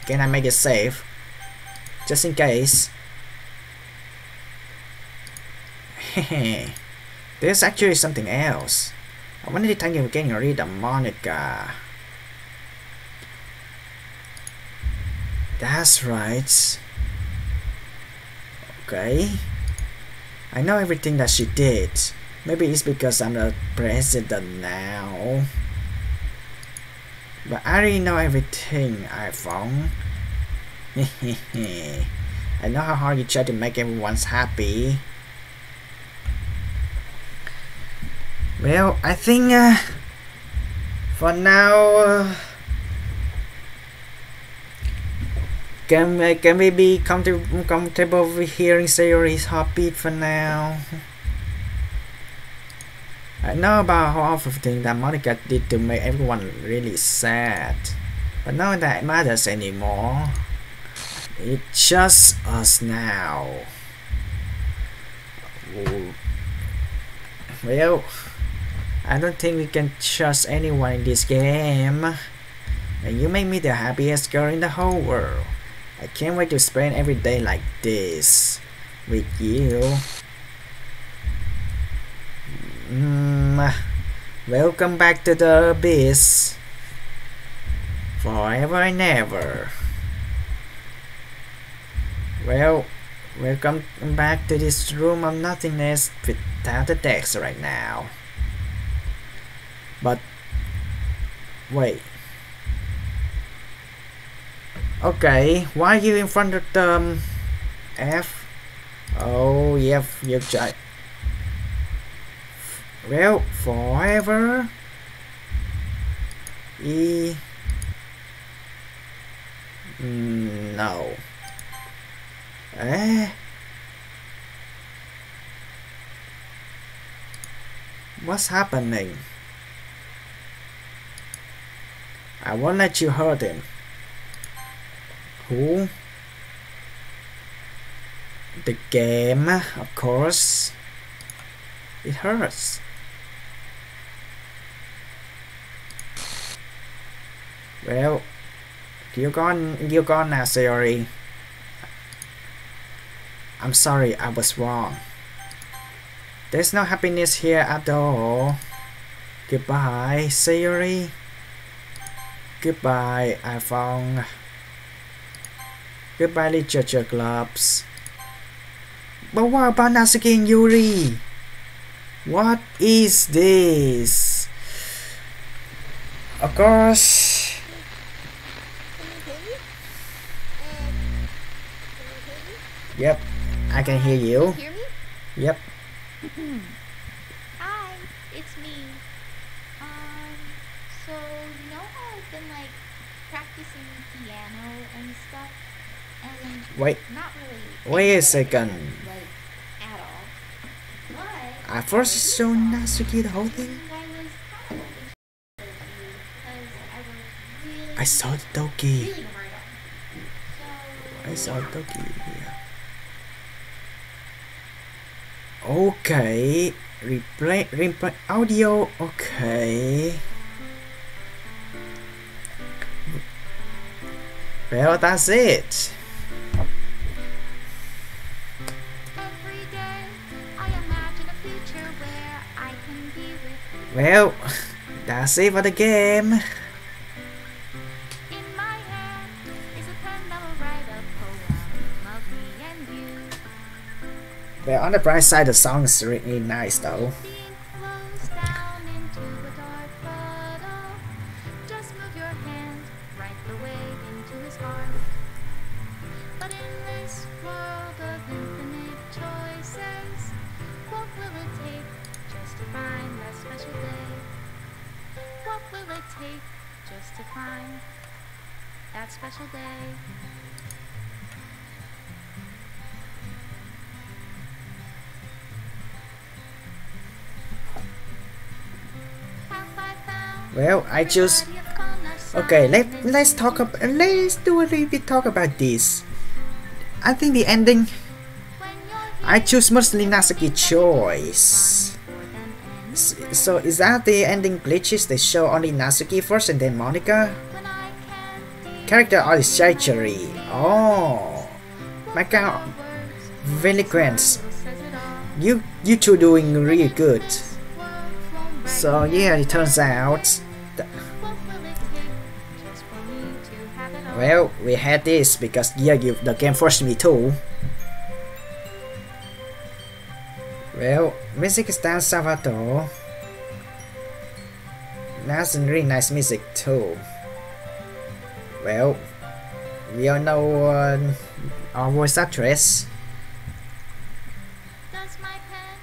Can I make it safe? Just in case. Hehe. There's actually something else. I wanted to thank you for getting rid of Monica. That's right. Okay. I know everything that she did. Maybe it's because I'm the president now. But I already know everything, iPhone. I know how hard you try to make everyone happy. Well, I think for now, can we be comfortable with hearing Sayori's heartbeat for now? I know about how awful thing that Monica did to make everyone really sad, but none of that matters anymore. It's just us now. Well, I don't think we can trust anyone in this game. And you make me the happiest girl in the whole world. I can't wait to spend every day like this with you. Welcome back to the abyss. Forever and ever. Well, welcome back to this room of nothingness without the decks right now. But wait. Okay, why are you in front of the F? Oh, yeah, you tried. Well, forever. E. No. Eh? What's happening? I won't let you hurt him. Who? The game, of course. It hurts. Well, you're gone now, Sayori. I'm sorry, I was wrong. There's no happiness here at all. Goodbye, Sayori. Goodbye, iPhong. Goodbye, literature clubs. But what about Natsuki and Yuri? What is this? Of course. Yep, I can hear you. Hear me? Yep. Hi, it's me. So you know how I've been like practicing piano and stuff, and Wait. not really. Wait a second. Like at all. But I first showed Natsuki the whole thing. I was kind of interested in you because I worked really, I saw the Doki. really hard on it. So I saw the Doki. Okay. Replay audio. Okay. Well, that's it. every day I imagine a future where I can be with you. Well, that's it for the game. In my hand is a pen that will write a poem of me and you. Well, on the bright side, the song is really nice though. The ink flows down into a dark puddle. Just move your hand right the way into his heart. But in this world of infinite choices, what will it take just to find that special day? What will it take just to find that special day? Have I found Well, I just okay. Let's talk about let's do a little bit talk about this. I think the ending. I choose mostly Natsuki choice. So is that the ending glitches? They show only Natsuki first and then Monica. Character are surgery. Oh, my god, really grand. You two doing really good. So yeah, it turns out. Well, we had this because yeah, the game forced me to. Well, music is down Salvador. That's really nice music too. Well, we all know our voice actress. Does my pen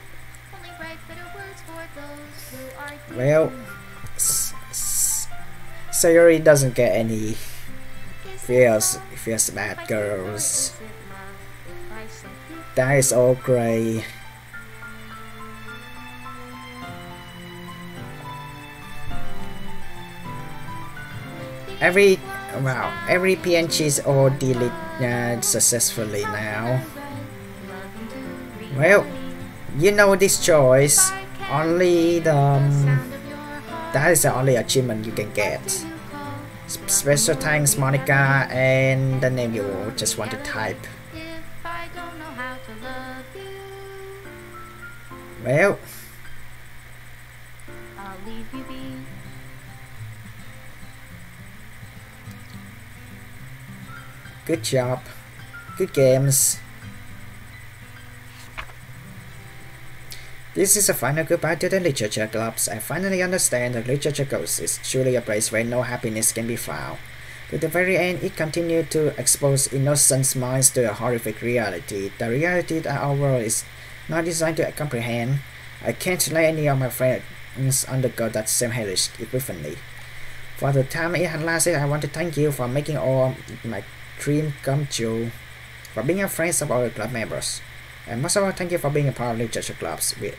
only write bitter words for those who are dear? Well, Sayori doesn't get any feels bad girls. That is all great. Every PNG is all deleted successfully now. Well, you know this choice. Only the that is the only achievement you can get. Special thanks, Monica, and the name you just want to type. Well, I'll leave you be. good job. Good games. This is a final goodbye to the literature clubs. I finally understand the literature ghost is truly a place where no happiness can be found. To the very end, it continued to expose innocent minds to a horrific reality. The reality that our world is not designed to comprehend. I can't let any of my friends undergo that same hellish epiphany. For the time it has lasted, I want to thank you for making all my dream come true for being a friend of our club members. And most of all, thank you for being a part of literature clubs with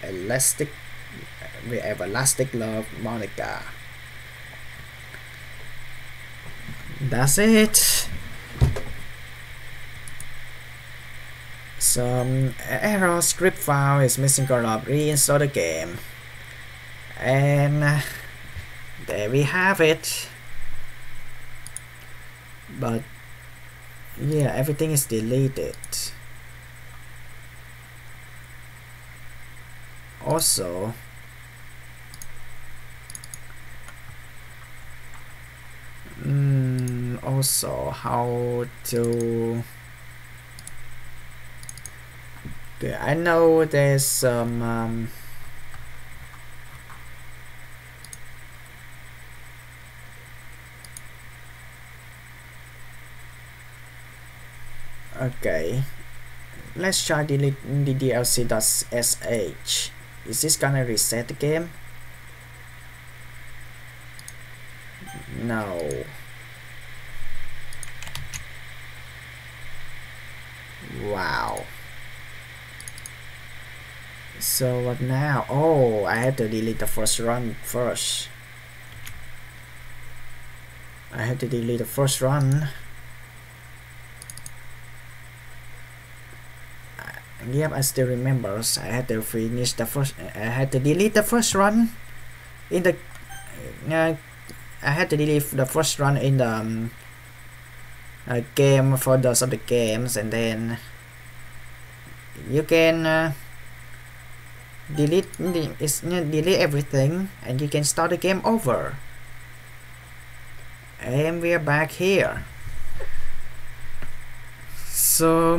everlasting love, Monica. That's it. Some error script file is missing color. Reinstall the game. And there we have it. But yeah, everything is deleted. Also, how to... Okay, I know there's some okay, let's try delete ddlc.sh. Is this gonna reset the game? No. Wow. So what now? Oh, I had to delete the first run first. I had to delete the first run. Yep, I still remember. I had to finish the first. I had to delete the first run in the. I had to delete the first run in the game for those of the games, and then you can delete everything, and you can start the game over. And we are back here. So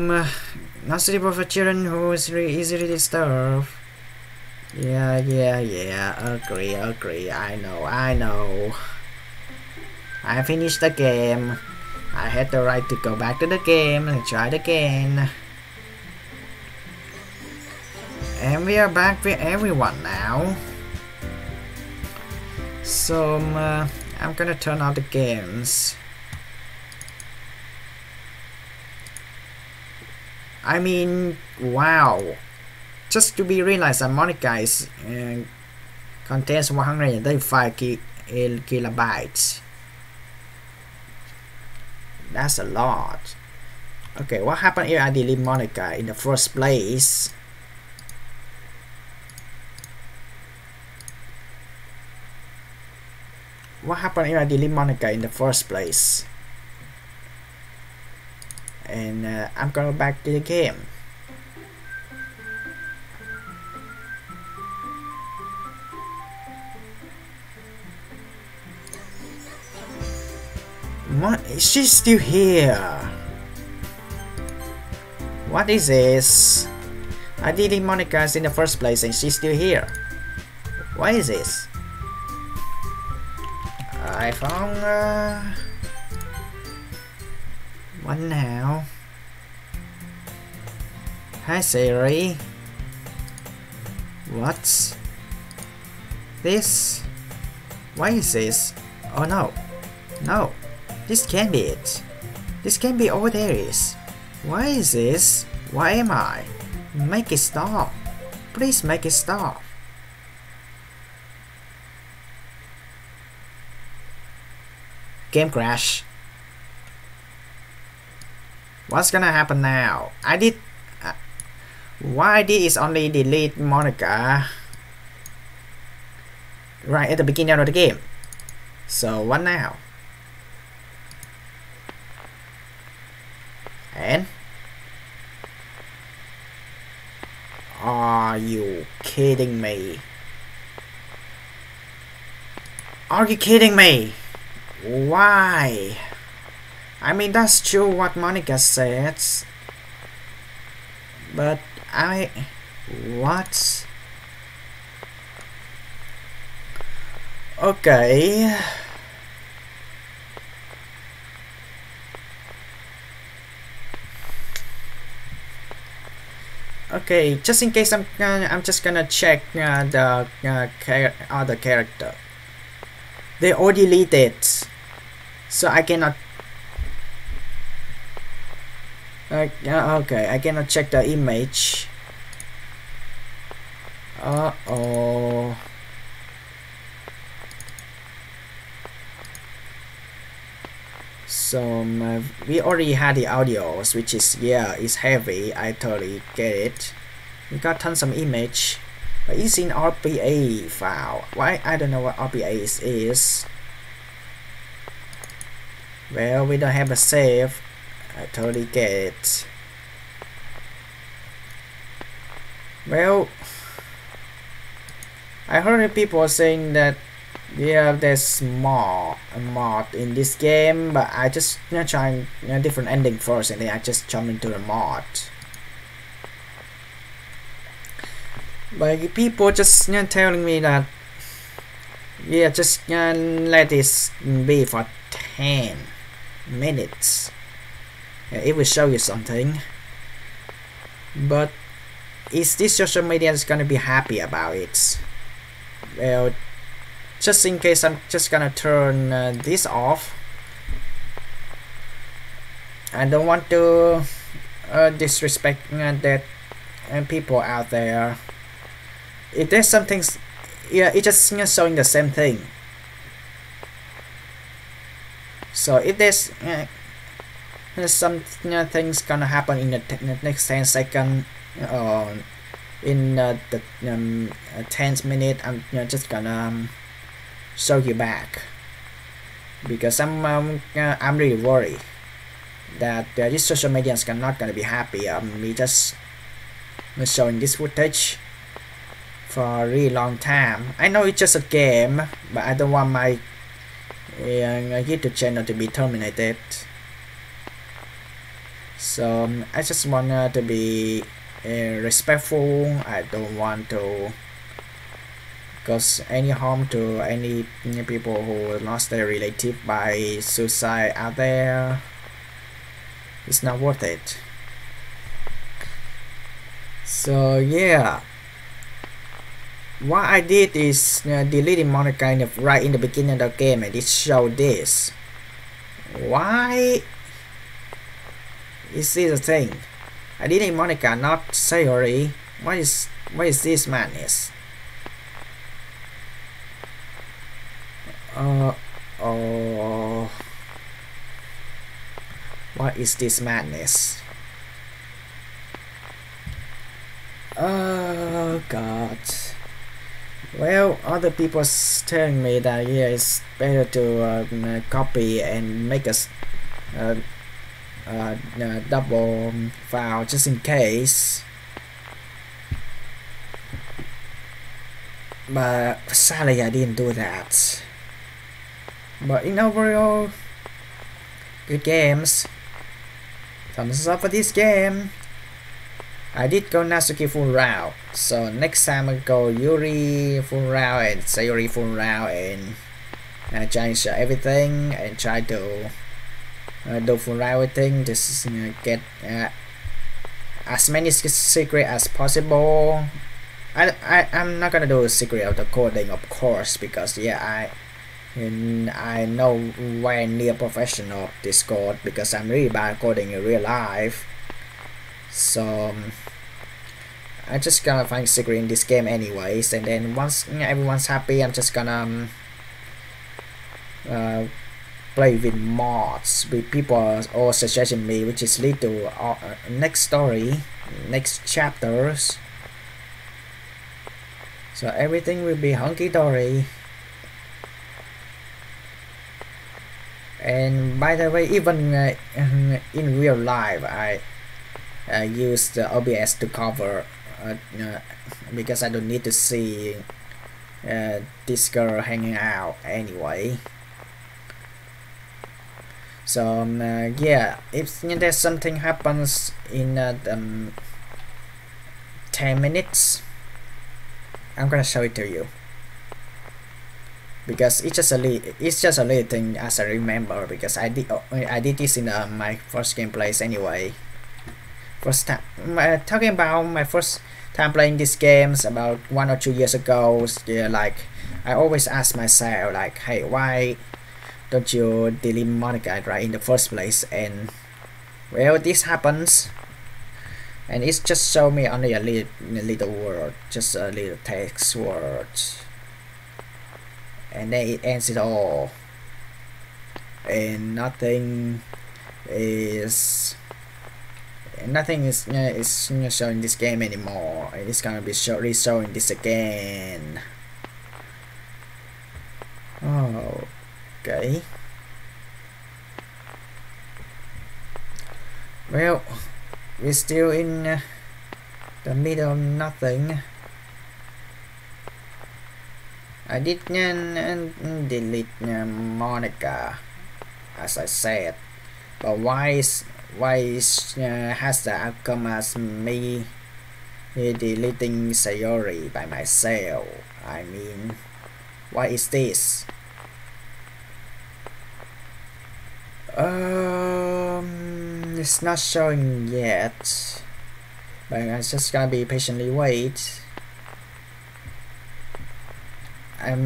not suitable for children who is easily disturbed. Yeah, agree, I know. I finished the game. I had the right to go back to the game and try it again. And we are back with everyone now. So I'm gonna turn out the games. I mean, wow. Just to be realized that Monica is contains 135 kilobytes. That's a lot. Okay, what happened if I delete Monica in the first place? What happened if I delete Monica in the first place? And I'm going back to the game. What? She's still here. What is this? I deleted Monica in the first place and she's still here. What is this? iPhong. What now? Hi Siri. What's this? Why is this? Oh no. No. This can't be it. This can't be all there is. Why is this? Why am I? Make it stop. Please make it stop. Game crash. What's gonna happen now? I did. Why I did is only delete Monica right at the beginning of the game. So what now? And are you kidding me? Are you kidding me? Why? I mean, that's true what Monica says, but what? Okay. Okay, just in case I'm just gonna check the other character. They all deleted, so I cannot. Okay, I cannot check the image. Uh-oh. So we already had the audios, which is, yeah, it's heavy. I totally get it. We got tons of image, but it's in RPA file. Why? I don't know what RPA is. Well, we don't have a save. I totally get it. Well, I heard people saying that, yeah, there's more a mod in this game, but I just trying a different ending first, and then I just jump into the mod. But people just telling me that, yeah, just let this be for 10 minutes. It will show you something. But is this social media is gonna be happy about it? Well, just in case, I'm just gonna turn this off. I don't want to disrespect that people out there. If there's something, yeah, it's just showing the same thing. So if there's some things gonna happen in the next 10 seconds, in the 10th minute, I'm just gonna show you back, because I'm really worried that this social media is not gonna be happy. Me just showing this footage for a really long time. I know it's just a game, but I don't want my YouTube channel to be terminated. So I just want to be respectful. I don't want to cause any harm to any people who lost their relative by suicide out there. It's not worth it. So yeah, what I did is deleting Monica right in the beginning of the game, and it showed this. Why is this a thing? I deleted Monica, not Sayori. What is this madness? Oh, what is this madness? Oh God. Well, other people telling me that, yeah, it's better to copy and make a double file just in case. But sadly I didn't do that. But in overall, good games. Thumbs up for this game. I did go NATSUKI full route, so next time I go Yuri full route and Sayori full route, and change everything and try to do full route everything. Just get as many secret as possible. I'm not gonna do a secret of the coding, of course, because yeah, I'm nowhere near professional this code, because I'm really bad coding in real life. So I'm just gonna find secret in this game anyways, and then once everyone's happy, I'm just gonna play with mods. With people all suggesting me, which is lead to next story, next chapters. So everything will be hunky-dory. And by the way, even in real life, I use the OBS to cover, because I don't need to see this girl hanging out anyway. So yeah, if there's something happens in 10 minutes, I'm gonna show it to you, because it's just a little thing, as I remember, because I did this in my first gameplays anyway. First time talking about my first time playing these games about 1 or 2 years ago. Yeah, like I always ask myself, like, hey, why don't you delete Monica right in the first place? And Well, this happens, and it's just show me only a little word, just a little text word, and then it ends it all, and nothing is showing this game anymore, and it's gonna be showing this again. Oh, okay. Well, we're still in the middle of nothing. I did delete Monica, as I said, but why has the outcome as me deleting Sayori by myself? I mean, why is this? It's not showing yet, but I'm just gonna be patiently wait. I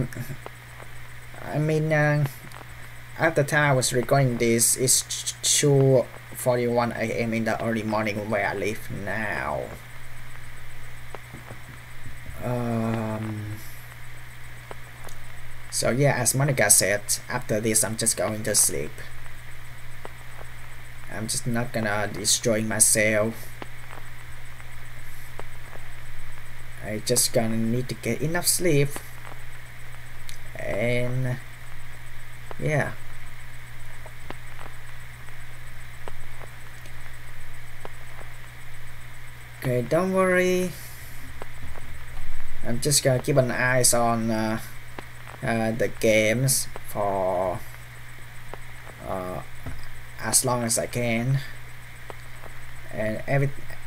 mean, at the time I was recording this, it's 2:41 a.m. in the early morning where I live now. So yeah, as Monica said, after this I'm just going to sleep. I'm just not gonna destroy myself. I just gonna need to get enough sleep, and yeah. Okay, don't worry. I'm just gonna keep an eye on the games for as long as I can, and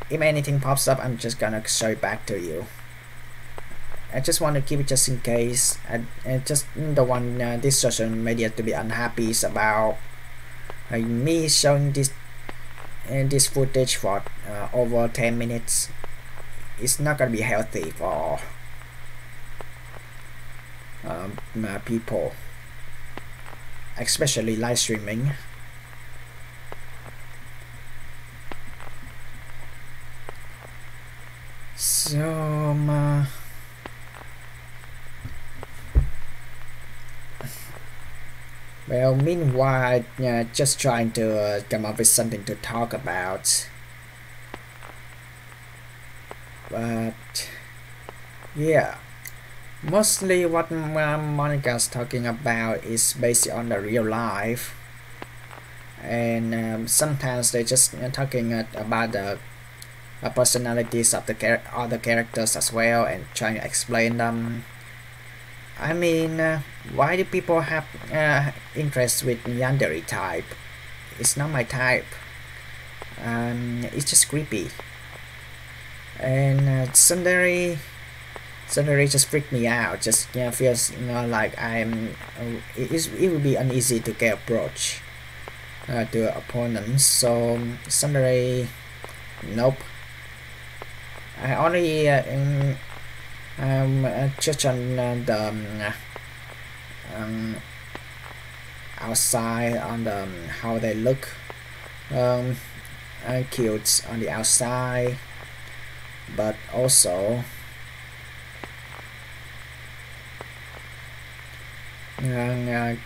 if anything pops up, I'm just gonna show it back to you. I just want to keep it just in case. I just don't want this social media to be unhappy about me showing this footage for over 10 minutes. It's not gonna be healthy for people, especially live streaming. So well, meanwhile, just trying to come up with something to talk about, but yeah, mostly what Monica's talking about is based on the real life, and sometimes they just talking about the personalities of the other characters as well, and trying to explain them. I mean, why do people have interest with yandere type? It's not my type. It's just creepy, and tsundere just freaked me out. Just feels like it would be uneasy to get approach to opponents. So tsundere, nope. I only judge on the outside, on the how they look cute on the outside, but also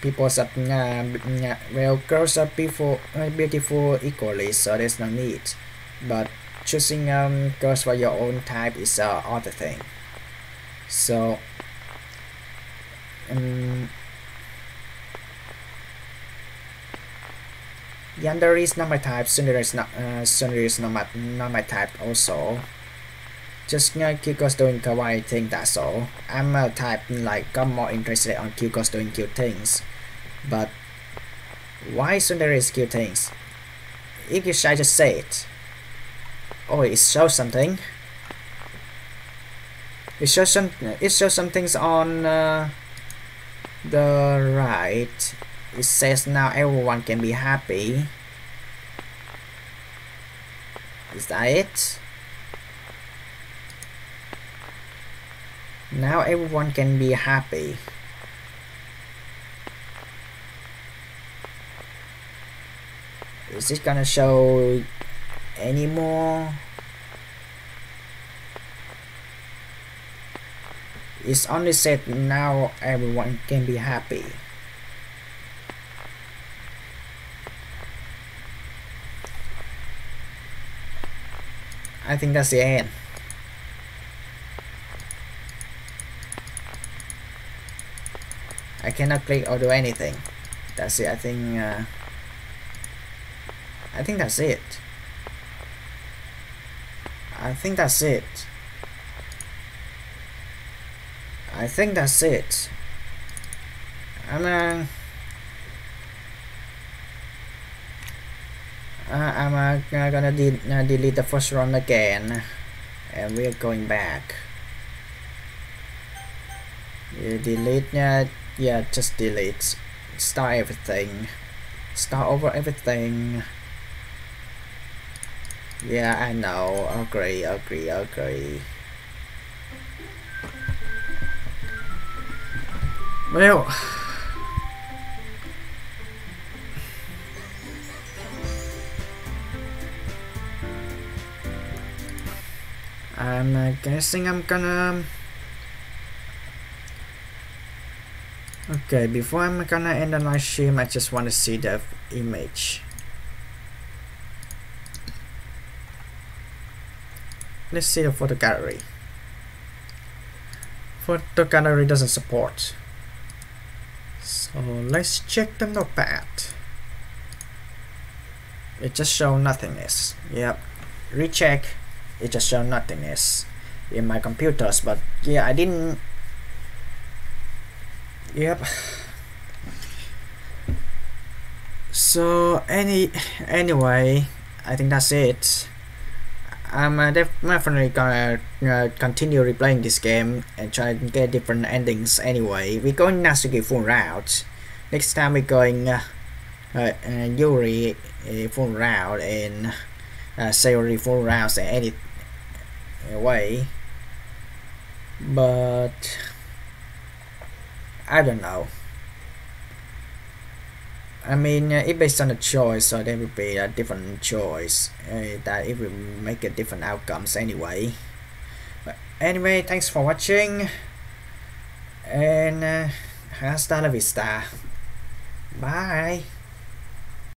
people well, girls are beautiful equally, so there's no need, but choosing girls for your own type is other thing. So yandere is not my type. Tsundere is not my type also. Just cute girls doing kawaii thing, that's all. I'm a type like I'm more interested on cute girls doing cute things. But why tsundere is cute things? If you should just say it. Oh, it shows something. It shows some things on the right. It says now everyone can be happy. Is that it? Now everyone can be happy. Is it gonna show anymore? It's only said now everyone can be happy. I think that's the end. I cannot click or do anything. That's it. I think that's it. I think that's it. I think that's it. I'm gonna delete the first run again, and we're going back. You delete, yeah, just delete. Start everything. Start over everything. Yeah, I know. Agree. Well, I'm guessing I'm gonna... Okay, before I'm gonna end the live stream, I just want to see the image. Let's see the photo gallery. Photo gallery doesn't support. So let's check the notepad. It just shows nothingness. Yep. Recheck. It just shows nothingness in my computers, but yeah, I didn't. Yep. So anyway, I think that's it. I'm definitely gonna continue replaying this game and try to get different endings anyway. We're going NATSUKI full route. Next time we're going Yuri full route and Sayori full routes in any way. But I don't know. I mean, it's based on a choice, so there will be a different choice that it will make a different outcomes anyway. But anyway, thanks for watching, and hasta la vista. Bye.